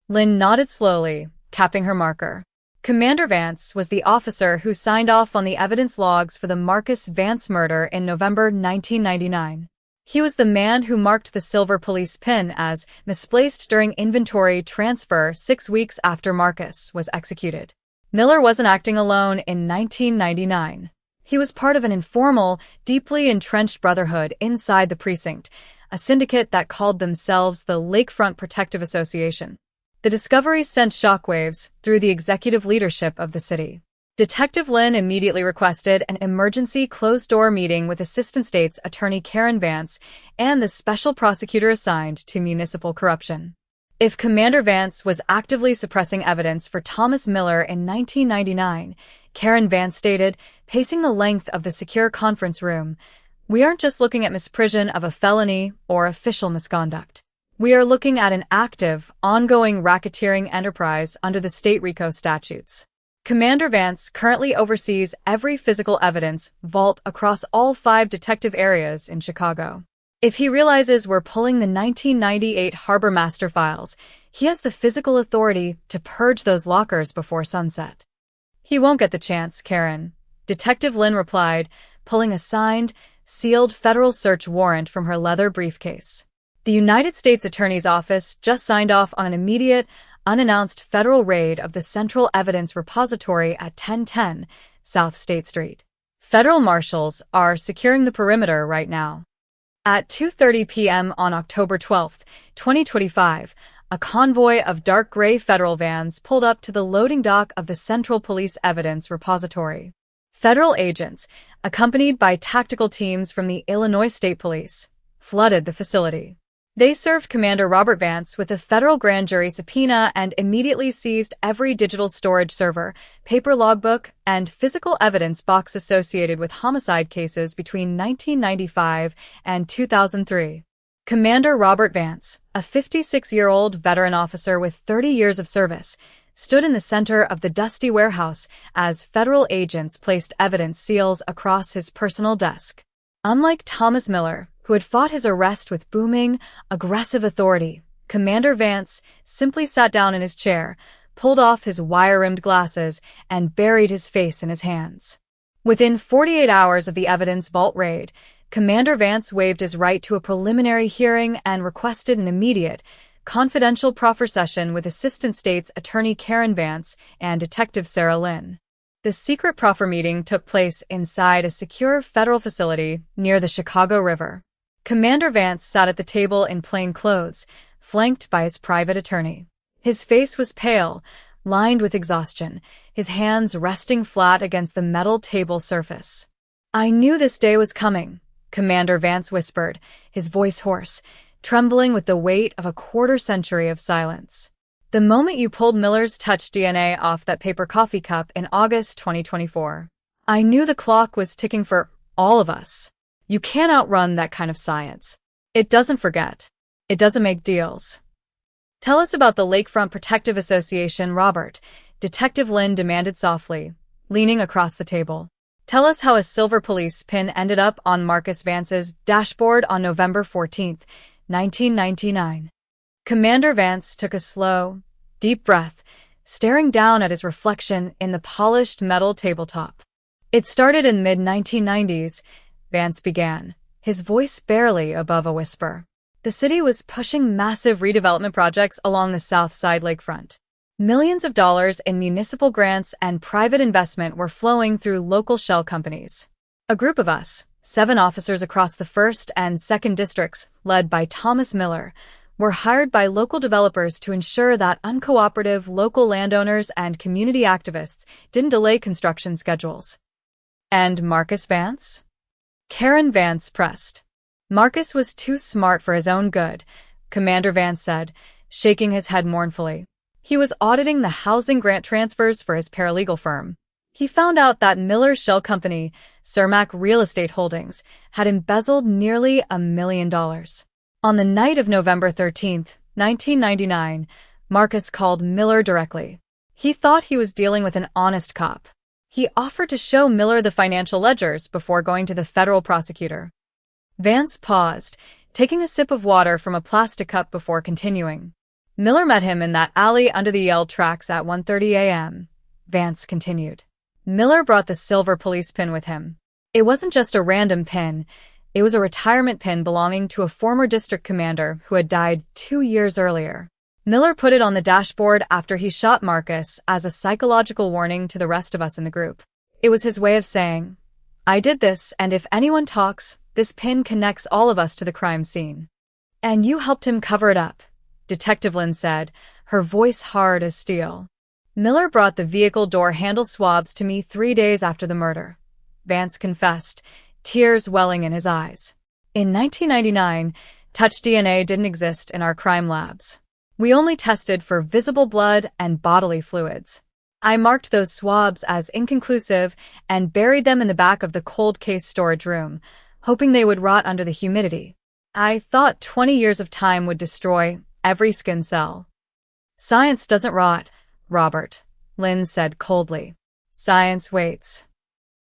Lynn nodded slowly, capping her marker. Commander Vance was the officer who signed off on the evidence logs for the Marcus Vance murder in November 1999. He was the man who marked the silver police pin as misplaced during inventory transfer 6 weeks after Marcus was executed. Miller wasn't acting alone in 1999. He was part of an informal, deeply entrenched brotherhood inside the precinct, a syndicate that called themselves the Lakefront Protective Association. The discovery sent shockwaves through the executive leadership of the city. Detective Lynn immediately requested an emergency closed-door meeting with Assistant State's Attorney Karen Vance and the special prosecutor assigned to municipal corruption. If Commander Vance was actively suppressing evidence for Thomas Miller in 1999, Karen Vance stated, pacing the length of the secure conference room, "We aren't just looking at misprision of a felony or official misconduct. We are looking at an active, ongoing racketeering enterprise under the state RICO statutes." Commander Vance currently oversees every physical evidence vault across all 5 detective areas in Chicago. If he realizes we're pulling the 1998 Harbor Master files, he has the physical authority to purge those lockers before sunset. "He won't get the chance, Karen," Detective Lynn replied, pulling a signed, sealed federal search warrant from her leather briefcase. The United States Attorney's Office just signed off on an immediate, unannounced federal raid of the Central Evidence Repository at 1010 South State Street. Federal marshals are securing the perimeter right now. At 2:30 p.m. on October 12, 2025, a convoy of dark gray federal vans pulled up to the loading dock of the Central Police Evidence Repository. Federal agents, accompanied by tactical teams from the Illinois State Police, flooded the facility. They served Commander Robert Vance with a federal grand jury subpoena and immediately seized every digital storage server, paper logbook, and physical evidence box associated with homicide cases between 1995 and 2003. Commander Robert Vance, a 56-year-old veteran officer with 30 years of service, stood in the center of the dusty warehouse as federal agents placed evidence seals across his personal desk. Unlike Thomas Miller, who had fought his arrest with booming, aggressive authority, Commander Vance simply sat down in his chair, pulled off his wire-rimmed glasses, and buried his face in his hands. Within 48 hours of the evidence vault raid, Commander Vance waived his right to a preliminary hearing and requested an immediate, confidential proffer session with Assistant State's Attorney Karen Vance and Detective Sarah Lynn. The secret proffer meeting took place inside a secure federal facility near the Chicago River. Commander Vance sat at the table in plain clothes, flanked by his private attorney. His face was pale, lined with exhaustion, his hands resting flat against the metal table surface. "I knew this day was coming," Commander Vance whispered, his voice hoarse, trembling with the weight of a quarter-century of silence. "The moment you pulled Miller's touch DNA off that paper coffee cup in August 2024. I knew the clock was ticking for all of us. You can't outrun that kind of science. It doesn't forget. It doesn't make deals." "Tell us about the Lakefront Protective Association, Robert," Detective Lynn demanded softly, leaning across the table. "Tell us how a silver police pin ended up on Marcus Vance's dashboard on November 14, 1999. Commander Vance took a slow, deep breath, staring down at his reflection in the polished metal tabletop. "It started in mid-1990s, Vance began, his voice barely above a whisper. The city was pushing massive redevelopment projects along the South Side lakefront. Millions of dollars in municipal grants and private investment were flowing through local shell companies. A group of us, 7 officers across the 1st and 2nd districts, led by Thomas Miller, were hired by local developers to ensure that uncooperative local landowners and community activists didn't delay construction schedules." "And Marcus Vance?" Karen Vance pressed. "Marcus was too smart for his own good," Commander Vance said, shaking his head mournfully. "He was auditing the housing grant transfers for his paralegal firm. He found out that Miller's shell company, Cermak Real Estate Holdings, had embezzled nearly $1 million. On the night of November 13, 1999, Marcus called Miller directly. He thought he was dealing with an honest cop. He offered to show Miller the financial ledgers before going to the federal prosecutor." Vance paused, taking a sip of water from a plastic cup before continuing. "Miller met him in that alley under the Yale tracks at 1:30 a.m., Vance continued. "Miller brought the silver police pin with him. It wasn't just a random pin. It was a retirement pin belonging to a former district commander who had died 2 years earlier. Miller put it on the dashboard after he shot Marcus as a psychological warning to the rest of us in the group. It was his way of saying, I did this, and if anyone talks, this pin connects all of us to the crime scene. And you helped him cover it up, Detective Lynn said, her voice hard as steel. Miller brought the vehicle door handle swabs to me 3 days after the murder, Vance confessed, tears welling in his eyes. In 1999, touch DNA didn't exist in our crime labs. We only tested for visible blood and bodily fluids. I marked those swabs as inconclusive and buried them in the back of the cold case storage room, hoping they would rot under the humidity. I thought 20 years of time would destroy every skin cell. Science doesn't rot, Robert, Lynn said coldly. Science waits.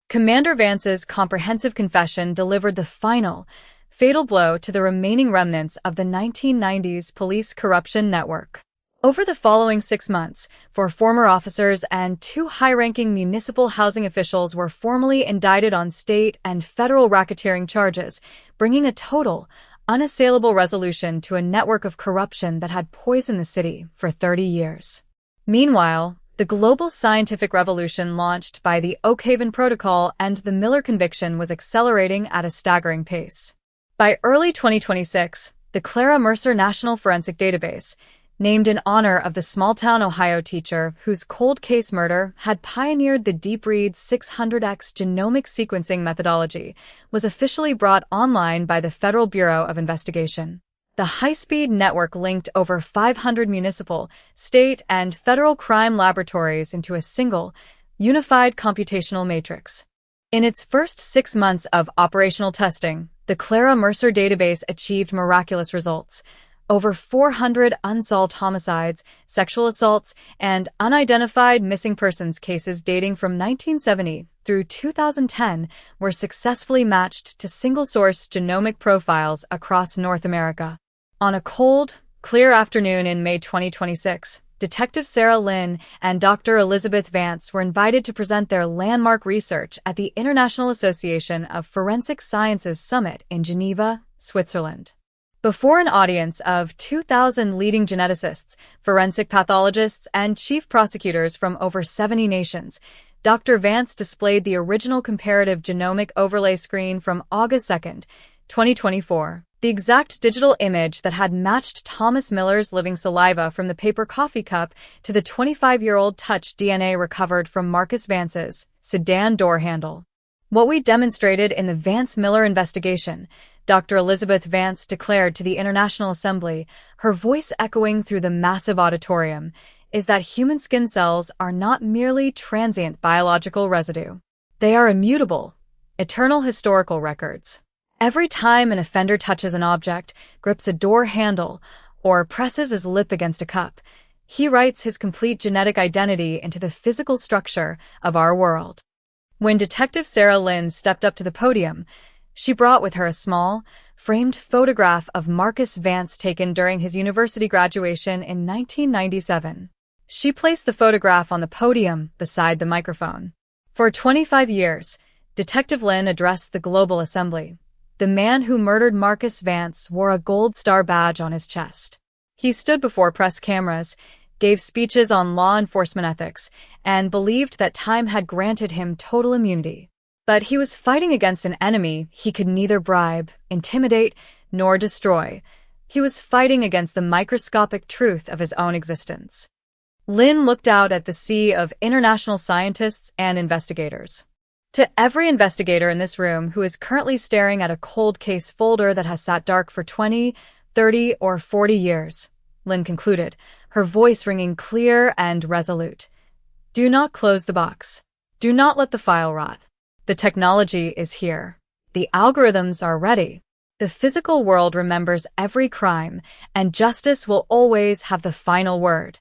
Commander Vance's comprehensive confession delivered the final, fatal blow to the remaining remnants of the 1990s police corruption network. Over the following 6 months, 4 former officers and 2 high-ranking municipal housing officials were formally indicted on state and federal racketeering charges, bringing a total, unassailable resolution to a network of corruption that had poisoned the city for 30 years. Meanwhile, the global scientific revolution launched by the Oakhaven Protocol and the Miller conviction was accelerating at a staggering pace. By early 2026, the Clara Mercer National Forensic Database, named in honor of the small-town Ohio teacher whose cold case murder had pioneered the deep-read 600X genomic sequencing methodology, was officially brought online by the Federal Bureau of Investigation. The high-speed network linked over 500 municipal, state, and federal crime laboratories into a single, unified computational matrix. In its first 6 months of operational testing, the Clara Mercer database achieved miraculous results. Over 400 unsolved homicides, sexual assaults, and unidentified missing persons cases dating from 1970 through 2010 were successfully matched to single-source genomic profiles across North America. On a cold, clear afternoon in May 2026, Detective Sarah Lynn and Dr. Elizabeth Vance were invited to present their landmark research at the International Association of Forensic Sciences Summit in Geneva, Switzerland. Before an audience of 2,000 leading geneticists, forensic pathologists, and chief prosecutors from over 70 nations, Dr. Vance displayed the original comparative genomic overlay screen from August 2, 2024. The exact digital image that had matched Thomas Miller's living saliva from the paper coffee cup to the 25-year-old touch DNA recovered from Marcus Vance's sedan door handle. What we demonstrated in the Vance-Miller investigation, Dr. Elizabeth Vance declared to the International Assembly, her voice echoing through the massive auditorium, is that human skin cells are not merely transient biological residue. They are immutable, eternal historical records. Every time an offender touches an object, grips a door handle, or presses his lip against a cup, he writes his complete genetic identity into the physical structure of our world. When Detective Sarah Lynn stepped up to the podium, she brought with her a small, framed photograph of Marcus Vance taken during his university graduation in 1997. She placed the photograph on the podium beside the microphone. For 25 years, Detective Lynn addressed the global assembly. The man who murdered Marcus Vance wore a gold star badge on his chest. He stood before press cameras, gave speeches on law enforcement ethics, and believed that time had granted him total immunity. But he was fighting against an enemy he could neither bribe, intimidate, nor destroy. He was fighting against the microscopic truth of his own existence. Lynn looked out at the sea of international scientists and investigators. To every investigator in this room who is currently staring at a cold case folder that has sat dark for 20, 30, or 40 years, Lynn concluded, her voice ringing clear and resolute. Do not close the box. Do not let the file rot. The technology is here. The algorithms are ready. The physical world remembers every crime, and justice will always have the final word.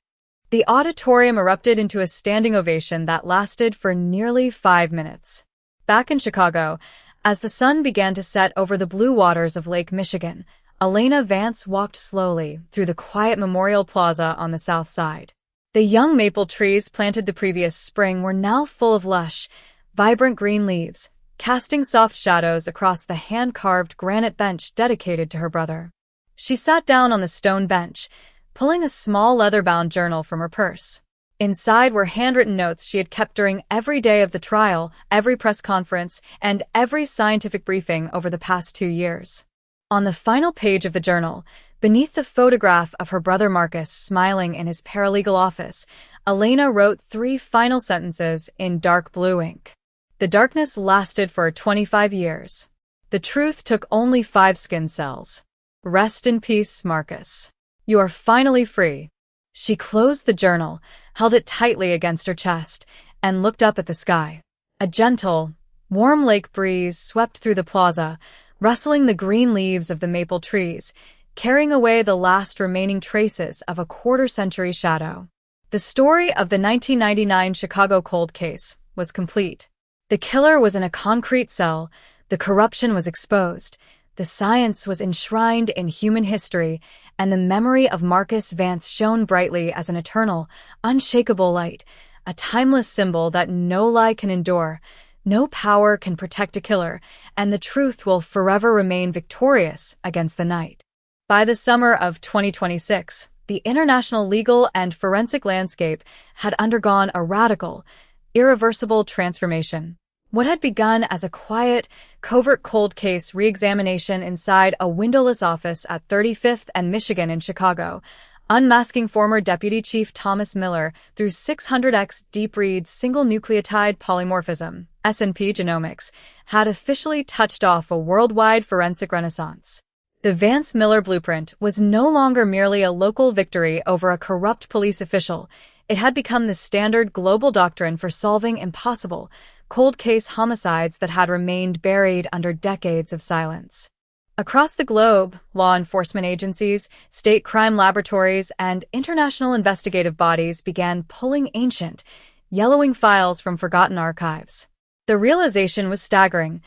The auditorium erupted into a standing ovation that lasted for nearly 5 minutes. Back in Chicago, as the sun began to set over the blue waters of Lake Michigan, Elena Vance walked slowly through the quiet Memorial Plaza on the south side. The young maple trees planted the previous spring were now full of lush, vibrant green leaves, casting soft shadows across the hand-carved granite bench dedicated to her brother. She sat down on the stone bench, pulling a small leather-bound journal from her purse. Inside were handwritten notes she had kept during every day of the trial, every press conference, and every scientific briefing over the past 2 years. On the final page of the journal, beneath the photograph of her brother Marcus smiling in his paralegal office, Elena wrote 3 final sentences in dark blue ink. The darkness lasted for 25 years. The truth took only 5 skin cells. Rest in peace, Marcus. You are finally free. She closed the journal, held it tightly against her chest, and looked up at the sky. A gentle, warm lake breeze swept through the plaza, rustling the green leaves of the maple trees, carrying away the last remaining traces of a quarter-century shadow. The story of the 1999 Chicago cold case was complete. The killer was in a concrete cell, the corruption was exposed, the science was enshrined in human history, and the memory of Marcus Vance shone brightly as an eternal, unshakable light, a timeless symbol that no lie can endure, no power can protect a killer, and the truth will forever remain victorious against the night. By the summer of 2026, the international legal and forensic landscape had undergone a radical, irreversible transformation. What had begun as a quiet, covert cold case re-examination inside a windowless office at 35th and Michigan in Chicago, unmasking former Deputy Chief Thomas Miller through 600x deep-read single nucleotide polymorphism, SNP genomics, had officially touched off a worldwide forensic renaissance. The Vance-Miller blueprint was no longer merely a local victory over a corrupt police official. It had become the standard global doctrine for solving impossible, cold case homicides that had remained buried under decades of silence. Across the globe, law enforcement agencies, state crime laboratories, and international investigative bodies began pulling ancient, yellowing files from forgotten archives. The realization was staggering.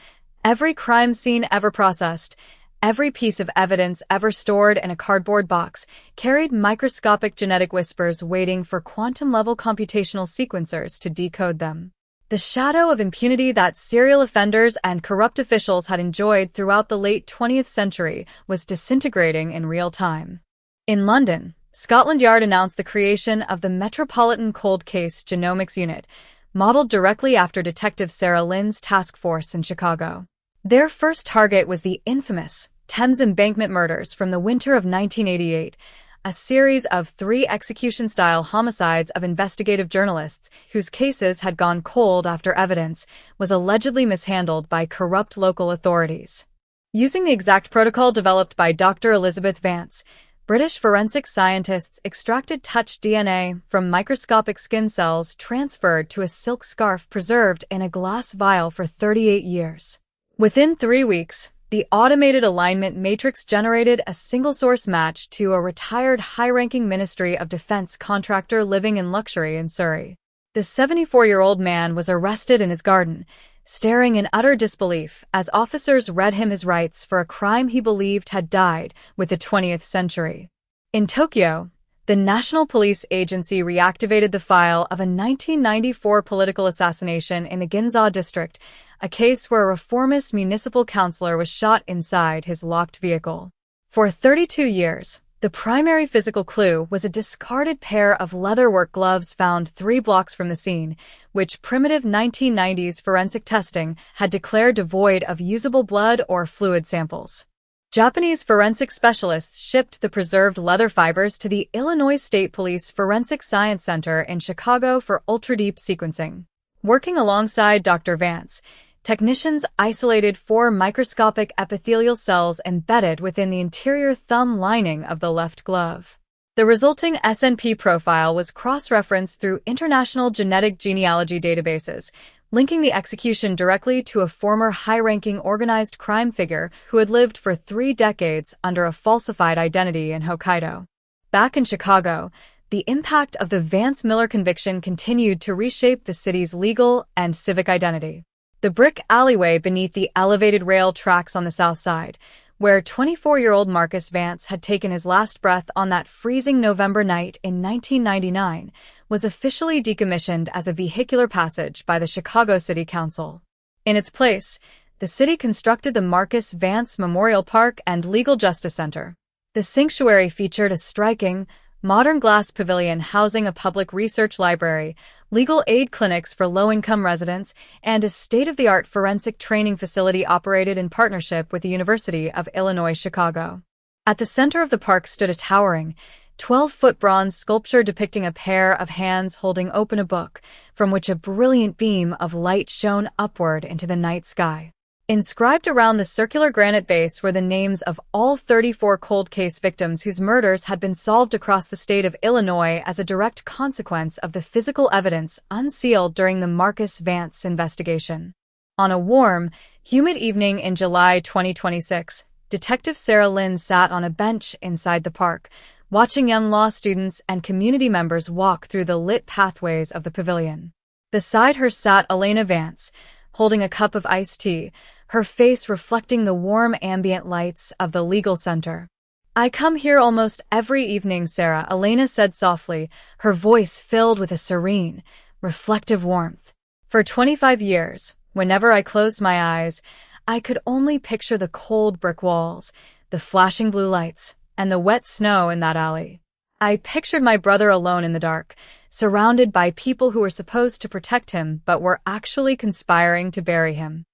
Every crime scene ever processed, every piece of evidence ever stored in a cardboard box, carried microscopic genetic whispers waiting for quantum-level computational sequencers to decode them. The shadow of impunity that serial offenders and corrupt officials had enjoyed throughout the late 20th century was disintegrating in real time. In London, Scotland Yard announced the creation of the Metropolitan Cold Case Genomics Unit, modeled directly after Detective Sarah Lynn's task force in Chicago. Their first target was the infamous Thames Embankment murders from the winter of 1988, a series of 3 execution-style homicides of investigative journalists whose cases had gone cold after evidence was allegedly mishandled by corrupt local authorities. Using the exact protocol developed by Dr. Elizabeth Vance, British forensic scientists extracted touch DNA from microscopic skin cells transferred to a silk scarf preserved in a glass vial for 38 years. Within 3 weeks, the automated alignment matrix generated a single-source match to a retired high-ranking Ministry of Defense contractor living in luxury in Surrey. The 74-year-old man was arrested in his garden, staring in utter disbelief as officers read him his rights for a crime he believed had died with the 20th century. In Tokyo, the National Police Agency reactivated the file of a 1994 political assassination in the Ginza district, a case where a reformist municipal councillor was shot inside his locked vehicle. For 32 years, the primary physical clue was a discarded pair of leatherwork gloves found 3 blocks from the scene, which primitive 1990s forensic testing had declared devoid of usable blood or fluid samples. Japanese forensic specialists shipped the preserved leather fibers to the Illinois State Police Forensic Science Center in Chicago for ultra-deep sequencing. Working alongside Dr. Vance, technicians isolated 4 microscopic epithelial cells embedded within the interior thumb lining of the left glove. The resulting SNP profile was cross-referenced through international genetic genealogy databases, linking the execution directly to a former high-ranking organized crime figure who had lived for 3 decades under a falsified identity in Hokkaido. Back in Chicago, the impact of the Vance-Miller conviction continued to reshape the city's legal and civic identity. The brick alleyway beneath the elevated rail tracks on the south side, where 24-year-old Marcus Vance had taken his last breath on that freezing November night in 1999, was officially decommissioned as a vehicular passage by the Chicago City Council. In its place, the city constructed the Marcus Vance Memorial Park and Legal Justice Center. The sanctuary featured a striking, modern glass pavilion housing a public research library, legal aid clinics for low-income residents, and a state-of-the-art forensic training facility operated in partnership with the University of Illinois Chicago. At the center of the park stood a towering, 12-foot bronze sculpture depicting a pair of hands holding open a book, from which a brilliant beam of light shone upward into the night sky. Inscribed around the circular granite base were the names of all 34 cold case victims whose murders had been solved across the state of Illinois as a direct consequence of the physical evidence unsealed during the Marcus Vance investigation. On a warm, humid evening in July 2026, Detective Sarah Lynn sat on a bench inside the park, watching young law students and community members walk through the lit pathways of the pavilion. Beside her sat Elena Vance, holding a cup of iced tea, her face reflecting the warm ambient lights of the legal center. "I come here almost every evening, Sarah," Elena said softly, her voice filled with a serene, reflective warmth. "For 25 years, whenever I closed my eyes, I could only picture the cold brick walls, the flashing blue lights, and the wet snow in that alley. I pictured my brother alone in the dark, surrounded by people who were supposed to protect him but were actually conspiring to bury him."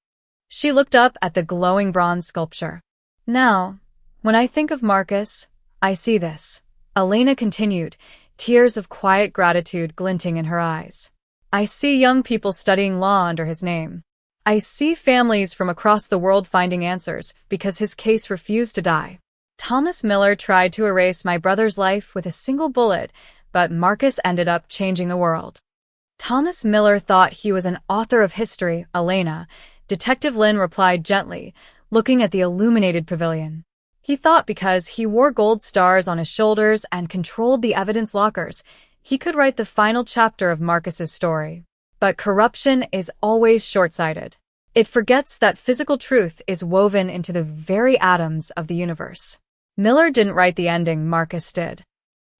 She looked up at the glowing bronze sculpture. "Now, when I think of Marcus, I see this," Elena continued, tears of quiet gratitude glinting in her eyes. "I see young people studying law under his name. I see families from across the world finding answers because his case refused to die. Thomas Miller tried to erase my brother's life with a single bullet, but Marcus ended up changing the world." "Thomas Miller thought he was an author of history, Elena," Detective Lynn replied gently, looking at the illuminated pavilion. "He thought because he wore gold stars on his shoulders and controlled the evidence lockers, he could write the final chapter of Marcus's story. But corruption is always short-sighted. It forgets that physical truth is woven into the very atoms of the universe. Miller didn't write the ending, Marcus did."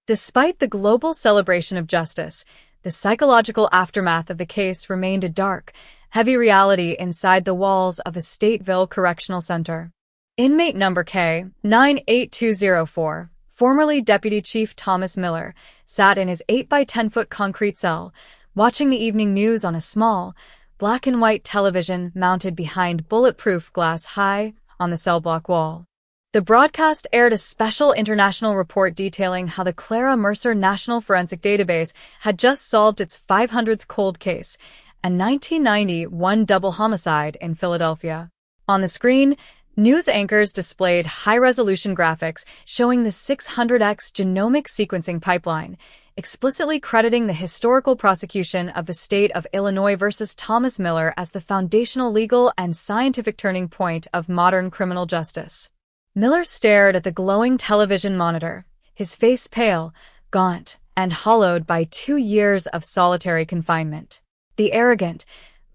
Despite the global celebration of justice, the psychological aftermath of the case remained a dark, heavy reality inside the walls of the Stateville Correctional Center. Inmate number K98204, formerly Deputy Chief Thomas Miller, sat in his 8-by-10-foot concrete cell, watching the evening news on a small, black-and-white television mounted behind bulletproof glass high on the cell block wall. The broadcast aired a special international report detailing how the Clara Mercer National Forensic Database had just solved its 500th cold case, a 1991 double homicide in Philadelphia. On the screen, news anchors displayed high-resolution graphics showing the 600x genomic sequencing pipeline, explicitly crediting the historical prosecution of the state of Illinois versus Thomas Miller as the foundational legal and scientific turning point of modern criminal justice. Miller stared at the glowing television monitor, his face pale, gaunt, and hollowed by 2 years of solitary confinement. The arrogant,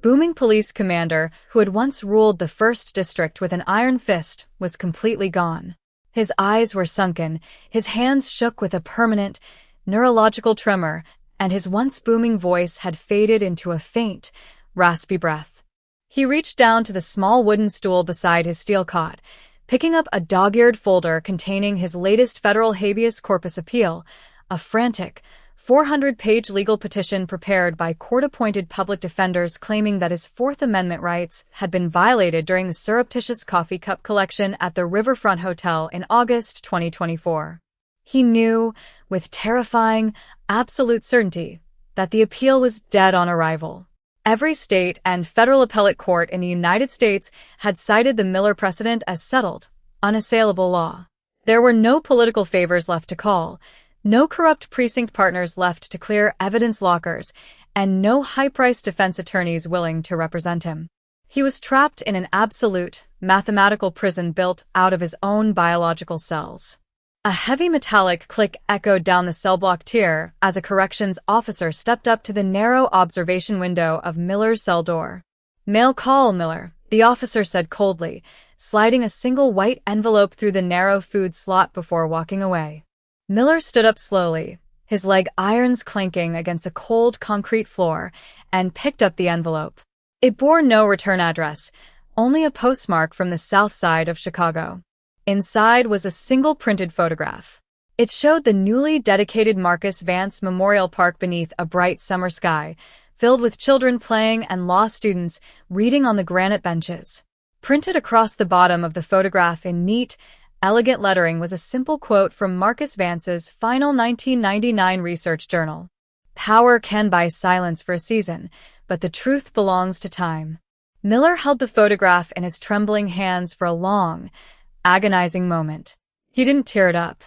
booming police commander who had once ruled the 1st District with an iron fist was completely gone. His eyes were sunken, his hands shook with a permanent, neurological tremor, and his once booming voice had faded into a faint, raspy breath. He reached down to the small wooden stool beside his steel cot, picking up a dog-eared folder containing his latest federal habeas corpus appeal, a frantic, 400-page legal petition prepared by court-appointed public defenders claiming that his Fourth Amendment rights had been violated during the surreptitious coffee cup collection at the Riverfront Hotel in August 2024. He knew, with terrifying, absolute certainty, that the appeal was dead on arrival. Every state and federal appellate court in the United States had cited the Miller precedent as settled, unassailable law. There were no political favors left to call, no corrupt precinct partners left to clear evidence lockers, and no high-priced defense attorneys willing to represent him. He was trapped in an absolute, mathematical prison built out of his own biological cells. A heavy metallic click echoed down the cell block tier as a corrections officer stepped up to the narrow observation window of Miller's cell door. "Mail call, Miller," the officer said coldly, sliding a single white envelope through the narrow food slot before walking away. Miller stood up slowly, his leg irons clanking against the cold concrete floor, and picked up the envelope. It bore no return address, only a postmark from the south side of Chicago. Inside was a single printed photograph. It showed the newly dedicated Marcus Vance Memorial Park beneath a bright summer sky, filled with children playing and law students reading on the granite benches. Printed across the bottom of the photograph in neat, elegant lettering was a simple quote from Marcus Vance's final 1999 research journal. "Power can buy silence for a season, but the truth belongs to time." Miller held the photograph in his trembling hands for a long, agonizing moment. He didn't tear it up.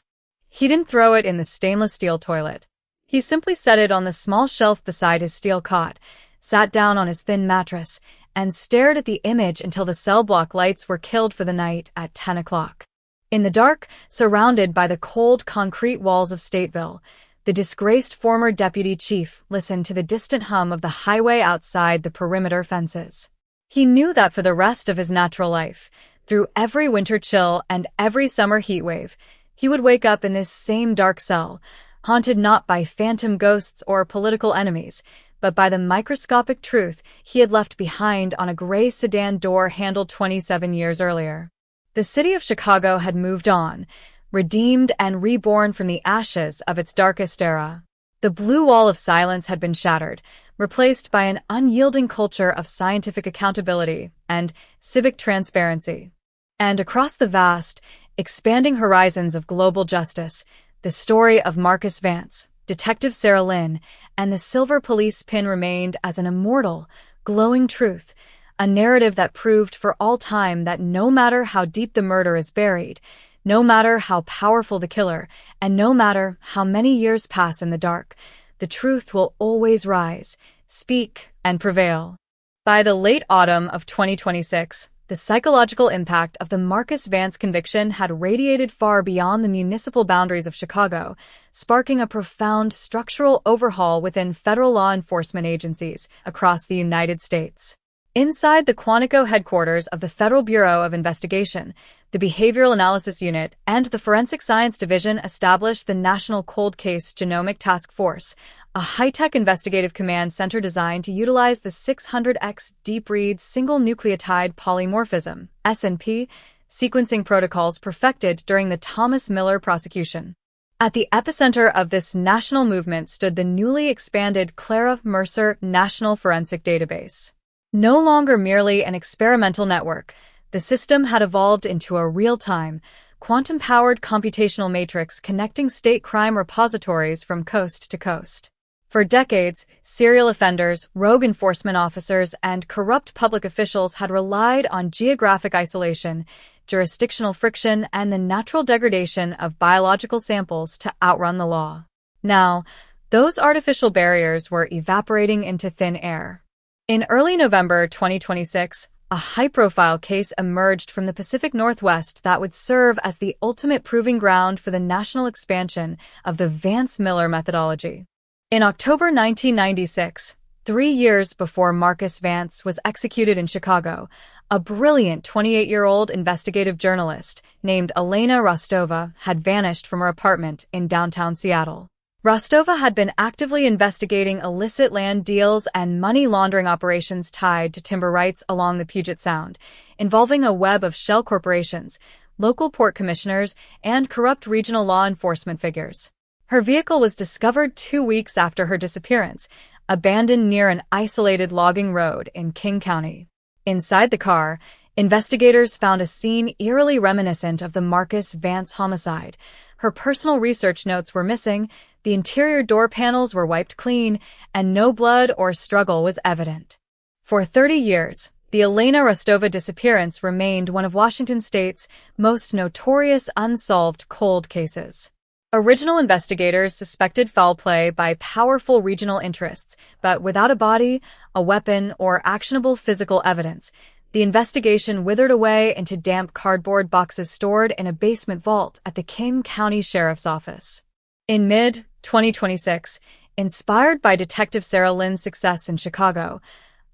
He didn't throw it in the stainless steel toilet. He simply set it on the small shelf beside his steel cot, sat down on his thin mattress, and stared at the image until the cell block lights were killed for the night at 10 o'clock. In the dark, surrounded by the cold concrete walls of Stateville, the disgraced former deputy chief listened to the distant hum of the highway outside the perimeter fences. He knew that for the rest of his natural life, through every winter chill and every summer heat wave, he would wake up in this same dark cell, haunted not by phantom ghosts or political enemies, but by the microscopic truth he had left behind on a gray sedan door handle 27 years earlier. The city of Chicago had moved on, redeemed and reborn from the ashes of its darkest era. The blue wall of silence had been shattered, replaced by an unyielding culture of scientific accountability and civic transparency. And across the vast, expanding horizons of global justice, the story of Marcus Vance, Detective Sarah Lynn, and the silver police pin remained as an immortal, glowing truth, a narrative that proved for all time that no matter how deep the murder is buried, no matter how powerful the killer, and no matter how many years pass in the dark, the truth will always rise, speak, and prevail. By the late autumn of 2026, the psychological impact of the Marcus Vance conviction had radiated far beyond the municipal boundaries of Chicago, sparking a profound structural overhaul within federal law enforcement agencies across the United States. Inside the Quantico headquarters of the Federal Bureau of Investigation, the Behavioral Analysis Unit and the Forensic Science Division established the National Cold Case Genomic Task Force, a high-tech investigative command center designed to utilize the 600X deep-read single nucleotide polymorphism (SNP) sequencing protocols perfected during the Thomas Miller prosecution. At the epicenter of this national movement stood the newly expanded Clara Mercer National Forensic Database. No longer merely an experimental network, the system had evolved into a real-time, quantum-powered computational matrix connecting state crime repositories from coast to coast. For decades, serial offenders, rogue enforcement officers, and corrupt public officials had relied on geographic isolation, jurisdictional friction, and the natural degradation of biological samples to outrun the law. Now, those artificial barriers were evaporating into thin air. In early November 2026, a high-profile case emerged from the Pacific Northwest that would serve as the ultimate proving ground for the national expansion of the Vance-Miller methodology. In October 1996, 3 years before Marcus Vance was executed in Chicago, a brilliant 28-year-old investigative journalist named Elena Rostova had vanished from her apartment in downtown Seattle. Rostova had been actively investigating illicit land deals and money laundering operations tied to timber rights along the Puget Sound, involving a web of shell corporations, local port commissioners, and corrupt regional law enforcement figures. Her vehicle was discovered 2 weeks after her disappearance, abandoned near an isolated logging road in King County. Inside the car, investigators found a scene eerily reminiscent of the Marcus Vance homicide. Her personal research notes were missing, the interior door panels were wiped clean, and no blood or struggle was evident. For 30 years, the Elena Rostova disappearance remained one of Washington state's most notorious unsolved cold cases. Original investigators suspected foul play by powerful regional interests, but without a body, a weapon, or actionable physical evidence, the investigation withered away into damp cardboard boxes stored in a basement vault at the King County Sheriff's Office. In mid-2026, inspired by Detective Sarah Lynn's success in Chicago,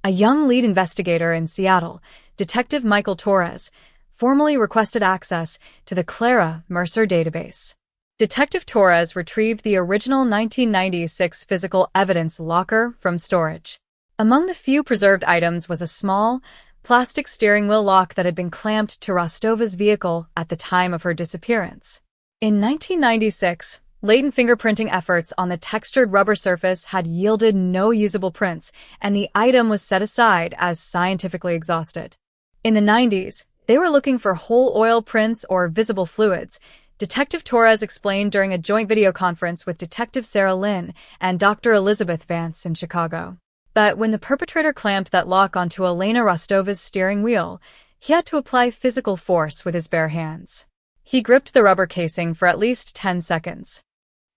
a young lead investigator in Seattle, Detective Michael Torres, formally requested access to the Clara Mercer database. Detective Torres retrieved the original 1996 physical evidence locker from storage. Among the few preserved items was a small, plastic steering wheel lock that had been clamped to Rostova's vehicle at the time of her disappearance. In 1996, latent fingerprinting efforts on the textured rubber surface had yielded no usable prints, and the item was set aside as scientifically exhausted. In the 90s, they were looking for whole oil prints or visible fluids. Detective Torres explained during a joint video conference with Detective Sarah Lynn and Dr. Elizabeth Vance in Chicago. But when the perpetrator clamped that lock onto Elena Rostova's steering wheel, he had to apply physical force with his bare hands. He gripped the rubber casing for at least 10 seconds.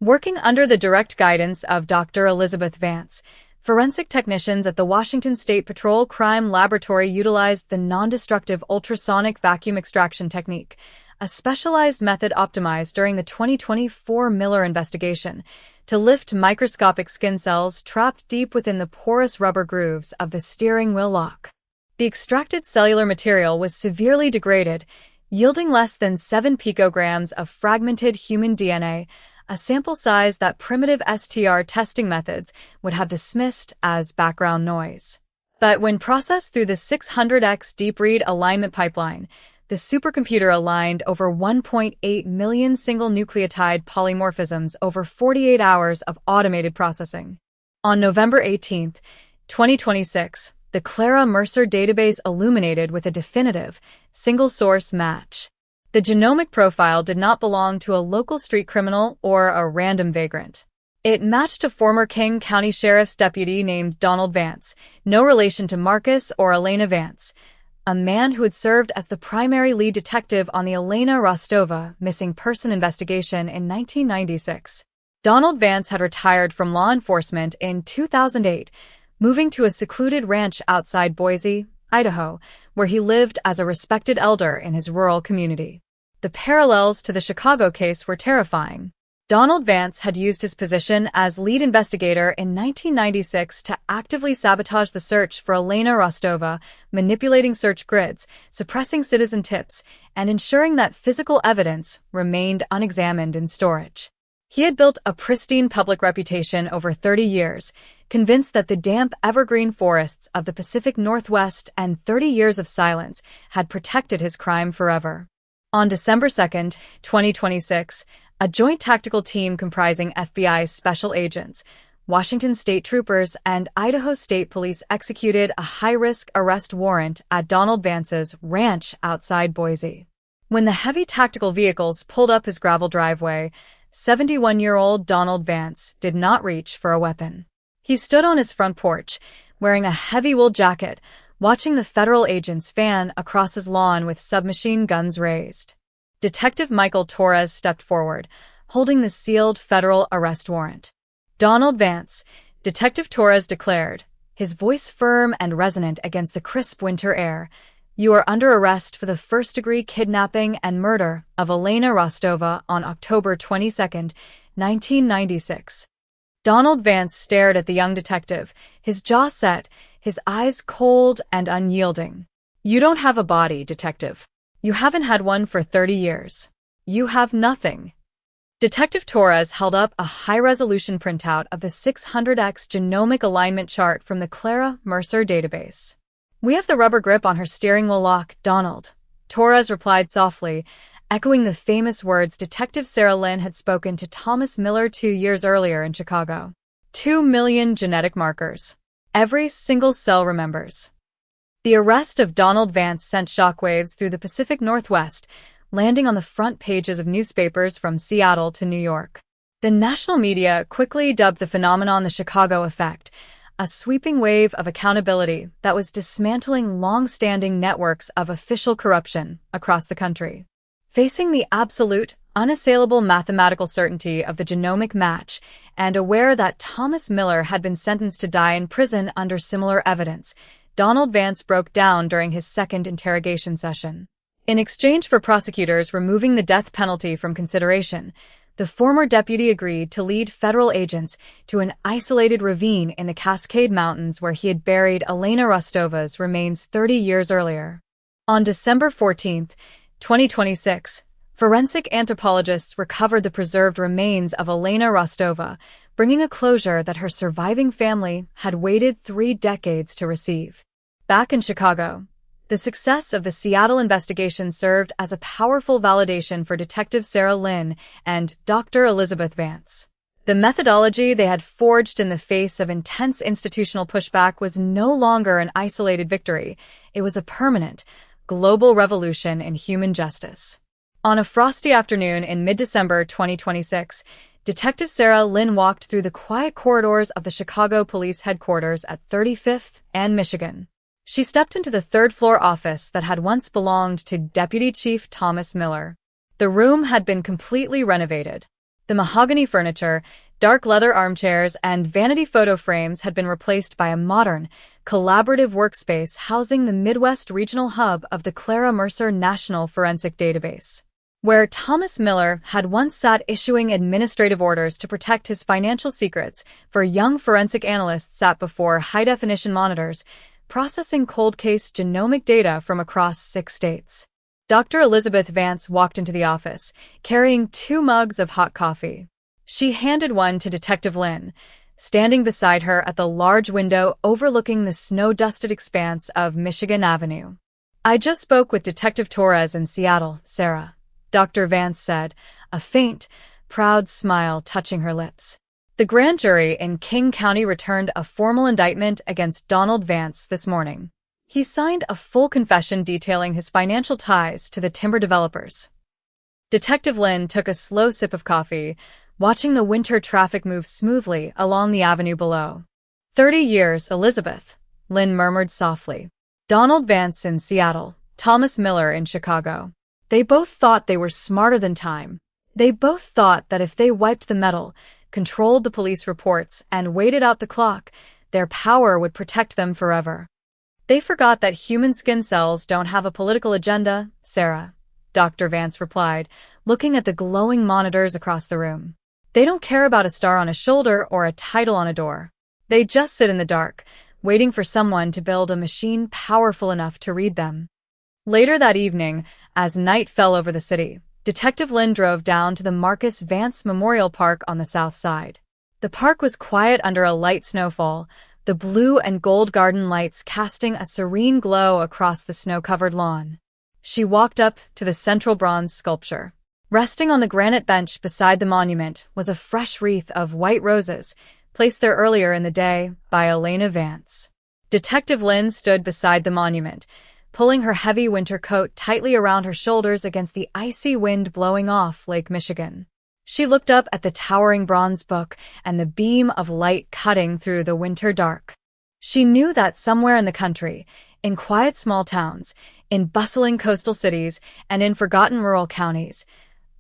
Working under the direct guidance of Dr. Elizabeth Vance, forensic technicians at the Washington State Patrol Crime Laboratory utilized the non-destructive ultrasonic vacuum extraction technique, a specialized method optimized during the 2024 Miller investigation, to lift microscopic skin cells trapped deep within the porous rubber grooves of the steering wheel lock. The extracted cellular material was severely degraded, yielding less than 7 picograms of fragmented human DNA, a sample size that primitive STR testing methods would have dismissed as background noise. But when processed through the 600X deep read alignment pipeline, the supercomputer aligned over 1.8 million single nucleotide polymorphisms over 48 hours of automated processing. On November 18, 2026, the Clara Mercer database illuminated with a definitive, single-source match. The genomic profile did not belong to a local street criminal or a random vagrant. It matched a former King County Sheriff's deputy named Donald Vance, no relation to Marcus or Elena Vance, a man who had served as the primary lead detective on the Elena Rostova missing person investigation in 1996. Donald Vance had retired from law enforcement in 2008, moving to a secluded ranch outside Boise, Idaho, where he lived as a respected elder in his rural community. The parallels to the Chicago case were terrifying. Donald Vance had used his position as lead investigator in 1996 to actively sabotage the search for Elena Rostova, manipulating search grids, suppressing citizen tips, and ensuring that physical evidence remained unexamined in storage. He had built a pristine public reputation over 30 years, convinced that the damp evergreen forests of the Pacific Northwest and 30 years of silence had protected his crime forever. On December 2, 2026, a joint tactical team comprising FBI special agents, Washington State troopers, and Idaho State Police executed a high-risk arrest warrant at Donald Vance's ranch outside Boise. When the heavy tactical vehicles pulled up his gravel driveway, 71-year-old Donald Vance did not reach for a weapon. He stood on his front porch, wearing a heavy wool jacket, watching the federal agents fan across his lawn with submachine guns raised. Detective Michael Torres stepped forward, holding the sealed federal arrest warrant. "Donald Vance," Detective Torres declared, his voice firm and resonant against the crisp winter air, "you are under arrest for the first-degree kidnapping and murder of Elena Rostova on October 22, 1996. Donald Vance stared at the young detective, his jaw set, his eyes cold and unyielding. "You don't have a body, detective. You haven't had one for 30 years. You have nothing." Detective Torres held up a high-resolution printout of the 600X genomic alignment chart from the Clara Mercer database. "We have the rubber grip on her steering wheel lock, Donald," Torres replied softly, echoing the famous words Detective Sarah Lynn had spoken to Thomas Miller 2 years earlier in Chicago. 2 million genetic markers. Every single cell remembers. The arrest of Donald Vance sent shockwaves through the Pacific Northwest, landing on the front pages of newspapers from Seattle to New York. The national media quickly dubbed the phenomenon the Chicago effect, a sweeping wave of accountability that was dismantling long-standing networks of official corruption across the country. Facing the absolute, unassailable mathematical certainty of the genomic match, and aware that Thomas Miller had been sentenced to die in prison under similar evidence, Donald Vance broke down during his second interrogation session. In exchange for prosecutors removing the death penalty from consideration, the former deputy agreed to lead federal agents to an isolated ravine in the Cascade Mountains where he had buried Elena Rostova's remains 30 years earlier. On December 14, 2026, forensic anthropologists recovered the preserved remains of Elena Rostova, bringing a closure that her surviving family had waited 3 decades to receive. Back in Chicago, the success of the Seattle investigation served as a powerful validation for Detective Sarah Lynn and Dr. Elizabeth Vance. The methodology they had forged in the face of intense institutional pushback was no longer an isolated victory. It was a permanent, global revolution in human justice. On a frosty afternoon in mid-December 2026, Detective Sarah Lynn walked through the quiet corridors of the Chicago Police Headquarters at 35th and Michigan. She stepped into the third-floor office that had once belonged to Deputy Chief Thomas Miller. The room had been completely renovated. The mahogany furniture, dark leather armchairs, and vanity photo frames had been replaced by a modern, collaborative workspace housing the Midwest regional hub of the Clara Mercer National Forensic Database. Where Thomas Miller had once sat issuing administrative orders to protect his financial secrets, for young forensic analysts sat before high-definition monitors, processing cold case genomic data from across 6 states. Dr. Elizabeth Vance walked into the office, carrying 2 mugs of hot coffee. She handed one to Detective Lynn, standing beside her at the large window overlooking the snow-dusted expanse of Michigan Avenue. "I just spoke with Detective Torres in Seattle, Sarah," Dr. Vance said, a faint, proud smile touching her lips. The grand jury in King County returned a formal indictment against Donald Vance this morning. He signed a full confession detailing his financial ties to the timber developers. Detective Lynn took a slow sip of coffee, watching the winter traffic move smoothly along the avenue below. 30 years, Elizabeth, Lynn murmured softly. Donald Vance in Seattle, Thomas Miller in Chicago. They both thought they were smarter than time. They both thought that if they wiped the metal, controlled the police reports, and waited out the clock, their power would protect them forever. They forgot that human skin cells don't have a political agenda, Sarah, Dr. Vance replied, looking at the glowing monitors across the room. They don't care about a star on a shoulder or a title on a door. They just sit in the dark, waiting for someone to build a machine powerful enough to read them. Later that evening, as night fell over the city, Detective Lynn drove down to the Marcus Vance Memorial Park on the south side. The park was quiet under a light snowfall, the blue and gold garden lights casting a serene glow across the snow-covered lawn. She walked up to the central bronze sculpture. Resting on the granite bench beside the monument was a fresh wreath of white roses, placed there earlier in the day by Elena Vance. Detective Lynn stood beside the monument, pulling her heavy winter coat tightly around her shoulders against the icy wind blowing off Lake Michigan. She looked up at the towering bronze book and the beam of light cutting through the winter dark. She knew that somewhere in the country, in quiet small towns, in bustling coastal cities, and in forgotten rural counties,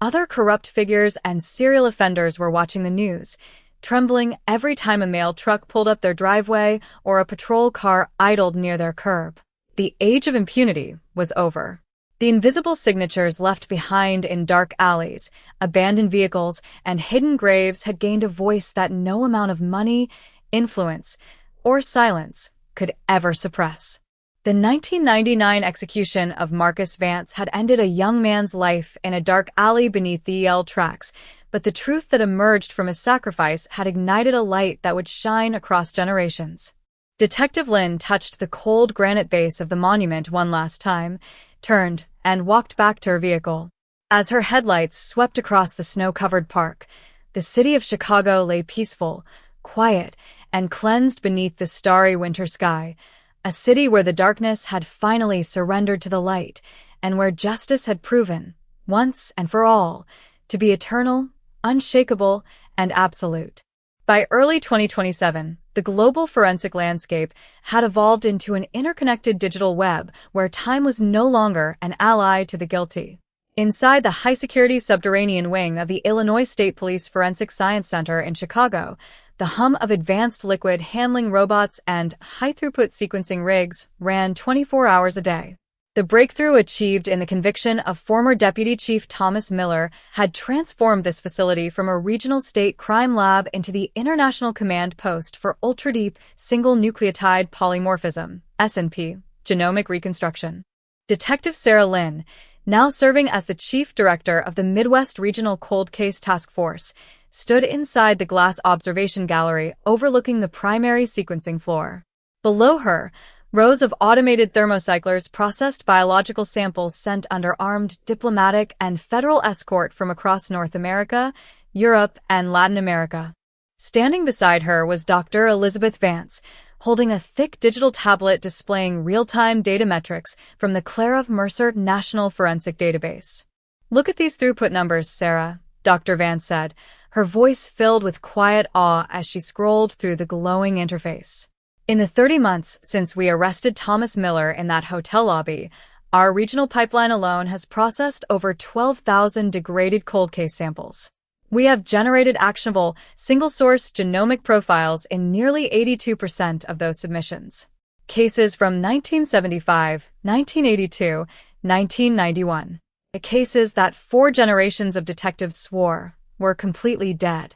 other corrupt figures and serial offenders were watching the news, trembling every time a mail truck pulled up their driveway or a patrol car idled near their curb. The age of impunity was over. The invisible signatures left behind in dark alleys, abandoned vehicles, and hidden graves had gained a voice that no amount of money, influence, or silence could ever suppress. The 1999 execution of Marcus Vance had ended a young man's life in a dark alley beneath the EL tracks, but the truth that emerged from his sacrifice had ignited a light that would shine across generations. Detective Lynn touched the cold granite base of the monument one last time, turned, and walked back to her vehicle. As her headlights swept across the snow-covered park, the city of Chicago lay peaceful, quiet, and cleansed beneath the starry winter sky, a city where the darkness had finally surrendered to the light, and where justice had proven, once and for all, to be eternal, unshakable, and absolute. By early 2027, the global forensic landscape had evolved into an interconnected digital web where time was no longer an ally to the guilty. Inside the high-security subterranean wing of the Illinois State Police Forensic Science Center in Chicago, the hum of advanced liquid handling robots and high-throughput sequencing rigs ran 24 hours a day. The breakthrough achieved in the conviction of former Deputy Chief Thomas Miller had transformed this facility from a regional state crime lab into the International Command Post for Ultra-Deep Single Nucleotide Polymorphism, SNP, genomic reconstruction. Detective Sarah Lynn, now serving as the Chief Director of the Midwest Regional Cold Case Task Force, stood inside the glass observation gallery overlooking the primary sequencing floor. Below her, rows of automated thermocyclers processed biological samples sent under armed diplomatic and federal escort from across North America, Europe, and Latin America. Standing beside her was Dr. Elizabeth Vance, holding a thick digital tablet displaying real-time data metrics from the Clara Mercer National Forensic Database. "Look at these throughput numbers, Sarah," Dr. Vance said, her voice filled with quiet awe as she scrolled through the glowing interface. "In the 30 months since we arrested Thomas Miller in that hotel lobby, our regional pipeline alone has processed over 12,000 degraded cold case samples. We have generated actionable, single-source genomic profiles in nearly 82% of those submissions. Cases from 1975, 1982, 1991. Cases that 4 generations of detectives swore were completely dead."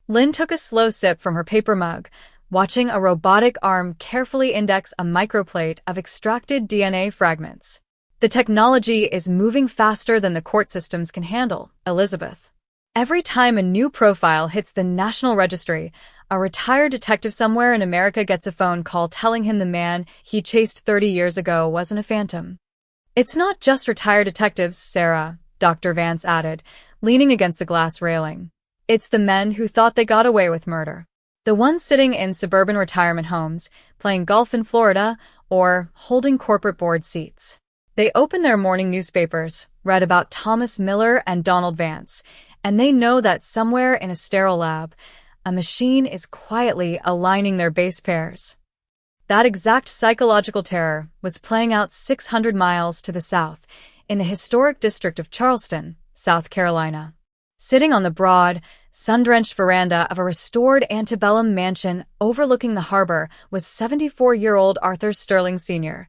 Lynn took a slow sip from her paper mug, watching a robotic arm carefully index a microplate of extracted DNA fragments. "The technology is moving faster than the court systems can handle, Elizabeth. Every time a new profile hits the National Registry, a retired detective somewhere in America gets a phone call telling him the man he chased 30 years ago wasn't a phantom." "It's not just retired detectives, Sarah," Dr. Vance added, leaning against the glass railing. "It's the men who thought they got away with murder. The ones sitting in suburban retirement homes, playing golf in Florida, or holding corporate board seats. They opened their morning newspapers, read about Thomas Miller and Donald Vance, and they know that somewhere in a sterile lab, a machine is quietly aligning their base pairs." That exact psychological terror was playing out 600 miles to the south, in the historic district of Charleston, South Carolina. Sitting on the broad, sun-drenched veranda of a restored antebellum mansion overlooking the harbor was 74-year-old Arthur Sterling Sr.,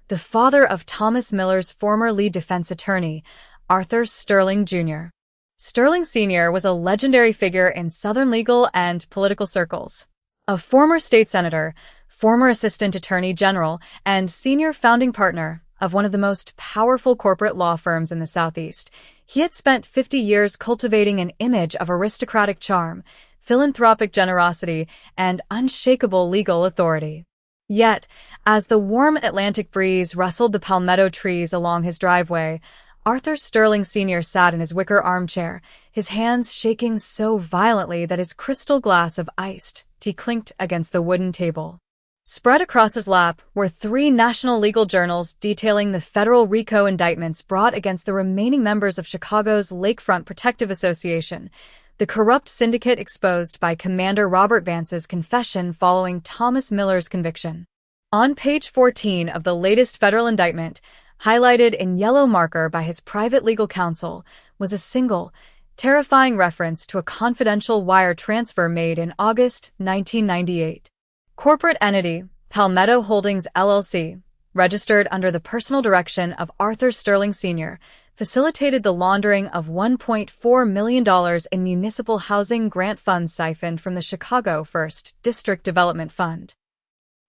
the father of Thomas Miller's former lead defense attorney, Arthur Sterling Jr. Sterling Sr. was a legendary figure in Southern legal and political circles. A former state senator, former assistant attorney general, and senior founding partner of one of the most powerful corporate law firms in the Southeast, he had spent 50 years cultivating an image of aristocratic charm, philanthropic generosity, and unshakable legal authority. Yet, as the warm Atlantic breeze rustled the palmetto trees along his driveway, Arthur Sterling Sr. sat in his wicker armchair, his hands shaking so violently that his crystal glass of iced tea clinked against the wooden table. Spread across his lap were 3 national legal journals detailing the federal RICO indictments brought against the remaining members of Chicago's Lakefront Protective Association, the corrupt syndicate exposed by Commander Robert Vance's confession following Thomas Miller's conviction. On page 14 of the latest federal indictment, highlighted in yellow marker by his private legal counsel, was a single, terrifying reference to a confidential wire transfer made in August 1998. Corporate entity, Palmetto Holdings LLC, registered under the personal direction of Arthur Sterling Sr., facilitated the laundering of $1.4 million in municipal housing grant funds siphoned from the Chicago First District Development Fund.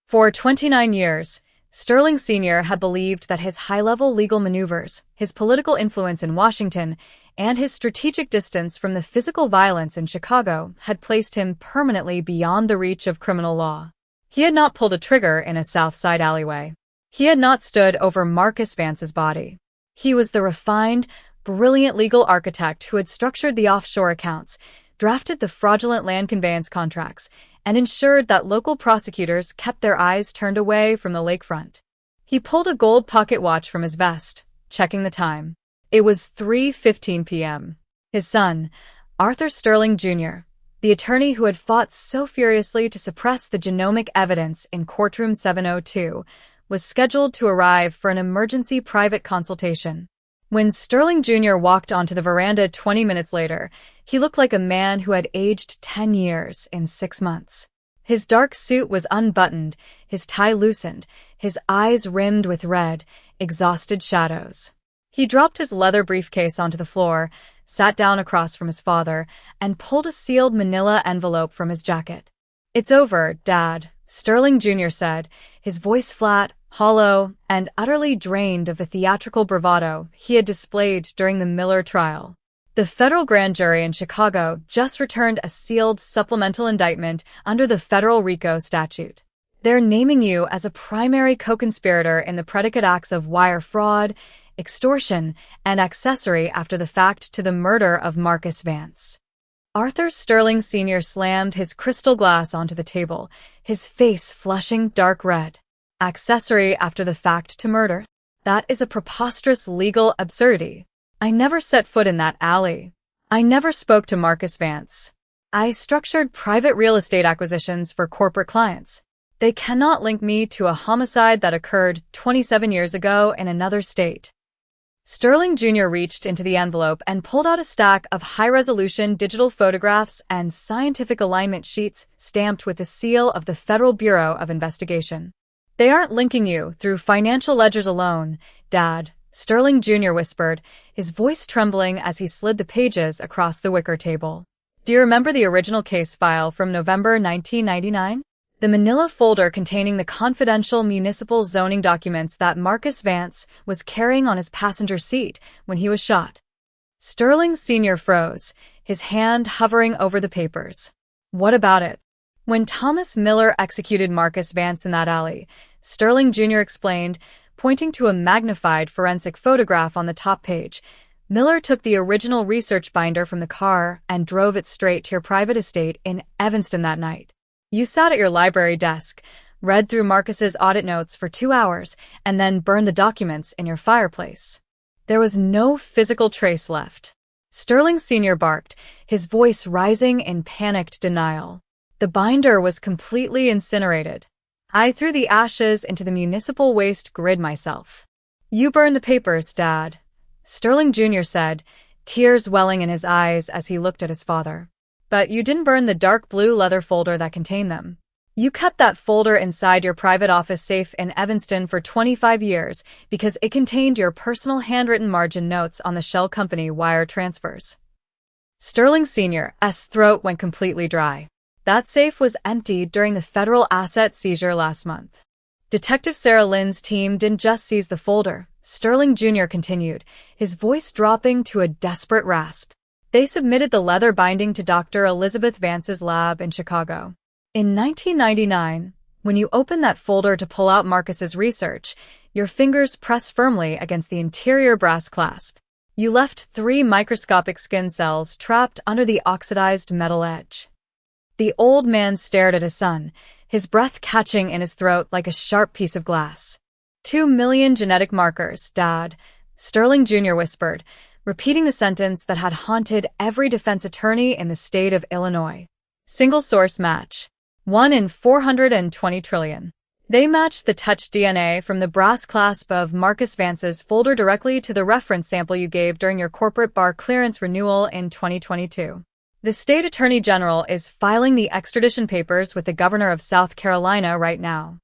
For 29 years, Sterling Sr. had believed that his high-level legal maneuvers, his political influence in Washington, and his strategic distance from the physical violence in Chicago had placed him permanently beyond the reach of criminal law. He had not pulled a trigger in a South Side alleyway. He had not stood over Marcus Vance's body. He was the refined, brilliant legal architect who had structured the offshore accounts, drafted the fraudulent land conveyance contracts, and ensured that local prosecutors kept their eyes turned away from the lakefront. He pulled a gold pocket watch from his vest, checking the time. It was 3:15 p.m. His son, Arthur Sterling Jr., the attorney who had fought so furiously to suppress the genomic evidence in courtroom 702, was scheduled to arrive for an emergency private consultation. When Sterling Jr. walked onto the veranda 20 minutes later, he looked like a man who had aged 10 years in 6 months. His dark suit was unbuttoned, his tie loosened, his eyes rimmed with red, exhausted shadows. He dropped his leather briefcase onto the floor, sat down across from his father, and pulled a sealed manila envelope from his jacket. "It's over, Dad," Sterling Jr. said, his voice flat, hollow, and utterly drained of the theatrical bravado he had displayed during the Miller trial. The federal grand jury in Chicago just returned a sealed supplemental indictment under the federal RICO statute. They're naming you as a primary co-conspirator in the predicate acts of wire fraud, extortion, and accessory after the fact to the murder of Marcus Vance. Arthur Sterling Sr. slammed his crystal glass onto the table, his face flushing dark red. Accessory after the fact to murder? That is a preposterous legal absurdity. I never set foot in that alley. I never spoke to Marcus Vance. I structured private real estate acquisitions for corporate clients. They cannot link me to a homicide that occurred 27 years ago in another state. Sterling Jr. reached into the envelope and pulled out a stack of high-resolution digital photographs and scientific alignment sheets stamped with the seal of the Federal Bureau of Investigation. They aren't linking you through financial ledgers alone, Dad, Sterling Jr. whispered, his voice trembling as he slid the pages across the wicker table. Do you remember the original case file from November 1999? The manila folder containing the confidential municipal zoning documents that Marcus Vance was carrying on his passenger seat when he was shot. Sterling Sr. froze, his hand hovering over the papers. What about it? When Thomas Miller executed Marcus Vance in that alley, Sterling Jr. explained, pointing to a magnified forensic photograph on the top page, Miller took the original research binder from the car and drove it straight to your private estate in Evanston that night. You sat at your library desk, read through Marcus's audit notes for 2 hours, and then burned the documents in your fireplace. There was no physical trace left. Sterling Sr. barked, his voice rising in panicked denial. The binder was completely incinerated. I threw the ashes into the municipal waste grid myself. You burned the papers, Dad, Sterling Jr. said, tears welling in his eyes as he looked at his father. But you didn't burn the dark blue leather folder that contained them. You kept that folder inside your private office safe in Evanston for 25 years because it contained your personal handwritten margin notes on the shell company wire transfers. Sterling Sr.'s throat went completely dry. That safe was emptied during the federal asset seizure last month. Detective Sarah Lynn's team didn't just seize the folder, Sterling Jr. continued, his voice dropping to a desperate rasp. They submitted the leather binding to Dr. Elizabeth Vance's lab in Chicago. In 1999, when you opened that folder to pull out Marcus's research, your fingers pressed firmly against the interior brass clasp. You left 3 microscopic skin cells trapped under the oxidized metal edge. The old man stared at his son, his breath catching in his throat like a sharp piece of glass. 2 million genetic markers, Dad, Sterling Jr. whispered, repeating the sentence that had haunted every defense attorney in the state of Illinois. Single source match. 1 in 420 trillion. They matched the touch DNA from the brass clasp of Marcus Vance's folder directly to the reference sample you gave during your corporate bar clearance renewal in 2022. The state attorney general is filing the extradition papers with the governor of South Carolina right now.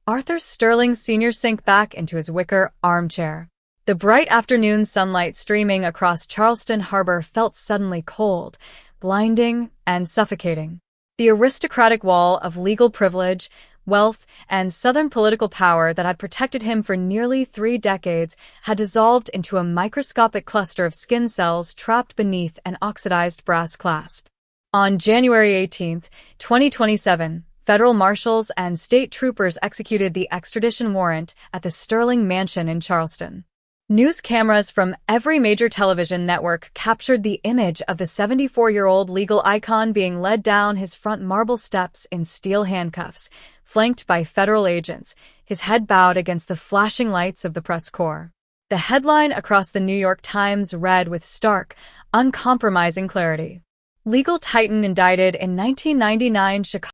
Arthur Sterling Sr. sank back into his wicker armchair. The bright afternoon sunlight streaming across Charleston Harbor felt suddenly cold, blinding, and suffocating. The aristocratic wall of legal privilege, wealth, and Southern political power that had protected him for nearly 3 decades had dissolved into a microscopic cluster of skin cells trapped beneath an oxidized brass clasp. On January 18, 2027, federal marshals and state troopers executed the extradition warrant at the Sterling Mansion in Charleston. News cameras from every major television network captured the image of the 74-year-old legal icon being led down his front marble steps in steel handcuffs, flanked by federal agents, his head bowed against the flashing lights of the press corps. The headline across the New York Times read with stark, uncompromising clarity. Legal titan indicted in 1999 Chicago